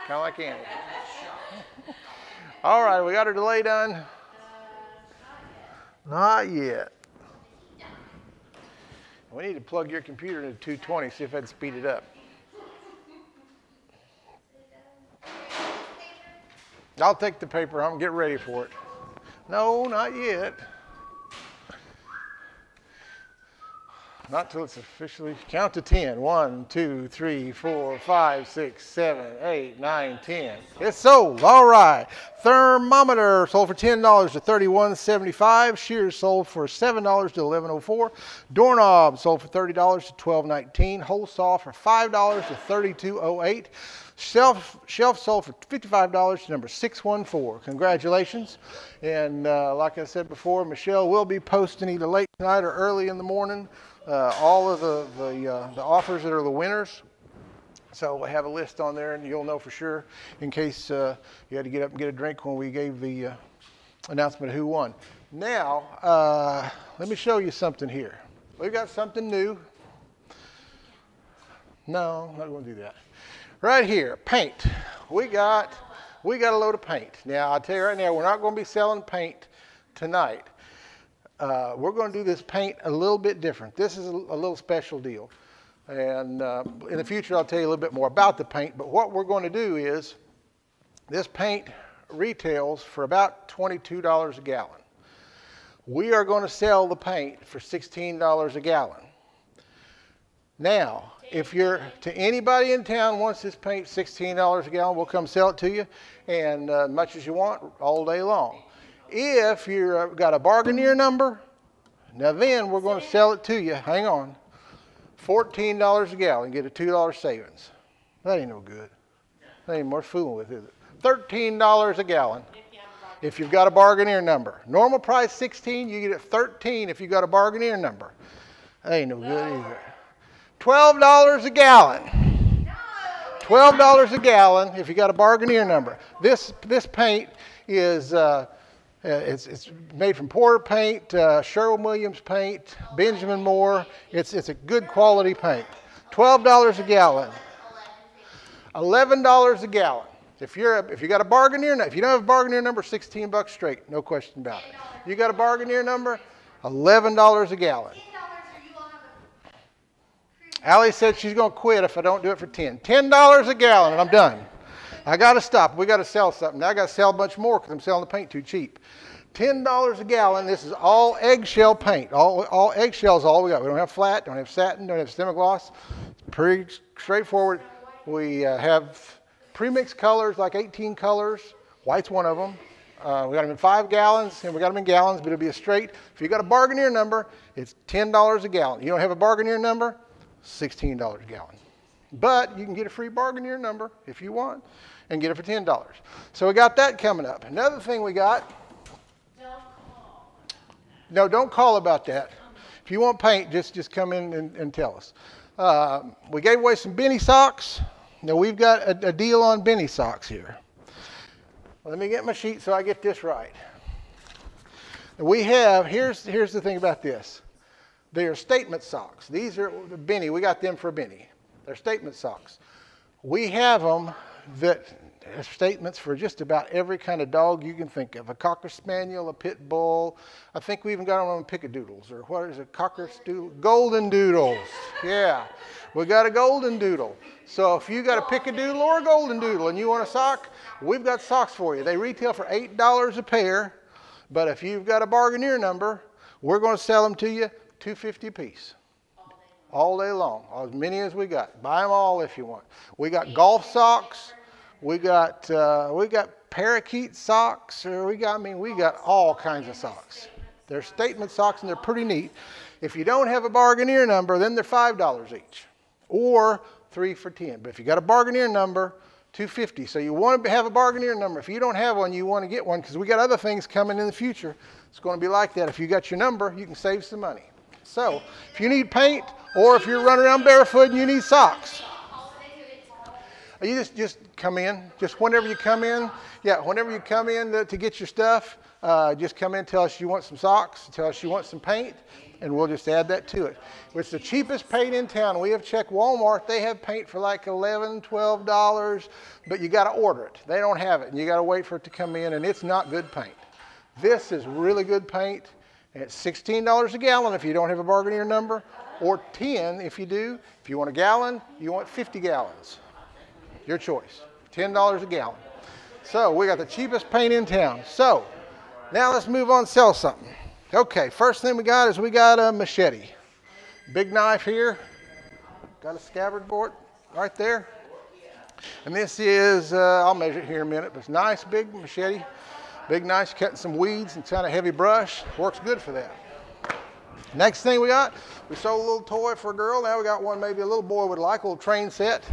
kind of like Andy. All right, we got our delay done. Not yet. We need to plug your computer into 220, see if that'd speed it up. I'll take the paper. I'm getting ready for it. No, not yet. Not till it's officially. Count to 10. 1, 2, 3, 4, 5, 6, 7, 8, 9, 10. It's sold. All right. Thermometer sold for $10 to $31.75. Shears sold for $7 to $11.04. Doorknob sold for $30 to $12.19. Hole saw for $5 to $32.08. Shelf sold for $55 to number 614. Congratulations. And like I said before, Michelle will be posting either late tonight or early in the morning all of the offers that are the winners. So we have a list on there, and you'll know for sure in case you had to get up and get a drink when we gave the announcement of who won. Now, let me show you something here. We've got something new. No, I'm not going to do that. Right here, paint. We got a load of paint. Now, I'll tell you right now, we're not going to be selling paint tonight. We're going to do this paint a little bit different. This is a little special deal. And in the future, I'll tell you a little bit more about the paint. But what we're going to do is, this paint retails for about $22 a gallon. We are going to sell the paint for $16 a gallon. Now, if you're to anybody in town wants this paint $16 a gallon, we'll come sell it to you, and as much as you want all day long. If you've got a bargaineer number, now then we're going to sell it to you. Hang on. $14 a gallon, get a $2 savings. That ain't no good. That ain't worth fooling with, is it? $13 a gallon if you've got a bargaineer number. Normal price $16, you get it $13 if you've got a bargaineer number. That ain't no good either. $12 a gallon. $12 a gallon if you got a Barganeer number. This paint is it's made from Porter paint, Sherwin-Williams paint, Benjamin Moore. It's a good quality paint. $12 a gallon. $11 a gallon. If you got a Barganeer, if you don't have a Barganeer number, $16 straight, no question about it. You got a Barganeer number, $11 a gallon. Allie said she's going to quit if I don't do it for 10. $10 a gallon, and I'm done. I got to stop. We got to sell something. Now I got to sell a bunch more because I'm selling the paint too cheap. $10 a gallon. This is all eggshell paint. All eggshells, all we got. We don't have flat, don't have satin, don't have semi-gloss. It's pretty straightforward. We have pre-mixed colors, like 18 colors. White's one of them. We got them in 5 gallons, and we got them in gallons, but it'll be a straight. If you got a Barganeer number, it's $10 a gallon. You don't have a Barganeer number, $16 a gallon. But you can get a free Barganeer number if you want and get it for $10. So we got that coming up. Another thing we got. Don't call. No, don't call about that. If you want paint, just come in and tell us. We gave away some Benny socks. Now we've got a deal on Benny socks here. Let me get my sheet so I get this right. We have, here's the thing about this. They are statement socks. These are Benny. We got them for Benny. They're statement socks. We have them that have statements for just about every kind of dog you can think of. A Cocker Spaniel, a Pit Bull. I think we even got them on Pickadoodles. Or what is it? Cocker Doodle? Golden Doodles. Yeah. We got a Golden Doodle. So if you got a Pickadoodle or a Golden Doodle and you want a sock, we've got socks for you. They retail for $8 a pair. But if you've got a Barganeer number, we're going to sell them to you $2.50 a piece. All day long, as many as we got. Buy them all if you want. We got golf socks. We got parakeet socks. We got all kinds of socks. They're statement socks and they're pretty neat. If you don't have a Barganeer number, then they're $5 each, or 3 for $10. But if you got a Barganeer number, $2.50. So you want to have a Barganeer number. If you don't have one, you want to get one because we got other things coming in the future. It's going to be like that. If you got your number, you can save some money. So if you need paint, or if you're running around barefoot and you need socks, you just come in. Just whenever you come in, whenever you come in to get your stuff, just come in, tell us you want some socks, tell us you want some paint, and we'll just add that to it. It's the cheapest paint in town. We have checked Walmart. They have paint for like $11, $12, but you got to order it. They don't have it, and you got to wait for it to come in, and it's not good paint. This is really good paint. And it's $16 a gallon if you don't have a Barganeer number, or $10 if you do. If you want a gallon, you want 50 gallons. Your choice. $10 a gallon. So we got the cheapest paint in town. So now let's move on and sell something. Okay, first thing we got is we got a machete. Big knife here. Got a scabbard board right there. And this is, I'll measure it here in a minute, but it's a nice big machete. Big nice, cutting some weeds and kind of heavy brush. Works good for that. Next thing we got, we sold a little toy for a girl. Now we got one maybe a little boy would like, a little train set.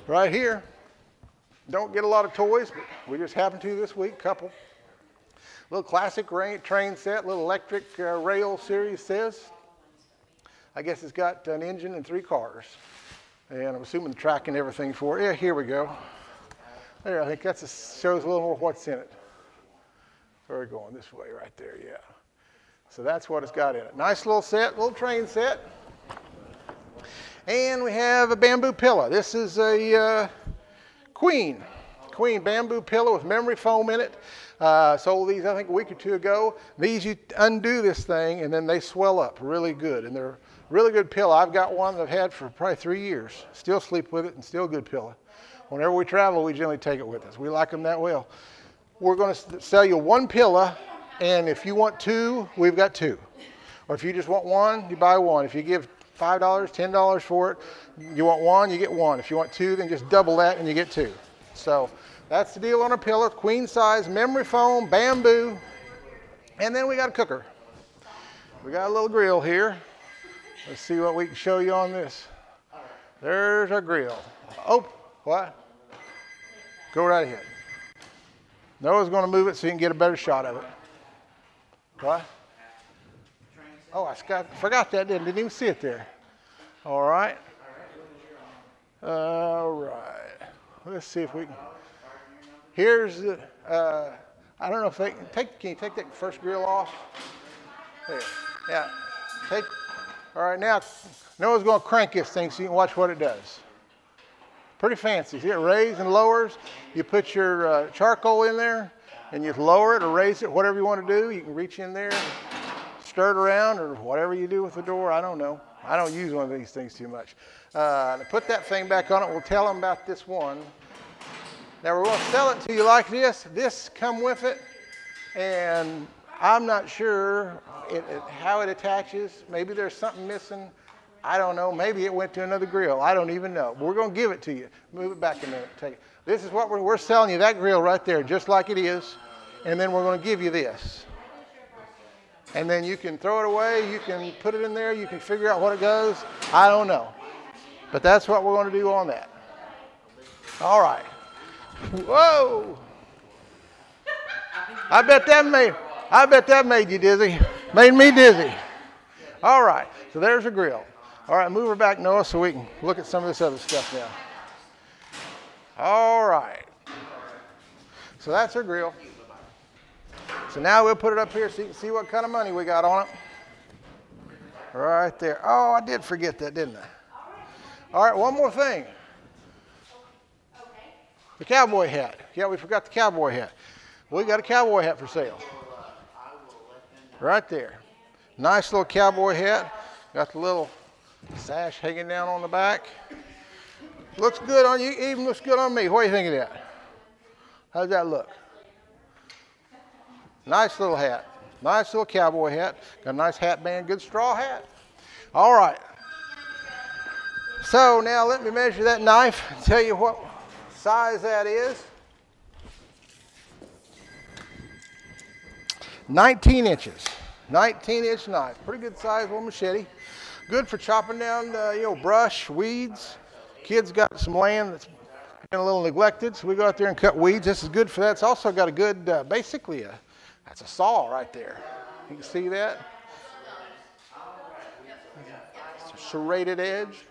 Right here. Don't get a lot of toys, but we just happened to this week, couple. Little classic train set, little electric rail series says. I guess it's got an engine and 3 cars. And I'm assuming the track and everything for it. Yeah, here we go. There, I think that shows a little more what's in it. We're going this way right there, yeah. So that's what it's got in it. Nice little set, little train set. And we have a bamboo pillow. This is a queen bamboo pillow with memory foam in it. Sold these, I think, a week or 2 ago. These, you undo this thing, and then they swell up really good. And they're really good pillow. I've got one that I've had for probably 3 years. Still sleep with it, and still good pillow. Whenever we travel, we generally take it with us. We like them that well. We're going to sell you 1 pillow, and if you want 2, we've got 2. Or if you just want 1, you buy 1. If you give $5, $10 for it, you want 1, you get 1. If you want 2, then just double that and you get 2. So that's the deal on a pillow, queen size, memory foam, bamboo. And then we got a cooker. We got a little grill here. Let's see what we can show you on this. There's our grill. Oh, what? Go right ahead. Noah's going to move it so you can get a better shot of it. What? Oh, I forgot that, didn't even see it there. All right. All right. Let's see if we can. Here's the, I don't know if they can you take that first grill off? There. Yeah. All right, now Noah's going to crank this thing so you can watch what it does. Pretty fancy. See, it raises and lowers. You put your charcoal in there and you lower it or raise it, whatever you want to do. You can reach in there, stir it around, or whatever you do with the door. I don't know. I don't use one of these things too much. To put that thing back on it, we'll tell them about this one. Now we're going to sell it to you like this. This come with it, and I'm not sure how it attaches. Maybe there's something missing. I don't know. Maybe it went to another grill. I don't even know. But we're going to give it to you. Move it back a minute. Take it. This is what we're selling you, that grill right there, just like it is. And then we're going to give you this. And then you can throw it away. You can put it in there. You can figure out what it goes. I don't know. But that's what we're going to do on that. All right. Whoa. I bet that made you dizzy. Made me dizzy. All right. So there's a grill. All right, move her back, Noah, so we can look at some of this other stuff now. All right. So that's our grill. So now we'll put it up here so you can see what kind of money we got on it. Right there. Oh, I did forget that, didn't I? All right, one more thing. The cowboy hat. Yeah, we forgot the cowboy hat. We got a cowboy hat for sale. Right there. Nice little cowboy hat. Got the little sash hanging down on the back. Looks good on you, even looks good on me. What do you think of that? How's that look? Nice little hat. Nice little cowboy hat. Got a nice hat band, good straw hat. All right. So now let me measure that knife and tell you what size that is. 19 inches. 19-inch knife. Pretty good size little machete. Good for chopping down, brush, weeds. Kids got some land that's been a little neglected, so we go out there and cut weeds. This is good for that. It's also got a good, that's a saw right there. You can see that. It's a serrated edge.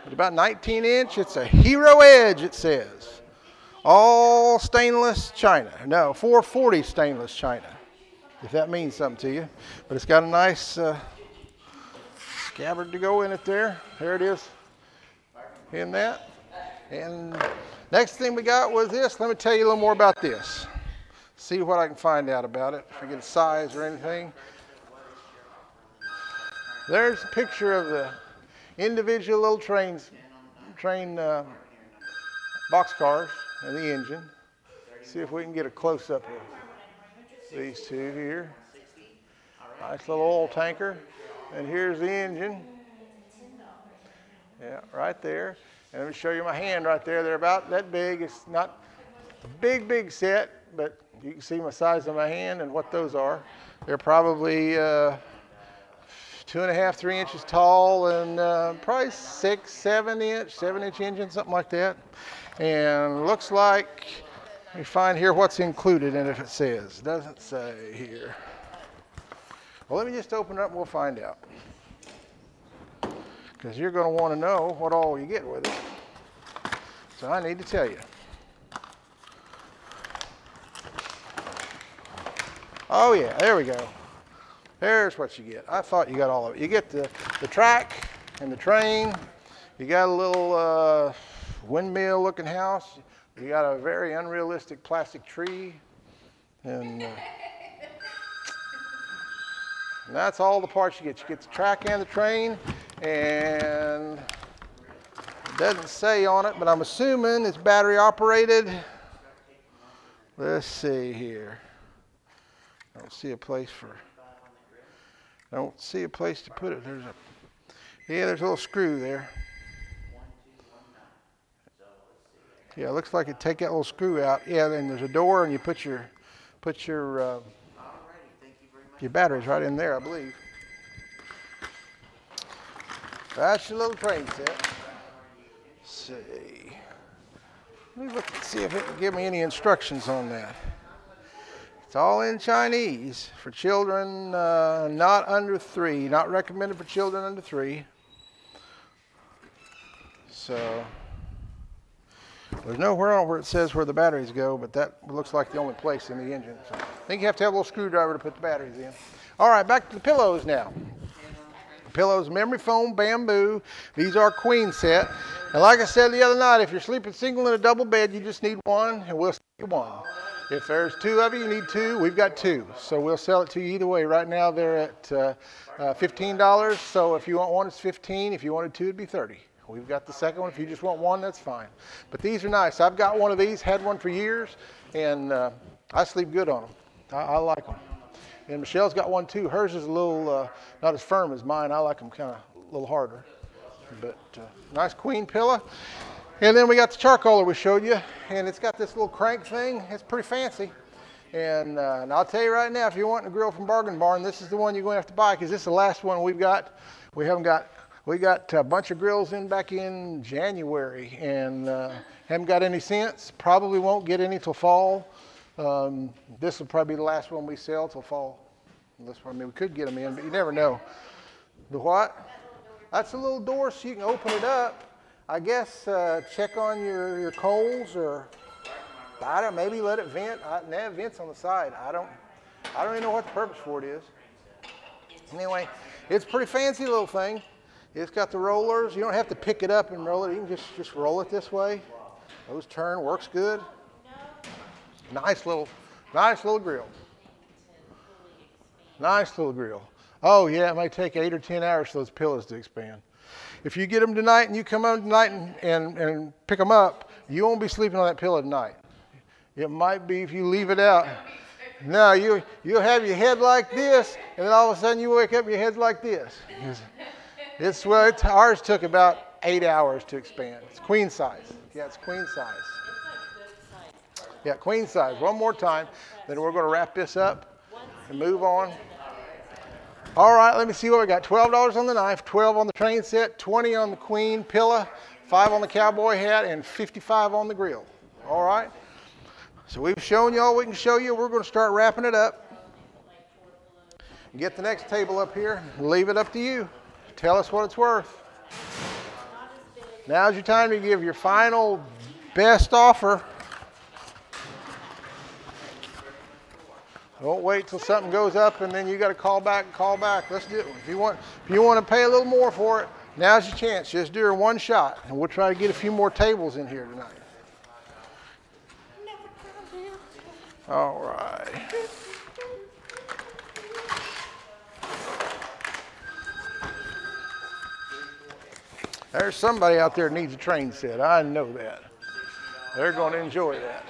But about 19-inch, it's a Hero Edge, it says. All stainless china. No, 440 stainless china, if that means something to you. But it's got a nice scabbard to go in it there. There it is in that. And next thing we got was this. Let me tell you a little more about this. See what I can find out about it, if I get a size or anything. There's a picture of the individual little train box cars and the engine. See if we can get a close-up of these two here. Nice little oil tanker. And here's the engine. Yeah, right there. And let me show you my hand right there. They're about that big. It's not a big set, but you can see my size of my hand and what those are. They're probably 2.5, 3 inches tall, and probably 6, 7-inch engine, something like that. And looks like, let me find here what's included in it if it says. It doesn't say here. Well, let me just open it up and we'll find out. Because you're going to want to know what all you get with it. So I need to tell you. Oh yeah, there we go. There's what you get. I thought you got all of it. You get the track and the train. You got a little windmill looking house. You got a very unrealistic plastic tree. And that's all the parts you get. You get the track and the train. And it doesn't say on it, but I'm assuming it's battery operated. Let's see here. I don't see a place to put it. There's a little screw there. Yeah, it looks like it take that little screw out. Yeah, then there's a door, and you put your batteries right in there, I believe. That's your little train set. Let's see. Let me look and see if it can give me any instructions on that. It's all in Chinese for children not under 3. Not recommended for children under 3. So there's nowhere on where it says where the batteries go, but that looks like the only place in the engine. So I think you have to have a little screwdriver to put the batteries in. All right, back to the pillows now. Pillows, memory foam, bamboo. These are queen set. And like I said the other night, if you're sleeping single in a double bed, you just need one, and we'll sell you one. If there's two of you, you need two. We've got two, so we'll sell it to you either way. Right now they're at $15. So if you want one, it's $15. If you wanted two, it'd be $30. We've got the second one. If you just want one, that's fine. But these are nice. I've got one of these, had one for years, and I sleep good on them. I like them. And Michelle's got one too. Hers is a little not as firm as mine. I like them kind of a little harder. But nice queen pillow. And then we got the charcoaler we showed you, and it's got this little crank thing. It's pretty fancy. And I'll tell you right now, if you're wanting a grill from Bargain Barn, this is the one you're going to have to buy, because this is the last one we've got. We got a bunch of grills in back in January, and haven't got any since. Probably won't get any till fall. This will probably be the last one we sell till fall. I mean, we could get them in, but you never know. The what? That's a little door so you can open it up. I guess check on your coals, or I don't know, maybe let it vent. It vents on the side. I don't even know what the purpose for it is. Anyway, it's a pretty fancy little thing. It's got the rollers. You don't have to pick it up and roll it. You can just roll it this way. Those turn, works good. Nice little grill. Nice little grill. Oh yeah, it might take 8 or 10 hours for those pillows to expand. If you get them tonight and you come home tonight and pick them up, you won't be sleeping on that pillow tonight. It might be if you leave it out. No, you'll have your head like this, and then all of a sudden you wake up and your head's like this. Ours took about 8 hours to expand. It's queen size. Yeah, it's queen size. Yeah, queen size. One more time, then we're going to wrap this up and move on. All right, let me see what we got. $12 on the knife, 12 on the train set, 20 on the queen pillow, 5 on the cowboy hat, and 55 on the grill. All right. So we've shown you all we can show you. We're going to start wrapping it up. Get the next table up here. Leave it up to you. Tell us what it's worth. Now's your time to give your final best offer. Don't wait till something goes up and then you got to call back. Let's do it. If you want to pay a little more for it, now's your chance. Just do her one shot, and we'll try to get a few more tables in here tonight. All right. There's somebody out there that needs a train set. I know that. They're going to enjoy that.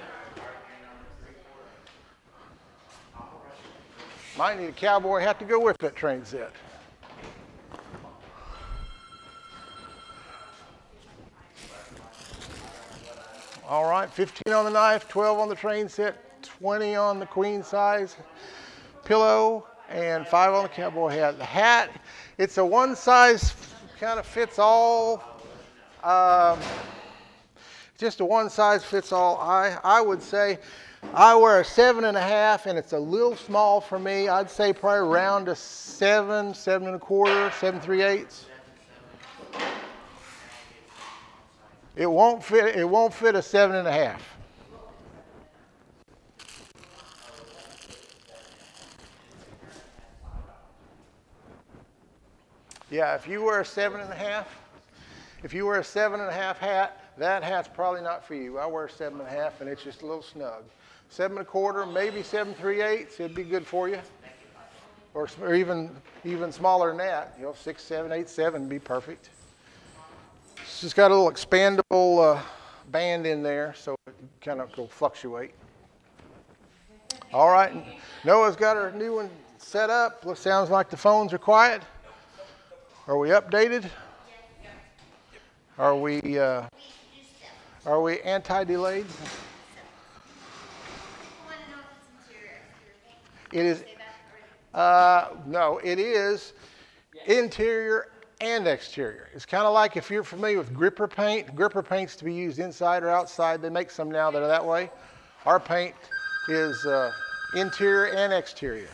Might need a cowboy hat to go with that train set. All right, 15 on the knife, 12 on the train set, 20 on the queen size pillow, and 5 on the cowboy hat. The hat, it's a one size kind of fits all. Just a one size fits all. I would say I wear a 7.5, and it's a little small for me. I'd say probably around a 7, 7.25, 7 3/8. It won't fit a 7.5. Yeah, if you wear a 7.5, hat, that hat's probably not for you. I wear a 7.5, and it's just a little snug. 7.25, maybe 7 3/8, it'd be good for you. Or even smaller than that, 6, 7, 8, 7 would be perfect. It's just got a little expandable band in there, so it kind of will fluctuate. All right, Noah's got her new one set up. Sounds like the phones are quiet. Are we updated? Are we anti-delayed? It is. No, it is interior and exterior. It's kind of like if you're familiar with gripper paint. Gripper paint's to be used inside or outside. They make some now that are that way. Our paint is interior and exterior.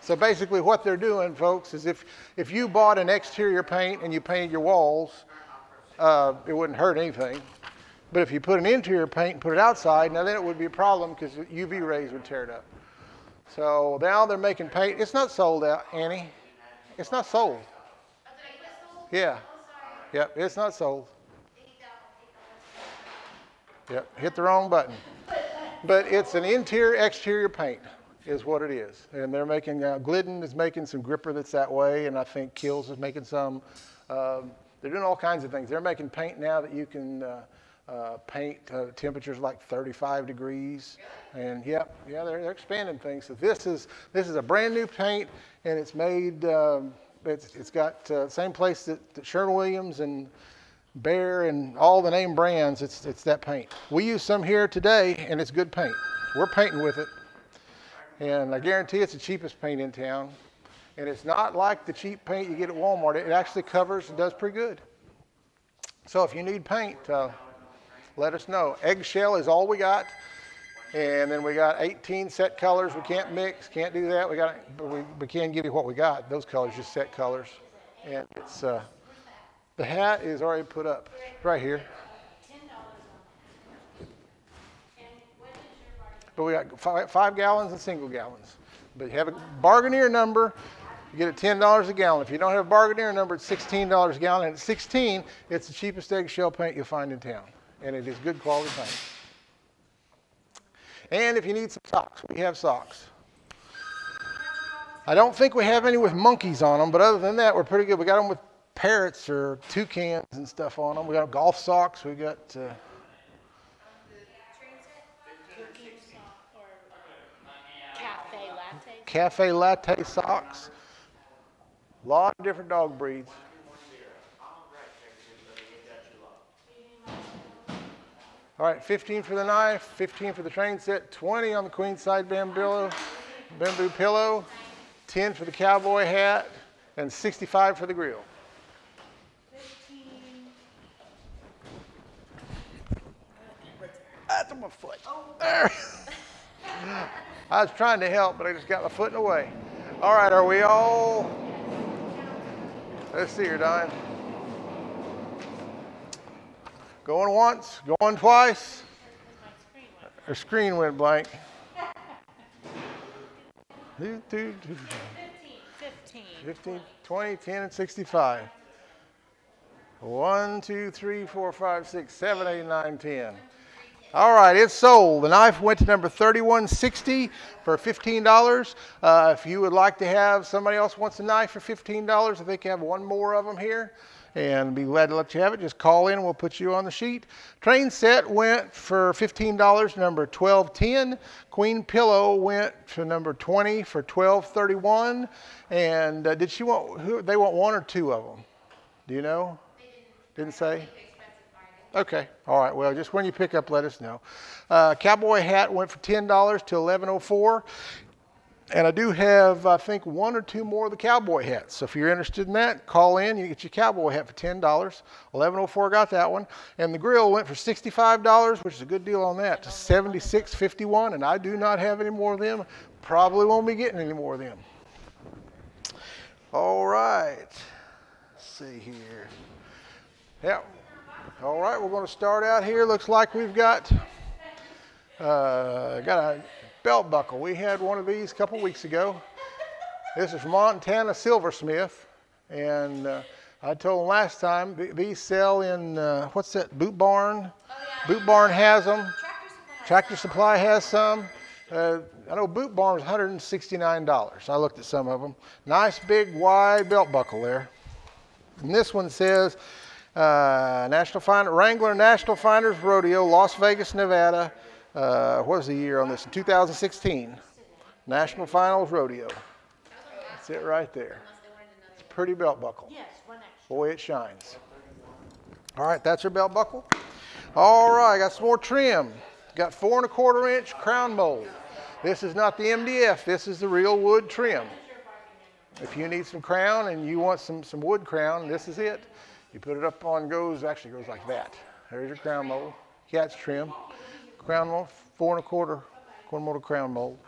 So basically what they're doing, folks, is if you bought an exterior paint and you painted your walls, it wouldn't hurt anything. But if you put an interior paint and put it outside, now then it would be a problem because UV rays would tear it up. So now they're making paint. It's not sold out, Annie. It's not sold. Yeah. Yep, it's not sold. Yep, hit the wrong button. But it's an interior-exterior paint is what it is. And they're making, Glidden is making some gripper that's that way, and I think Kills is making some. They're doing all kinds of things. They're making paint now that you can paint temperatures like 35 degrees. And they're expanding things. So this is a brand new paint, and it's made, it's got same place that Sherwin-Williams and Bear and all the name brands, it's that paint. We use some here today, and it's good paint. We're painting with it. And I guarantee it's the cheapest paint in town. And it's not like the cheap paint you get at Walmart. It actually covers and does pretty good. So if you need paint, let us know. Eggshell is all we got. And then we got 18 set colors. We can't mix, can't do that. We can give you what we got. Those colors, just set colors. And it's, the hat is already put up right here. But we got 5 gallons and single gallons. But you have a bargainer number, you get it $10 a gallon. If you don't have a bargainer number, it's $16 a gallon. And at 16, it's the cheapest eggshell paint you'll find in town. And it is good quality paint. And if you need some socks, we have socks. I don't think we have any with monkeys on them, but other than that, we're pretty good. We got them with parrots or toucans and stuff on them. We got golf socks. We got cafe latte socks. A lot of different dog breeds. All right, 15 for the knife, 15 for the train set, 20 on the queen side bamboo pillow, 10 for the cowboy hat, and 65 for the grill. That's on my foot. There. I was trying to help, but I just got my foot in the way. All right, are we all? Let's see here, Don. Going once, going twice. Her screen went blank. 15, 20, 10, and 65. 1, 2, 3, 4, 5, 6, 7, 8, 9, 10. All right, it's sold. The knife went to number 3160 for $15. If you would like to have somebody else wants a knife for $15, I think I have one more of them here. And be glad to let you have it. Just call in and we'll put you on the sheet. Train set went for $15, number 1210. Queen pillow went to number 20 for $12.31. And did she want, they want 1 or 2 of them? Do you know? Didn't say? Okay. All right. Well, just when you pick up, let us know. Cowboy hat went for $10 to $11.04. And I do have, I think, 1 or 2 more of the cowboy hats. So if you're interested in that, call in. You get your cowboy hat for $10. $11.04 got that one. And the grill went for $65, which is a good deal on that, to $76.51. And I do not have any more of them. Probably won't be getting any more of them. All right. Let's see here. Yeah. All right, we're going to start out here. Looks like we've got a belt buckle. We had one of these a couple weeks ago. This is from Montana Silversmith, and I told them last time these sell in what's that? Boot Barn. Oh, yeah. Boot Barn has them. Tractor Supply has some. I know Boot Barn is $169. I looked at some of them. Nice big wide belt buckle there. And this one says Wrangler National Finders Rodeo, Las Vegas, Nevada. What was the year on this? 2016. National Finals Rodeo. That's it right there. It's a pretty belt buckle. Boy, it shines. All right, that's your belt buckle. All right, got some more trim. Got 4 1/4 inch crown mold. This is not the MDF. This is the real wood trim. If you need some crown and you want some wood crown, this is it. You put it up on, actually goes like that. There's your crown mold. Cat's trim. Crown mold, 4 1/4 mold crown mold.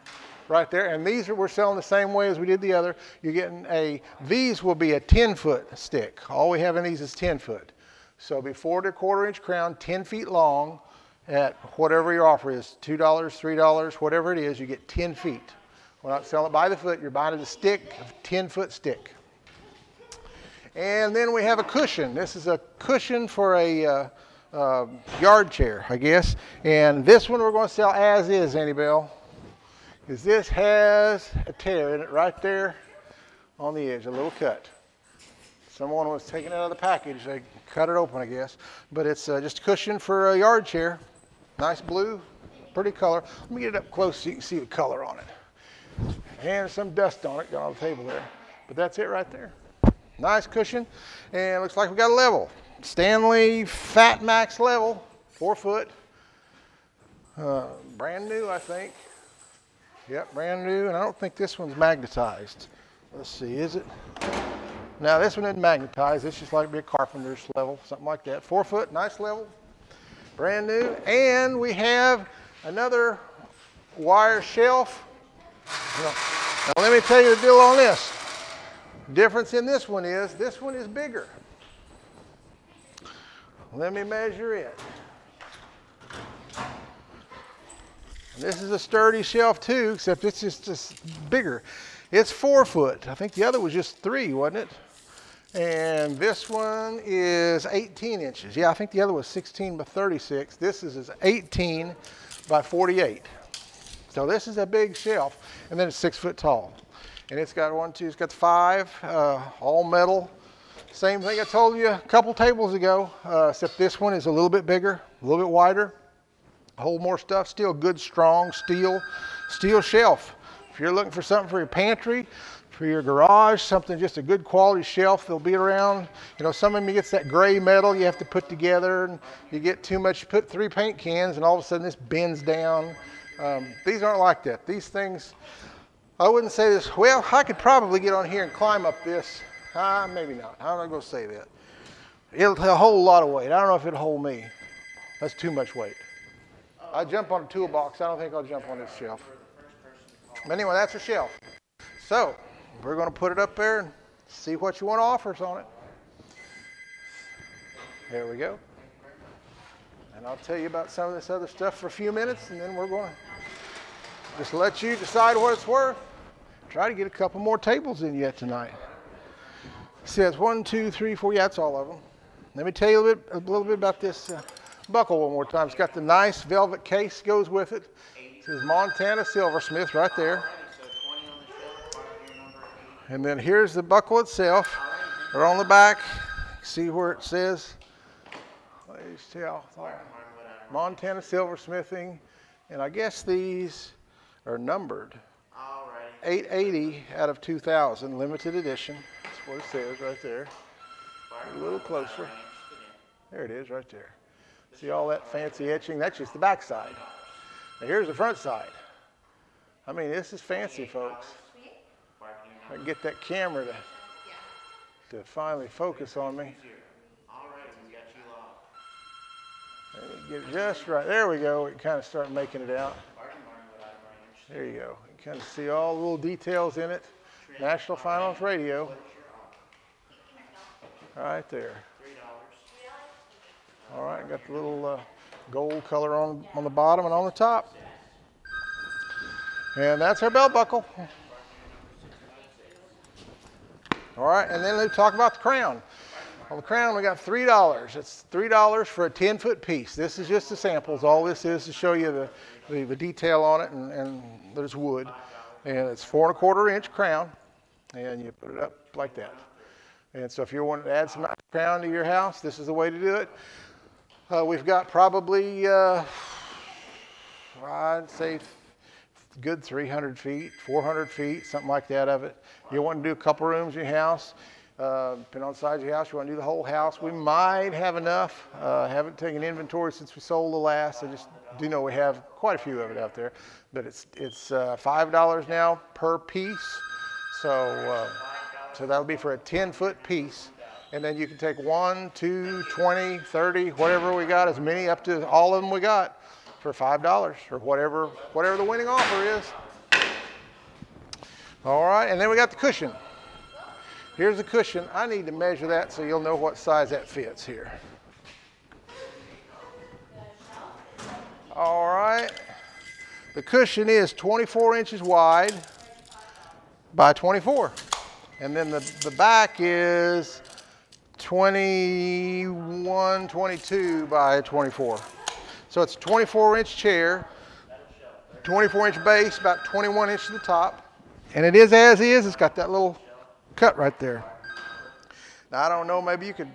Right there. And these we're selling the same way as we did the other. You're getting these will be a 10-foot stick. All we have in these is 10 foot. So it'll be 4 1/4 inch crown, 10 feet long at whatever your offer is, $2, $3, whatever it is, you get 10 feet. We're not selling it by the foot, you're buying it a stick, a 10-foot stick. And then we have a cushion. This is a cushion for a yard chair, I guess. And this one we're going to sell as is, Annie Bell, because this has a tear in it right there on the edge, a little cut. Someone was taking it out of the package. They cut it open, I guess. But it's just a cushion for a yard chair. Nice blue, pretty color. Let me get it up close so you can see the color on it. And some dust on it, got on the table there. But that's it right there. Nice cushion. And looks like we got a level. Stanley Fat Max level, 4 foot. Brand new, I think. Yep, brand new. And I don't think this one's magnetized. Let's see, is it? Now this one isn't magnetized. It's just like be a carpenter's level, something like that. 4 foot, nice level, brand new. And we have another wire shelf. Now let me tell you the deal on this. Difference in this one is bigger. Let me measure it. And this is a sturdy shelf too, except it's just bigger. It's 4 foot. I think the other was just 3, wasn't it? And this one is 18 inches. Yeah, I think the other was 16 by 36. This is 18 by 48. So this is a big shelf, and then it's 6 foot tall. And it's got it's got 5, all metal. Same thing I told you a couple tables ago, except this one is a little bit bigger, a little bit wider, hold more stuff. Still good, strong steel shelf. If you're looking for something for your pantry, for your garage, something just a good quality shelf, they'll be around. You know, some of them gets that gray metal you have to put together, and you get too much, you put 3 paint cans, and all of a sudden this bends down. These aren't like that. These things, I wouldn't say this, well, I could probably get on here and climb up this. Maybe not. I'm not going to say that. It'll hold a lot of weight. I don't know if it'll hold me. That's too much weight. I jump on a toolbox. I don't think I'll jump on this shelf. But anyway, that's a shelf. So we're going to put it up there and see what you want to offer us on it. There we go. And I'll tell you about some of this other stuff for a few minutes, and then we're going to just let you decide what it's worth. Try to get a couple more tables in yet tonight. It says 1, 2, 3, 4. Yeah, that's all of them. Let me tell you a little bit about this buckle one more time. It's got the nice velvet case goes with it. It says Montana Silversmith right there. And then here's the buckle itself. Or on the back, see where it says, let's tell, Montana Silversmithing. And I guess these are numbered. 880 out of 2000, limited edition. That's what it says right there. A little closer. There it is right there. See all that fancy etching? That's just the back side. Now here's the front side. I mean, this is fancy, folks. I can get that camera to finally focus on me. Let me get it just right. There we go. We can kind of start making it out. There you go. You can kind of see all the little details in it. National Finance Radio. Right there. All right, got the little gold color on the bottom and on the top. And that's our belt buckle. All right, and then let's talk about the crown. On the crown, we got $3. It's $3 for a 10-foot piece. This is just the samples. All this is to show you the detail on it, and there's wood. And it's 4 1/4 inch crown, and you put it up like that. And so if you want to add some crown to your house, this is the way to do it. We've got probably, I'd say, good 300 feet, 400 feet, something like that of it. You want to do a couple rooms in your house, depending on the size of your house, you want to do the whole house. We might have enough. Haven't taken inventory since we sold the last. I just do know we have quite a few of it out there. But it's $5 now per piece. So that'll be for a 10-foot piece. And then you can take 1, 2, 20, 30, whatever we got, as many up to all of them we got for $5 or whatever the winning offer is. All right, and then we got the cushion. Here's the cushion. I need to measure that so you'll know what size that fits here. All right. The cushion is 24 inches wide by 24. And then the back is 21, 22 by 24. So it's a 24-inch chair, 24-inch base, about 21 inches to the top. And it is as is. It's got that little cut right there. Now, I don't know, maybe you could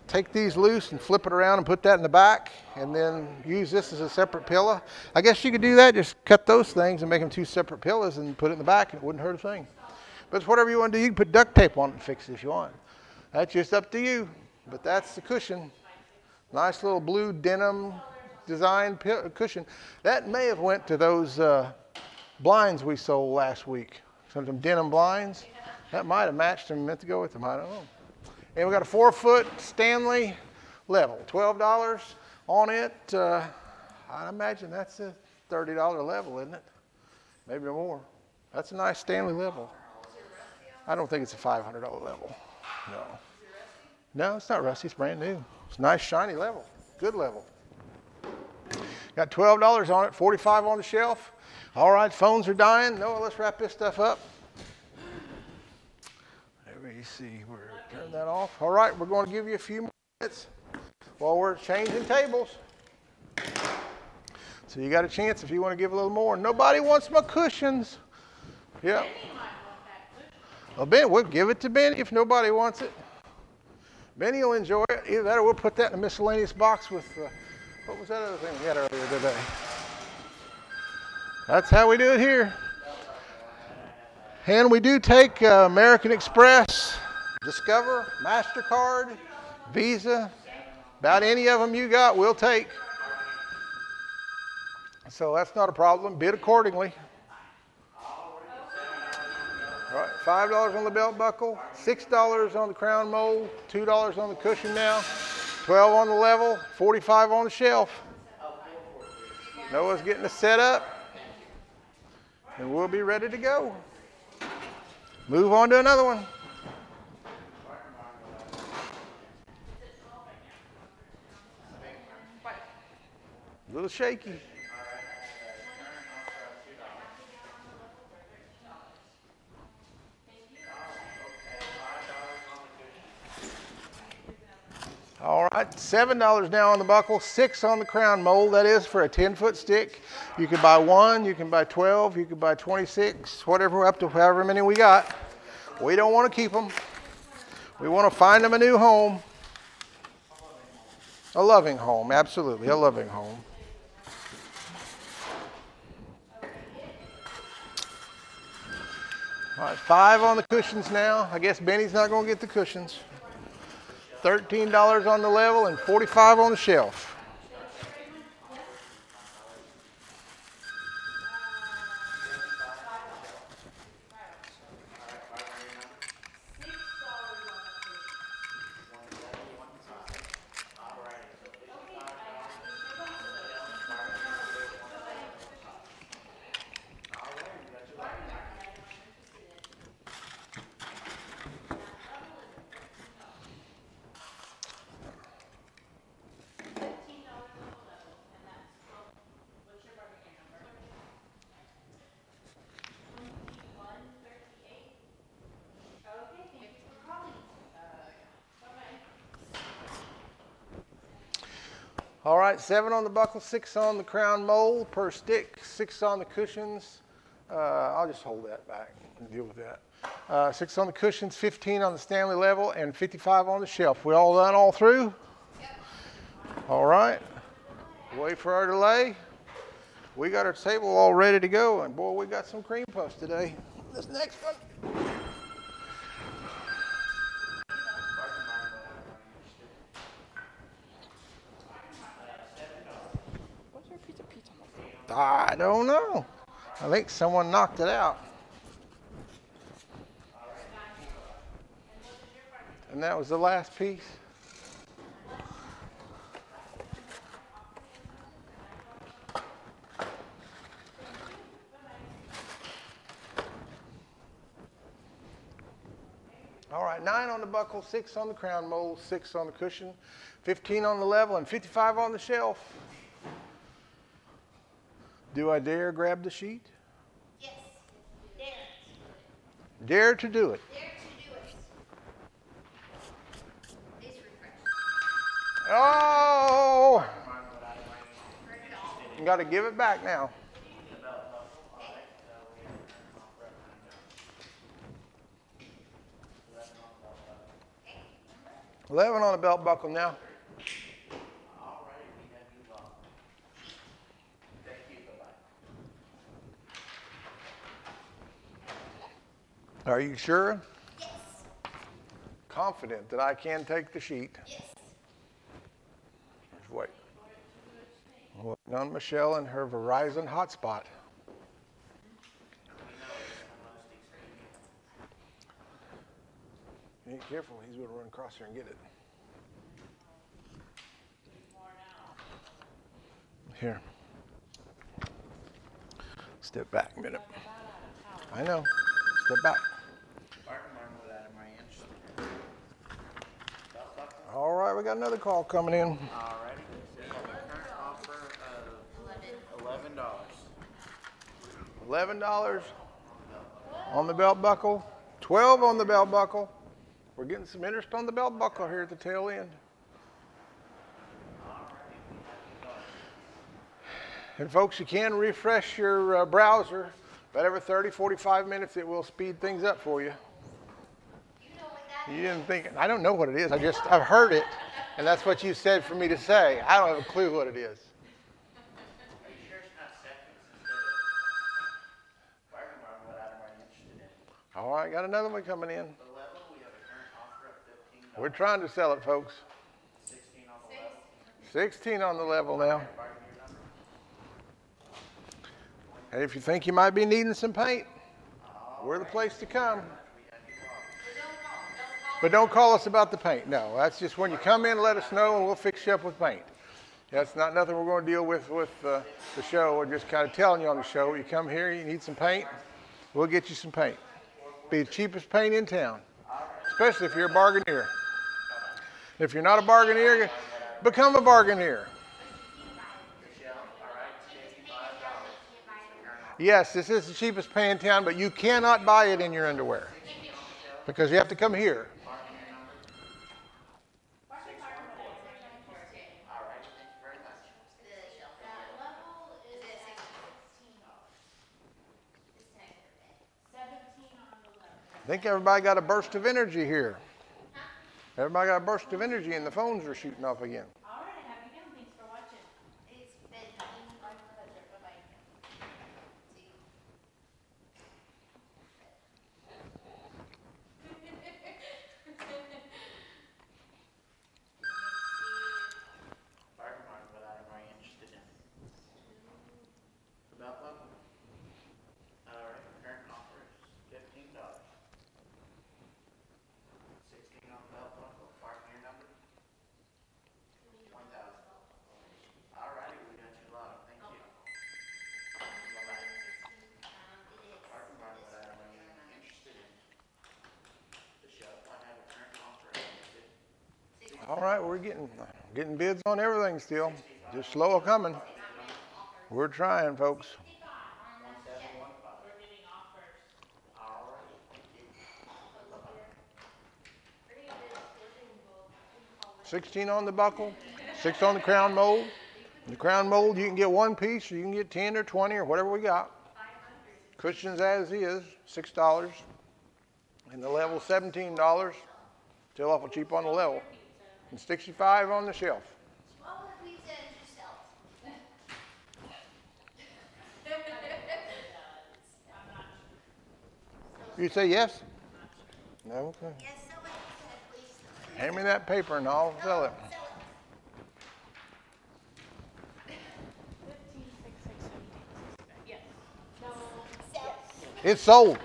take these loose and flip it around and put that in the back and then use this as a separate pillow. I guess you could do that, just cut those things and make them two separate pillows and put it in the back and it wouldn't hurt a thing. But it's whatever you want to do. You can put duct tape on it and fix it if you want. That's just up to you. But that's the cushion. Nice little blue denim design cushion. That may have went to those blinds we sold last week. Some of them denim blinds. That might have matched them, meant to go with them. I don't know. And we got a 4-foot Stanley level, $12 on it. I imagine that's a $30 level, isn't it? Maybe more. That's a nice Stanley level. I don't think it's a $500 level. No. No, it's not rusty. It's brand new. It's a nice shiny level. Good level. Got $12 on it, $45 on the shelf. All right, phones are dying. Noah, let's wrap this stuff up. Let me see where, turn that off. All right, we're going to give you a few more minutes while we're changing tables. So you got a chance if you want to give a little more. Nobody wants my cushions. Yeah. Well, Ben, we'll give it to Benny if nobody wants it. Benny will enjoy it. Either that or we'll put that in a miscellaneous box with, what was that other thing we had earlier today? That's how we do it here. And we do take American Express, Discover, MasterCard, Visa, about any of them you got, we'll take. So that's not a problem. Bid accordingly. All right, $5 on the belt buckle, $6 on the crown mold, $2 on the cushion now, $12 on the level, $45 on the shelf. Noah's getting it set up, and we'll be ready to go. Move on to another one. A little shaky. All right, $7 now on the buckle, $6 on the crown mold. That is for a 10-foot stick. You can buy 1, you can buy 12, you can buy 26, whatever, up to however many we got. We don't want to keep them. We want to find them a new home. A loving home, absolutely, a loving home. All right, $5 on the cushions now. I guess Benny's not going to get the cushions. $13 on the level and $45 on the shelf. All right, $7 on the buckle, $6 on the crown mold per stick, $6 on the cushions. I'll just hold that back and deal with that. $6 on the cushions, $15 on the Stanley level, and $55 on the shelf. We all done all through? Yep. All right. Wait for our delay. We got our table all ready to go, and boy, we got some cream puffs today. This next one. I don't know. I think someone knocked it out. And that was the last piece. All right, 9 on the buckle, 6 on the crown mold, 6 on the cushion, 15 on the level, and 55 on the shelf. Do I dare grab the sheet? Yes. Dare. Dare to do it. Dare to do it. Please refresh. Oh! Turn it off. You got to give it back now. 11 on the belt buckle now. All right, we have you locked. Thank you, bye-bye. Are you sure? Yes. Confident that I can take the sheet. Yes. Just wait. Waiting on Michelle and her Verizon hotspot. You ain't careful, he's going to run across here and get it. Here. Step back a minute. I know. Step back. All right, we got another call coming in. All righty. Current offer of $11. $11 on the belt buckle. 12 on the belt buckle. We're getting some interest on the belt buckle here at the tail end. And folks, you can refresh your browser. About every 30, 45 minutes, it will speed things up for you. You know what that You didn't think, I don't know what it is. I've heard it, and that's what you said for me to say. I don't have a clue what it is. Are you sure it's not seconds instead of fire department? What item are you interested in? All right, got another one coming in. The level, we have a current offer of $15. We're trying to sell it, folks. 16 on the level. 16 on the level now. Bargain your number. And if you think you might be needing some paint, we're the place to come. But don't call us about the paint. No, that's just when you come in, let us know, and we'll fix you up with paint. That's not nothing we're going to deal with the show. We're just kind of telling you on the show. You come here, you need some paint, we'll get you some paint. Be the cheapest paint in town, especially if you're a bargaineer. If you're not a bargaineer, become a bargaineer. Yes, this is the cheapest paint in town, but you cannot buy it in your underwear because you have to come here. I think everybody got a burst of energy here. Everybody got a burst of energy and the phones are shooting off again. All right, have you been? Thanks for watching. It's been my pleasure. Bye-bye. See you. Fire department, what item are you interested in? The belt buckle? All right, current offer is $15. 16 on the belt buckle. Bargain your number. 1,000. All righty, we got you locked. Thank you. Bye-bye. Fire department, what item are you interested in? The shelf, I have a current offer of All right, we're getting bids on everything still. Just slow coming. We're trying, folks. We're getting offers. 16 on the buckle, 6 on the crown mold. The crown mold, you can get one piece, or you can get 10 or 20 or whatever we got. Cushions as is, $6. And the level, $17. Still awful cheap on the level. And $65 on the shelf. Swallow the pizza and yourself. You say yes? No, okay. Yes, someone said please. Hand me that paper and I'll sell it. Sell it. 15, 6, 6, 17. Yes. No. Sell it. It's sold.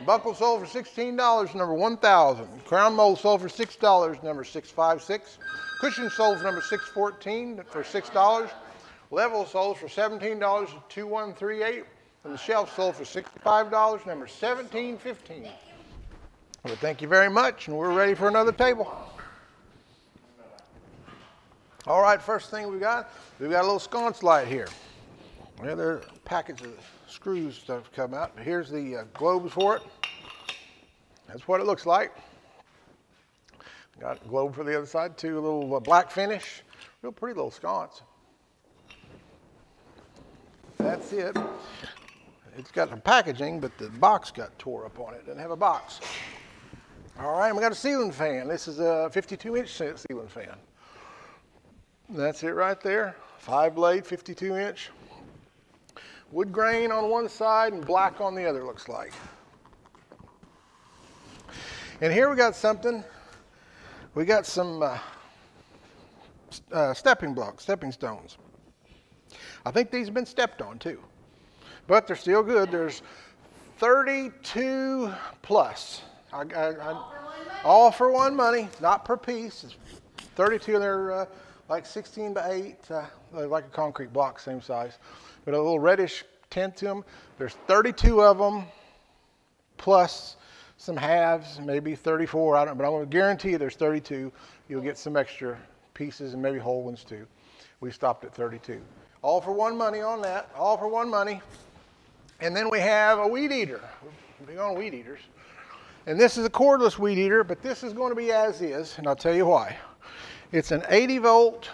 Buckle sold for $16, number 1,000. Crown mold sold for $6, number 656. Cushion sold for number 614 for $6. Level sold for $17, 2138. And the shelf sold for $65, number 1715. Well, thank you very much, and we're ready for another table. All right, first thing we've got a little sconce light here. Well, there's a package of screws stuff come out. Here's the globes for it. That's what it looks like. Got a globe for the other side too, a little black finish. Real pretty little sconce. That's it. It's got the packaging, but the box got tore up on it. It doesn't have a box. All right, we got a ceiling fan. This is a 52-inch ceiling fan. That's it right there. 5-blade, 52-inch. Wood grain on one side and black on the other, looks like. And here we got something. We got some stepping blocks, stepping stones. I think these have been stepped on too, but they're still good. There's 32 plus. All for one money, not per piece. It's 32, they're like 16 by 8, like a concrete block, same size, but a little reddish tint to them. There's 32 of them, plus some halves, maybe 34, I don't know, but I'm going to guarantee you there's 32. You'll get some extra pieces and maybe whole ones too. We stopped at 32. All for one money on that, all for one money. And then we have a weed eater. We're big on weed eaters. And this is a cordless weed eater, but this is going to be as is, and I'll tell you why. It's an 80-volt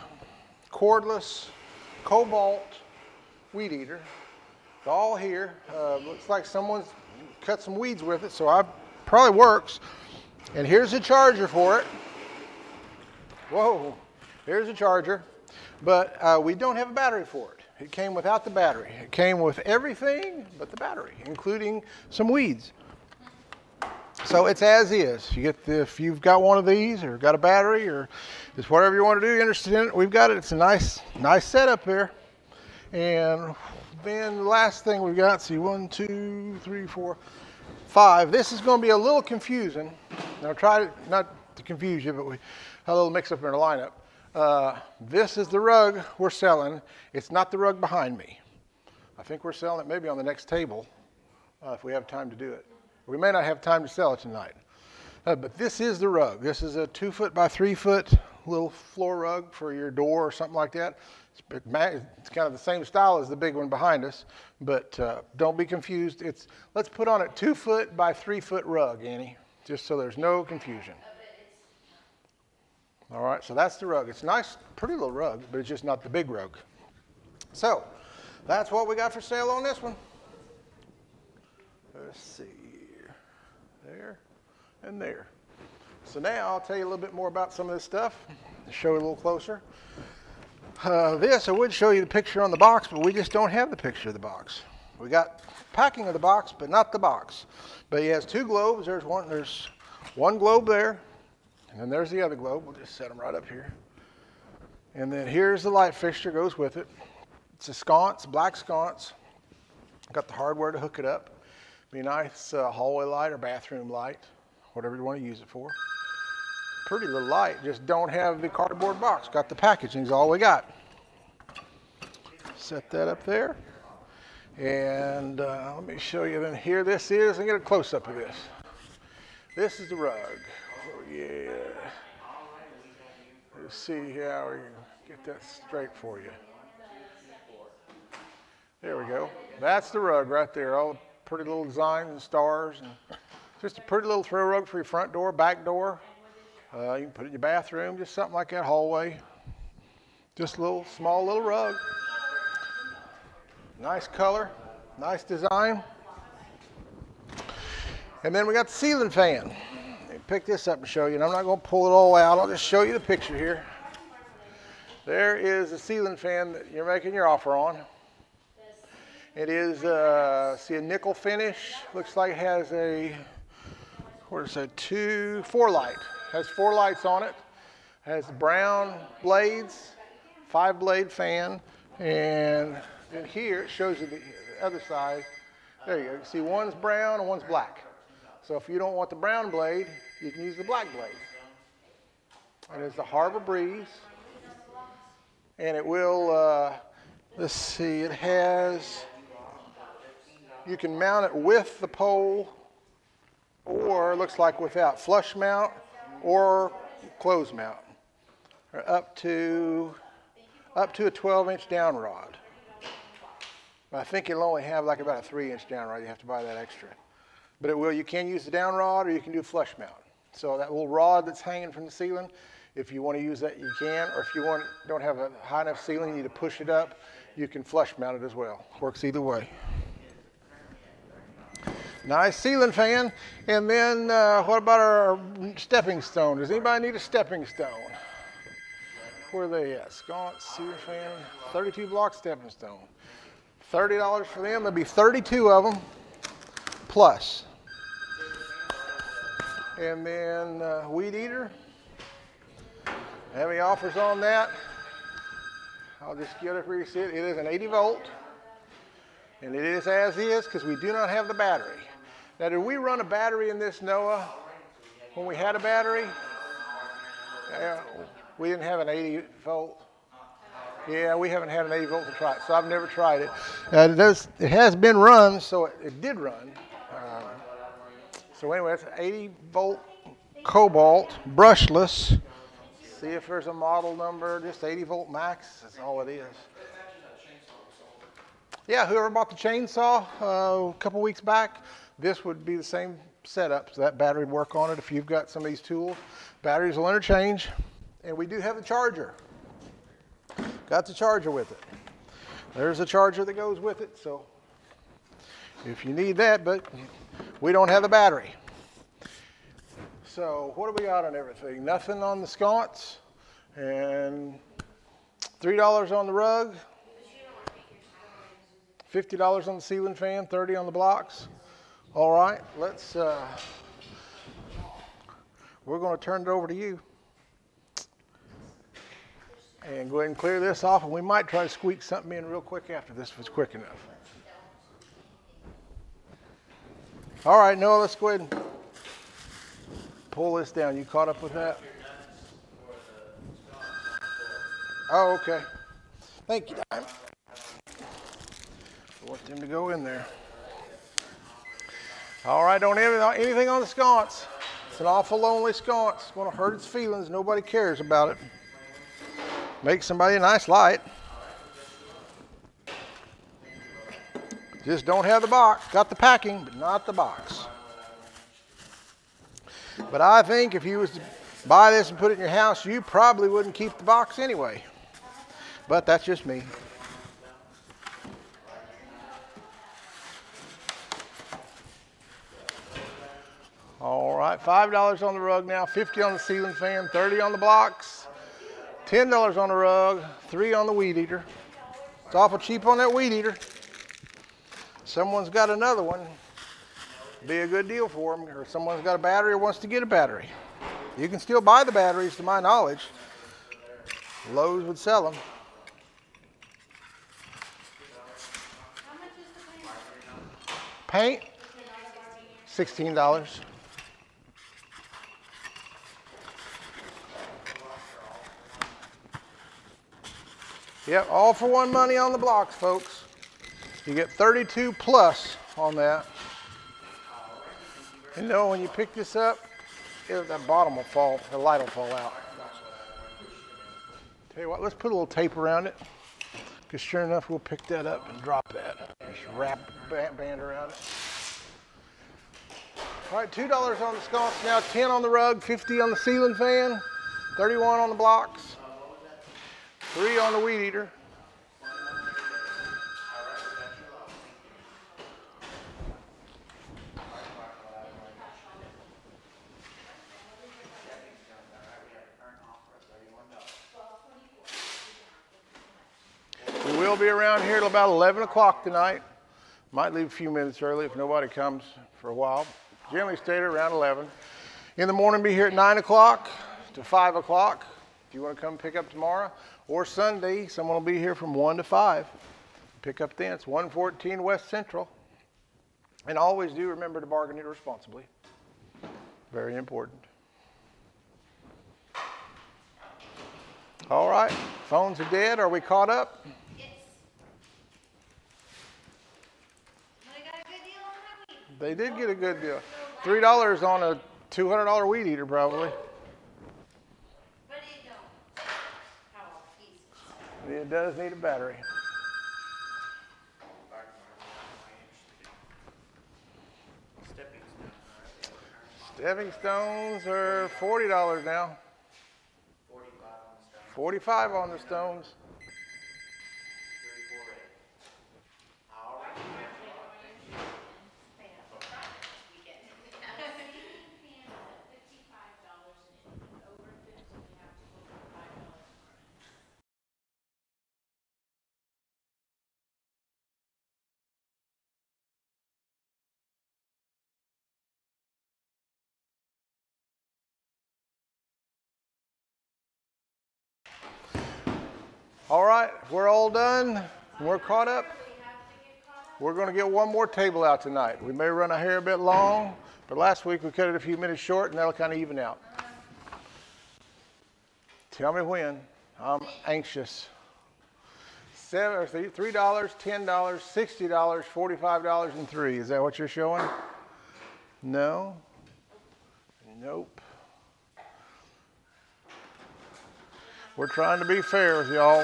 cordless cobalt weed eater. It's all here. Looks like someone's cut some weeds with it, so it probably works. And here's the charger for it. Whoa, here's the charger. But we don't have a battery for it. It came without the battery. It came with everything but the battery, including some weeds. So it's as is. You get if you've got one of these or got a battery or just whatever you want to do, you're interested in it, we've got it. It's a nice setup there. And then the last thing we've got, see 1, 2, 3, 4, 5. This is going to be a little confusing. Now try not to confuse you, but we had a little mix up in our lineup. This is the rug we're selling. It's not the rug behind me. I think we're selling it maybe on the next table if we have time to do it. We may not have time to sell it tonight. But this is the rug. This is a 2-foot by 3-foot little floor rug for your door or something like that. It's kind of the same style as the big one behind us, but don't be confused. Let's put on a 2-foot by 3-foot rug, Annie, just so there's no confusion. All right, so that's the rug. It's a nice, pretty little rug, but it's just not the big rug. So that's what we got for sale on this one. Let's see, there and there. So now I'll tell you a little bit more about some of this stuff, show you a little closer. This, I would show you the picture on the box, but we just don't have the picture of the box. We got packing of the box, but not the box. But he has 2 globes. There's one globe there. And then there's the other globe. We'll just set them right up here. And then here's the light fixture, goes with it. It's a sconce, black sconce. Got the hardware to hook it up. Be a nice hallway light or bathroom light, whatever you want to use it for. Pretty little light, just don't have the cardboard box. Got the packaging is all we got. Set that up there. And let me show you then here this is, and get a close-up of this. This is the rug. Oh, yeah. Let's see how we get that straight for you. There we go. That's the rug right there. All the pretty little designs and stars. And just a pretty little throw rug for your front door, back door. You can put it in your bathroom, just something like that, hallway. Just a little, small little rug. Nice color, nice design. And then we got the ceiling fan. Pick this up and show you, and I'm not going to pull it all out. I'll just show you the picture here. There is the ceiling fan that you're making your offer on. It is, see, a nickel finish. Looks like it has a, what is it, 4 light. Has 4 lights on it. Has brown blades, 5-blade fan, and then here it shows you the other side. There you go. See, one's brown and one's black. So if you don't want the brown blade, you can use the black blade. And it's the Harbor Breeze. And it will, let's see, it has, you can mount it with the pole, or looks like without, flush mount or close mount, or up to a 12-inch down rod. I think it'll only have like about a 3-inch down rod. You have to buy that extra. But it will. You can use the down rod or you can do flush mount. So that little rod that's hanging from the ceiling, if you want to use that, you can. Or if you don't have a high enough ceiling, you need to push it up, you can flush mount it as well. Works either way. Nice ceiling fan. And then what about our stepping stone? Does anybody need a stepping stone? Where are they at? Sconce, ceiling fan, 32 block stepping stone. $30 for them. There'll be 32 of them plus. And then weed eater. Have any offers on that? I'll just get it where you see it. It is an 80 volt. And it is as is because we do not have the battery. Now, did we run a battery in this, Noah, when we had a battery? We didn't have an 80 volt. Yeah, we haven't had an 80 volt to try it, so I've never tried it. It has been run, so it did run. So anyway, it's an 80 volt cobalt, brushless. See if there's a model number, just 80 volt max, that's all it is. Yeah, whoever bought the chainsaw a couple weeks back, this would be the same setup, so that battery would work on it if you've got some of these tools. Batteries will interchange, and we do have the charger. Got the charger with it. There's a charger that goes with it, so if you need that, but we don't have the battery. So what do we got on everything? Nothing on the sconce, and $3 on the rug, $50 on the ceiling fan, $30 on the blocks. All right, we're going to turn it over to you. And go ahead and clear this off, and we might try to squeak something in real quick after this if it's quick enough. All right, Noah, let's go ahead and pull this down. You caught up with that? Oh, okay. Thank you, Diamond. I want them to go in there. All right, don't have anything on the sconce. It's an awful lonely sconce. It's going to hurt its feelings. Nobody cares about it. Make somebody a nice light. Just don't have the box. Got the packing, but not the box. But I think if you was to buy this and put it in your house, you probably wouldn't keep the box anyway. But that's just me. All right, $5 on the rug now, $50 on the ceiling fan, $30 on the blocks. $10 on the rug, $3 on the weed eater. It's awful cheap on that weed eater. Someone's got another one. Be a good deal for them. Or someone's got a battery or wants to get a battery. You can still buy the batteries, to my knowledge. Lowe's would sell them. How much is the Paint, $16. Yep, all for one money on the blocks, folks. You get 32 plus on that. And you know, when you pick this up, that bottom will fall, the light will fall out. Tell you what, let's put a little tape around it, because sure enough, we'll pick that up and drop that. Just wrap band around it. All right, $2 on the sconce now, $10 on the rug, $50 on the ceiling fan, $31 on the blocks. $3 on the weed eater. We will be around here till about 11 o'clock tonight. Might leave a few minutes early if nobody comes for a while. Generally stay there around 11. In the morning, be here at 9 o'clock to 5 o'clock. If you want to come pick up tomorrow. Or Sunday, someone will be here from 1 to 5. Pick up then. It's 114 West Central. And always do remember to bargain it responsibly. Very important. All right. Phones are dead. Are we caught up? Yes. But I got a good deal on that weed. They did get a good deal. $3 on a $200 weed eater probably. But it don't. How easy. It does need a battery. Stepping stones are $40 now. 45 on the stones. 348. All right. All right, we're all done. We're caught up. We're going to get one more table out tonight. We may run a hair a bit long, but last week we cut it a few minutes short, and that'll kind of even out. Tell me when. I'm anxious. $3, $10, $60, $45, and $3. Is that what you're showing? No. Nope. We're trying to be fair with y'all.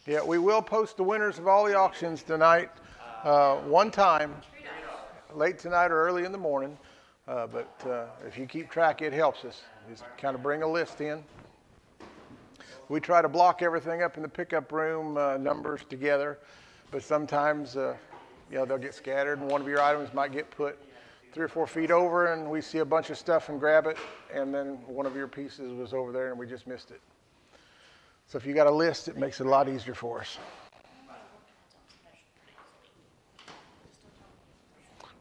Yeah, we will post the winners of all the auctions tonight, one time, late tonight or early in the morning. But if you keep track, it helps us. Just kind of bring a list in. We try to block everything up in the pickup room, numbers together, but sometimes they'll get scattered, and one of your items might get put 3 or 4 feet over, and we see a bunch of stuff and grab it, and then one of your pieces was over there and we just missed it. So if you got a list, it makes it a lot easier for us.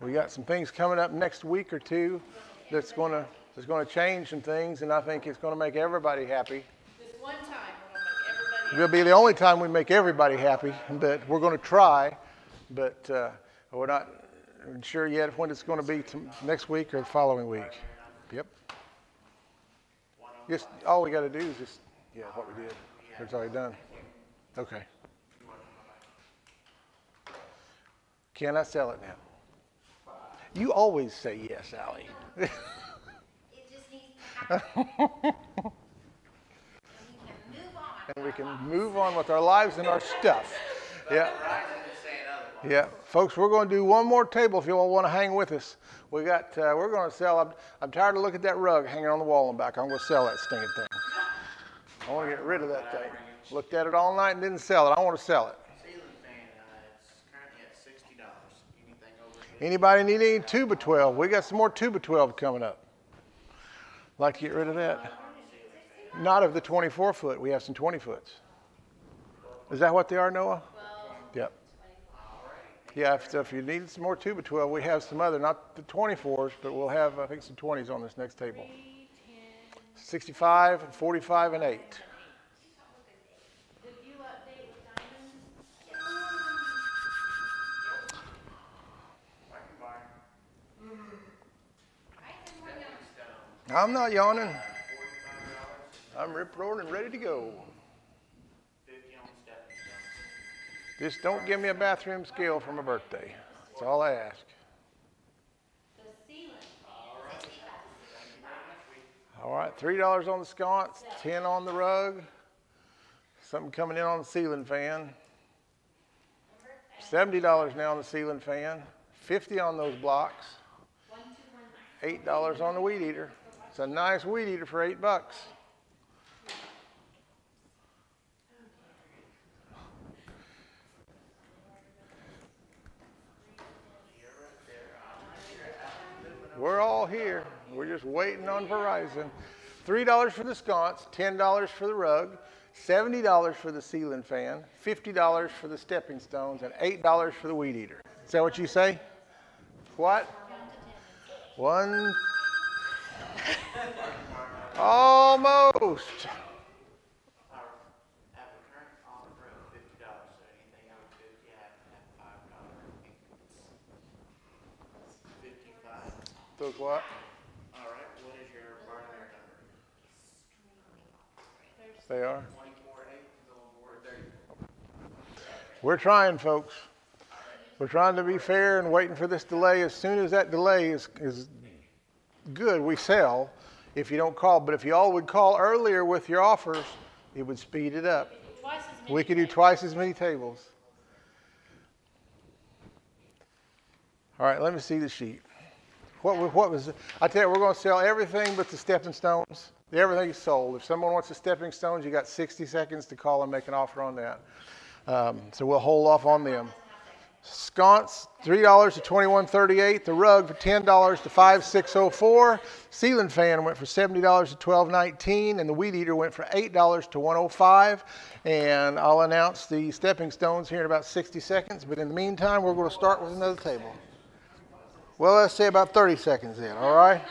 We got some things coming up next week or two that's going to change some things, and I think it's going to make everybody happy. This one time, we're going to make everybody It'll be the only time we make everybody happy, but we're going to try, but we're not sure yet when it's going to be next week or the following week. Yep. Just all we got to do is just what we did. It's already done. Okay. Can I sell it now? You always say yes, Allie. It just needs to happen. And we can move on. With our lives and our stuff. Yeah. Yeah, folks, we're going to do one more table if you all want to hang with us. We're going to sell. I'm tired of looking at that rug hanging on the wall in the back. I'm going to sell that stinking thing. I want to get rid of that thing. Looked at it all night and didn't sell it. I want to sell it. Ceiling fan, it's currently at $60. Anything over here? Anybody need any 2x12? We got some more 2x12 coming up. Like to get rid of that? Not of the 24-foot. We have some 20-foots. Is that what they are, Noah? Yep. Yeah, if you need some more 2x12, we have some other, not the 24s, but we'll have, I think, some 20s on this next table. 65, 45, and 8. Did you update with diamonds? I'm not yawning. I'm rip-roaring and ready to go. Just don't give me a bathroom scale for my birthday. That's all I ask. The ceiling. All right, $3 on the sconce, $10 on the rug. Something coming in on the ceiling fan. $70 now on the ceiling fan. $50 on those blocks. $8 on the weed eater. It's a nice weed eater for $8. We're all here. We're just waiting on Verizon. $3 for the sconce, $10 for the rug, $70 for the ceiling fan, $50 for the stepping stones, and $8 for the weed eater. Is that what you say? What? One. Almost. Those what? All right, what is your partner number? They are. 24.8. We're trying, folks. We're trying to be fair and waiting for this delay. As soon as that delay is good, we sell if you don't call. But if you all would call earlier with your offers, it would speed it up. We could do twice as many tables. All right, let me see the sheet. What was it? I tell you, we're going to sell everything but the stepping stones. Everything is sold. If someone wants the stepping stones, you got 60 seconds to call and make an offer on that. So we'll hold off on them. Sconce, $3 to $21.38. The rug for $10 to $5,604. Ceiling fan went for $70 to $12.19, and the weed eater went for $8 to $105. And I'll announce the stepping stones here in about 60 seconds. But in the meantime, we're going to start with another table. Well, let's say about 30 seconds then. All right.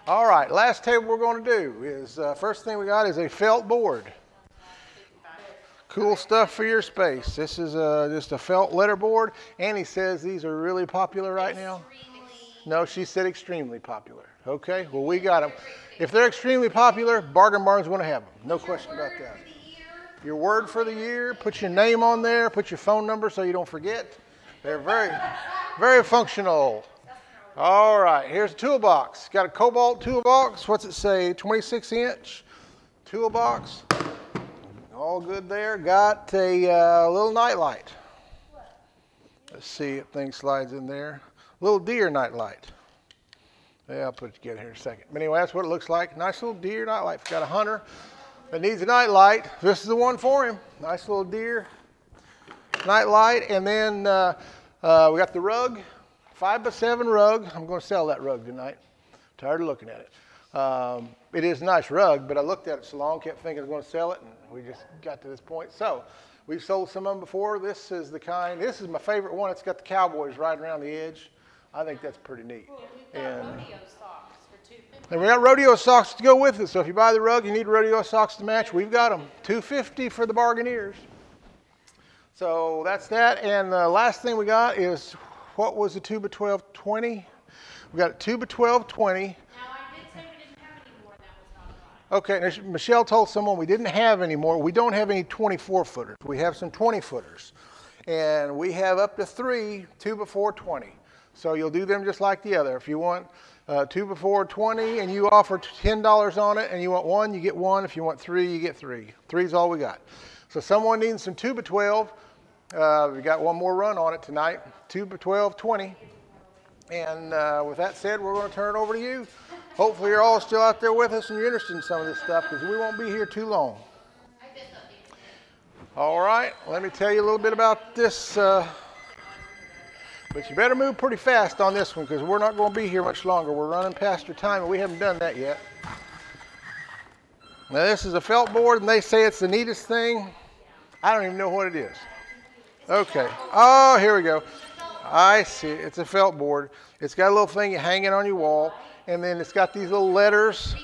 All right. Last table we're going to do is first thing we got is a felt board. Cool stuff for your space. This is just a felt letterboard. Annie says these are really popular right now. No, she said extremely popular. Okay, well, we got them. If they're extremely popular, Bargain Barn's going to have them. No question about that. Your word for the year. Put your name on there. Put your phone number so you don't forget. They're very, very functional. All right, here's a toolbox. Got a Cobalt toolbox. What's it say? 26-inch toolbox. All good there. Got a little nightlight. Let's see if thing slides in there. Little deer nightlight. Yeah, I'll put it together here in a second. But anyway, that's what it looks like. Nice little deer nightlight. Got a hunter that needs a nightlight. This is the one for him. Nice little deer nightlight. And then we got the rug. 5x7 rug. I'm going to sell that rug tonight. Tired of looking at it. It is a nice rug, but I looked at it so long, kept thinking I was going to sell it, and we just got to this point. So we've sold some of them before. This is the kind. This is my favorite one. It's got the cowboys riding around the edge. I think that's pretty neat. Well, we've got rodeo socks for $2.50. And we got rodeo socks to go with it. So if you buy the rug, you need rodeo socks to match. We've got them. $2.50 for the bargainers. So that's that. And the last thing we got is, what was the 2x12.20? We got a 2x12.20. Okay, Michelle told someone we didn't have any more. We don't have any 24-footers. We have some 20-footers. And we have up to 3 2x4.20. So you'll do them just like the other. If you want 2x4.20 and you offer $10 on it and you want 1, you get 1. If you want 3, you get 3. 3 is all we got. So someone needs some 2x12. We got one more run on it tonight, 2x12.20. And with that said, we're going to turn it over to you. Hopefully you're all still out there with us and you're interested in some of this stuff, because we won't be here too long. All right, let me tell you a little bit about this. But you better move pretty fast on this one, because we're not going to be here much longer. We're running past our time and we haven't done that yet. Now this is a felt board and they say it's the neatest thing. I don't even know what it is. Okay, oh, here we go. I see it. It's a felt board. It's got a little thing you hang it on your wall. And then it's got these little letters.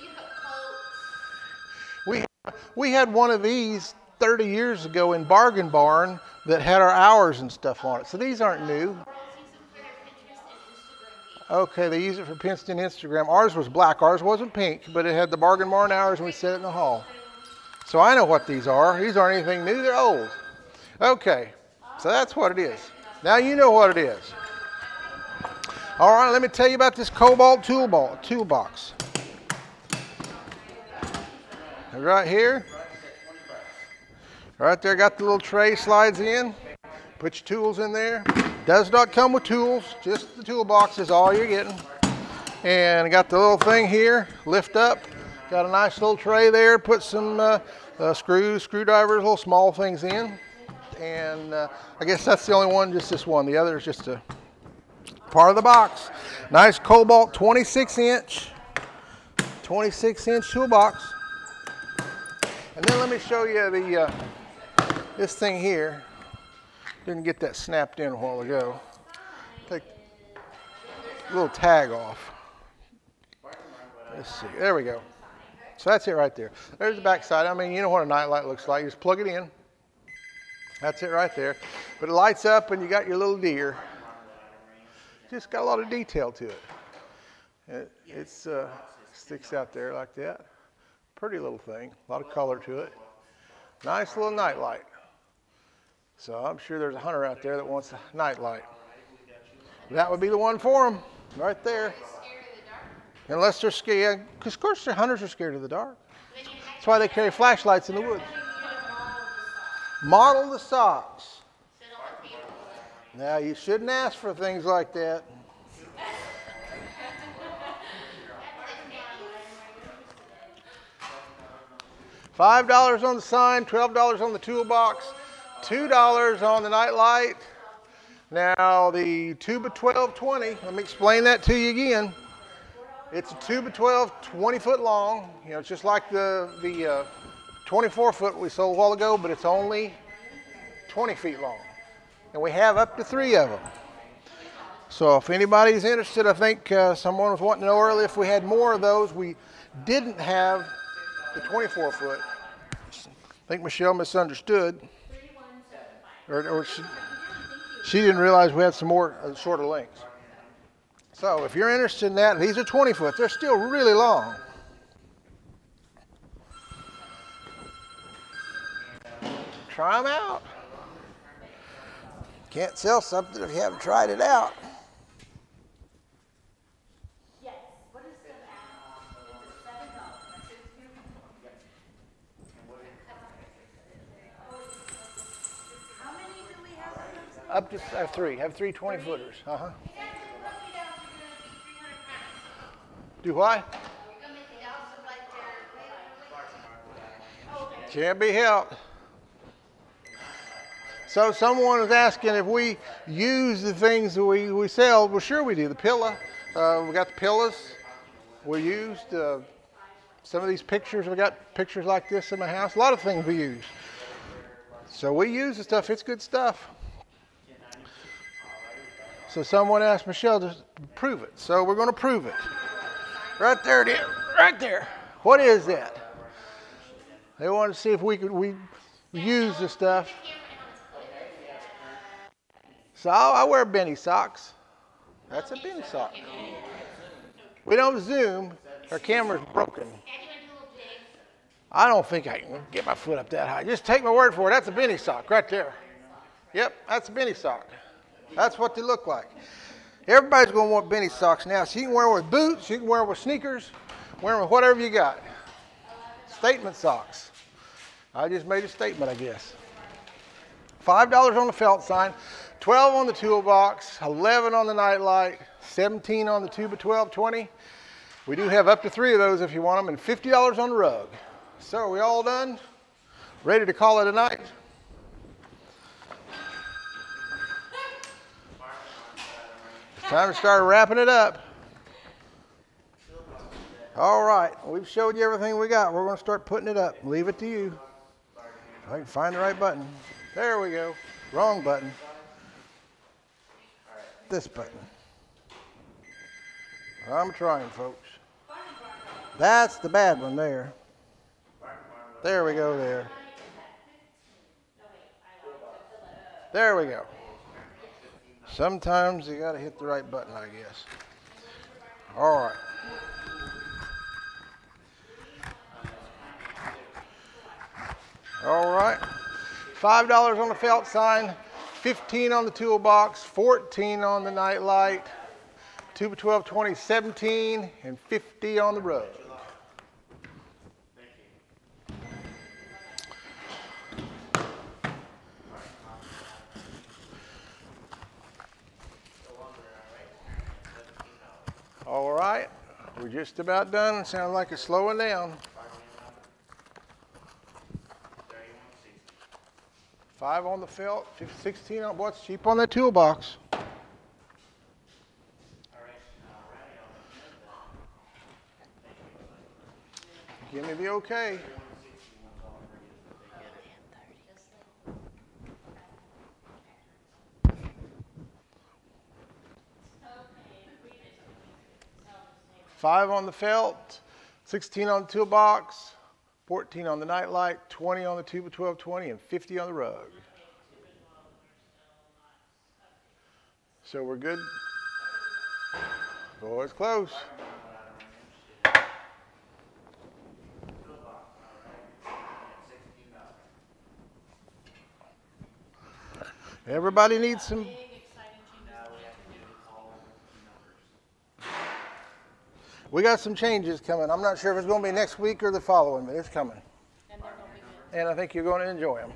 We had one of these 30 years ago in Bargain Barn that had our hours and stuff on it. So these aren't new. Okay, they use it for Pinterest and Instagram. Ours was black. Ours wasn't pink, but it had the Bargain Barn hours and we set it in the hall. So I know what these are. These aren't anything new. They're old. Okay, so that's what it is. Now you know what it is. All right, let me tell you about this Cobalt toolbox. Right here. Right there, got the little tray slides in. Put your tools in there. Does not come with tools, just the toolbox is all you're getting. And got the little thing here, lift up. Got a nice little tray there. Put some screwdrivers, little small things in. And I guess that's the only one, just this one. The other is just a part of the box. Nice Cobalt 26-inch toolbox. And then let me show you the this thing here. Didn't get that snapped in a while ago. Take a little tag off. Let's see. There we go. So that's it right there. There's the back side. I mean, you know what a nightlight looks like. You just plug it in. That's it right there. But it lights up and you got your little deer. Just got a lot of detail to it. It sticks out there like that. Pretty little thing. A lot of color to it. Nice little nightlight. So I'm sure there's a hunter out there that wants a nightlight. That would be the one for them, right there. Unless they're scared, because of course the hunters are scared of the dark. That's why they carry flashlights in the woods. Model the socks. Now, you shouldn't ask for things like that. $5 on the sign, $12 on the toolbox, $2 on the night light. Now, the 2x12-20, let me explain that to you again. It's a 2x12, 20 foot long. You know, it's just like the 24 foot we sold a while ago, but it's only 20 feet long. And we have up to 3 of them. So if anybody's interested, I think someone was wanting to know earlier if we had more of those. We didn't have the 24 foot. I think Michelle misunderstood. Or she didn't realize we had some more shorter lengths. So if you're interested in that, these are 20 foot. They're still really long. Try them out. Can't sell something if you haven't tried it out. Up to have 3. Have 3 20 footers. Uh-huh. Do what? Can't be helped. So someone was asking if we use the things that we sell. Well, sure we do. The pillow. We got the pillows. We used some of these pictures. We got pictures like this in my house. A lot of things we use. So we use the stuff. It's good stuff. So someone asked Michelle to prove it. So we're going to prove it. Right there it is. Right there. What is that? They wanted to see if we use the stuff. So I wear Benny socks. That's a Benny sock. We don't zoom. Our camera's broken. I don't think I can get my foot up that high. Just take my word for it. That's a Benny sock right there. Yep, that's a Benny sock. That's what they look like. Everybody's going to want Benny socks now. So you can wear them with boots. You can wear them with sneakers. Wear them with whatever you got. Statement socks. I just made a statement, I guess. $5 on the felt sign. 12 on the toolbox. 11 on the night light. 17 on the 2x12-20. We do have up to 3 of those if you want them. And $50 on the rug. So are we all done? Ready to call it a night? Time to start wrapping it up. All right, we've showed you everything we got. We're going to start putting it up. Leave it to you. If I can find the right button. There we go. Wrong button. This button. I'm trying, folks. That's the bad one there. There we go there. There we go. Sometimes you got to hit the right button, I guess. All right. All right. $5 on the felt sign, 15 on the toolbox, 14 on the night light, 2x12-20, 17, and 50 on the rug. All right, we're just about done. It sounds like it's slowing down. 5 on the felt, 16 on what's cheap on that toolbox. Give me the okay. $5 on the felt, 16 on the toolbox, 14 on the night light, 20 on the 2x12-20, and 50 on the rug. So we're good. Oh, it's close. Everybody needs some. We got some changes coming. I'm not sure if it's going to be next week or the following, but it's coming. And I think you're going to enjoy them.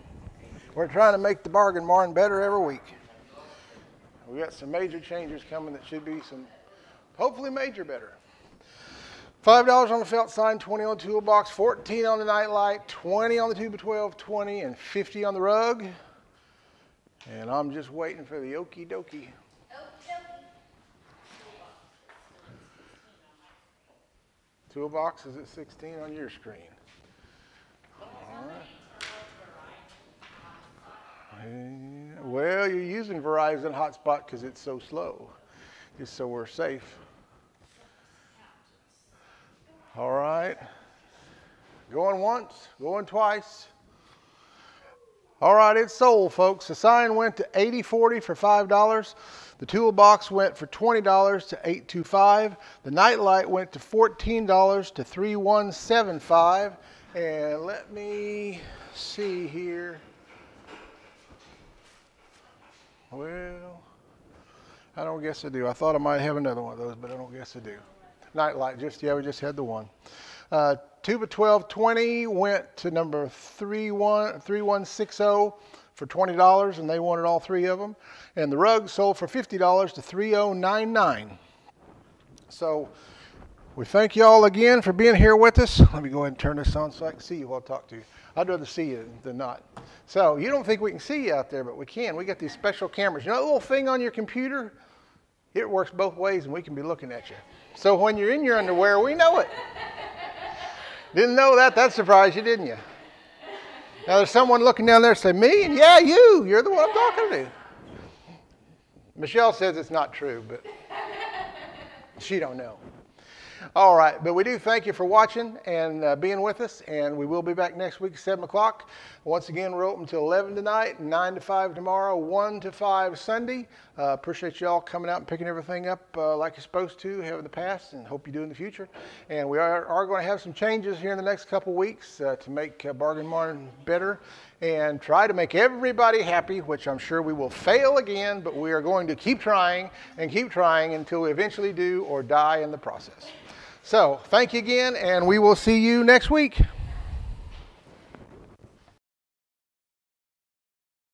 We're trying to make the bargain barn better every week. We got some major changes coming that should be some, hopefully major better. $5 on the felt sign, 20 on the toolbox, 14 on the nightlight, 20 on the 2x12, 20, and 50 on the rug. And I'm just waiting for the okie dokie. Toolbox is at 16 on your screen. All right. Well, you're using Verizon hotspot because it's so slow, just so we're safe. All right. Going once, going twice. All right, it's sold, folks. The sign went to $80.40 for $5. The toolbox went for $20 to $825. The nightlight went to $14 to $3175. And let me see here. Well, I don't guess I do. I thought I might have another one of those, but I don't guess I do. Nightlight, we just had the one. 2x12-20 went to number 3160 for $20, and they wanted all three of them. And the rug sold for $50 to $3099. So we thank you all again for being here with us. Let me go ahead and turn this on so I can see you while I talk to you. I'd rather see you than not. So you don't think we can see you out there, but we can. We got these special cameras. You know that little thing on your computer? It works both ways, and we can be looking at you. So when you're in your underwear, we know it. Didn't know that? That surprised you, didn't you? Now there's someone looking down there saying, me? And yeah, you. You're the one I'm talking to. Michelle says it's not true, but she don't know. All right, but we do thank you for watching and being with us, and we will be back next week at 7 o'clock. Once again, we're open till 11 tonight, 9 to 5 tomorrow, 1 to 5 Sunday. Appreciate you all coming out and picking everything up like you're supposed to, have in the past, and hope you do in the future. And we are going to have some changes here in the next couple weeks to make Bargain Barn better and try to make everybody happy, which I'm sure we will fail again, but we are going to keep trying until we eventually do or die in the process. So thank you again, and we will see you next week.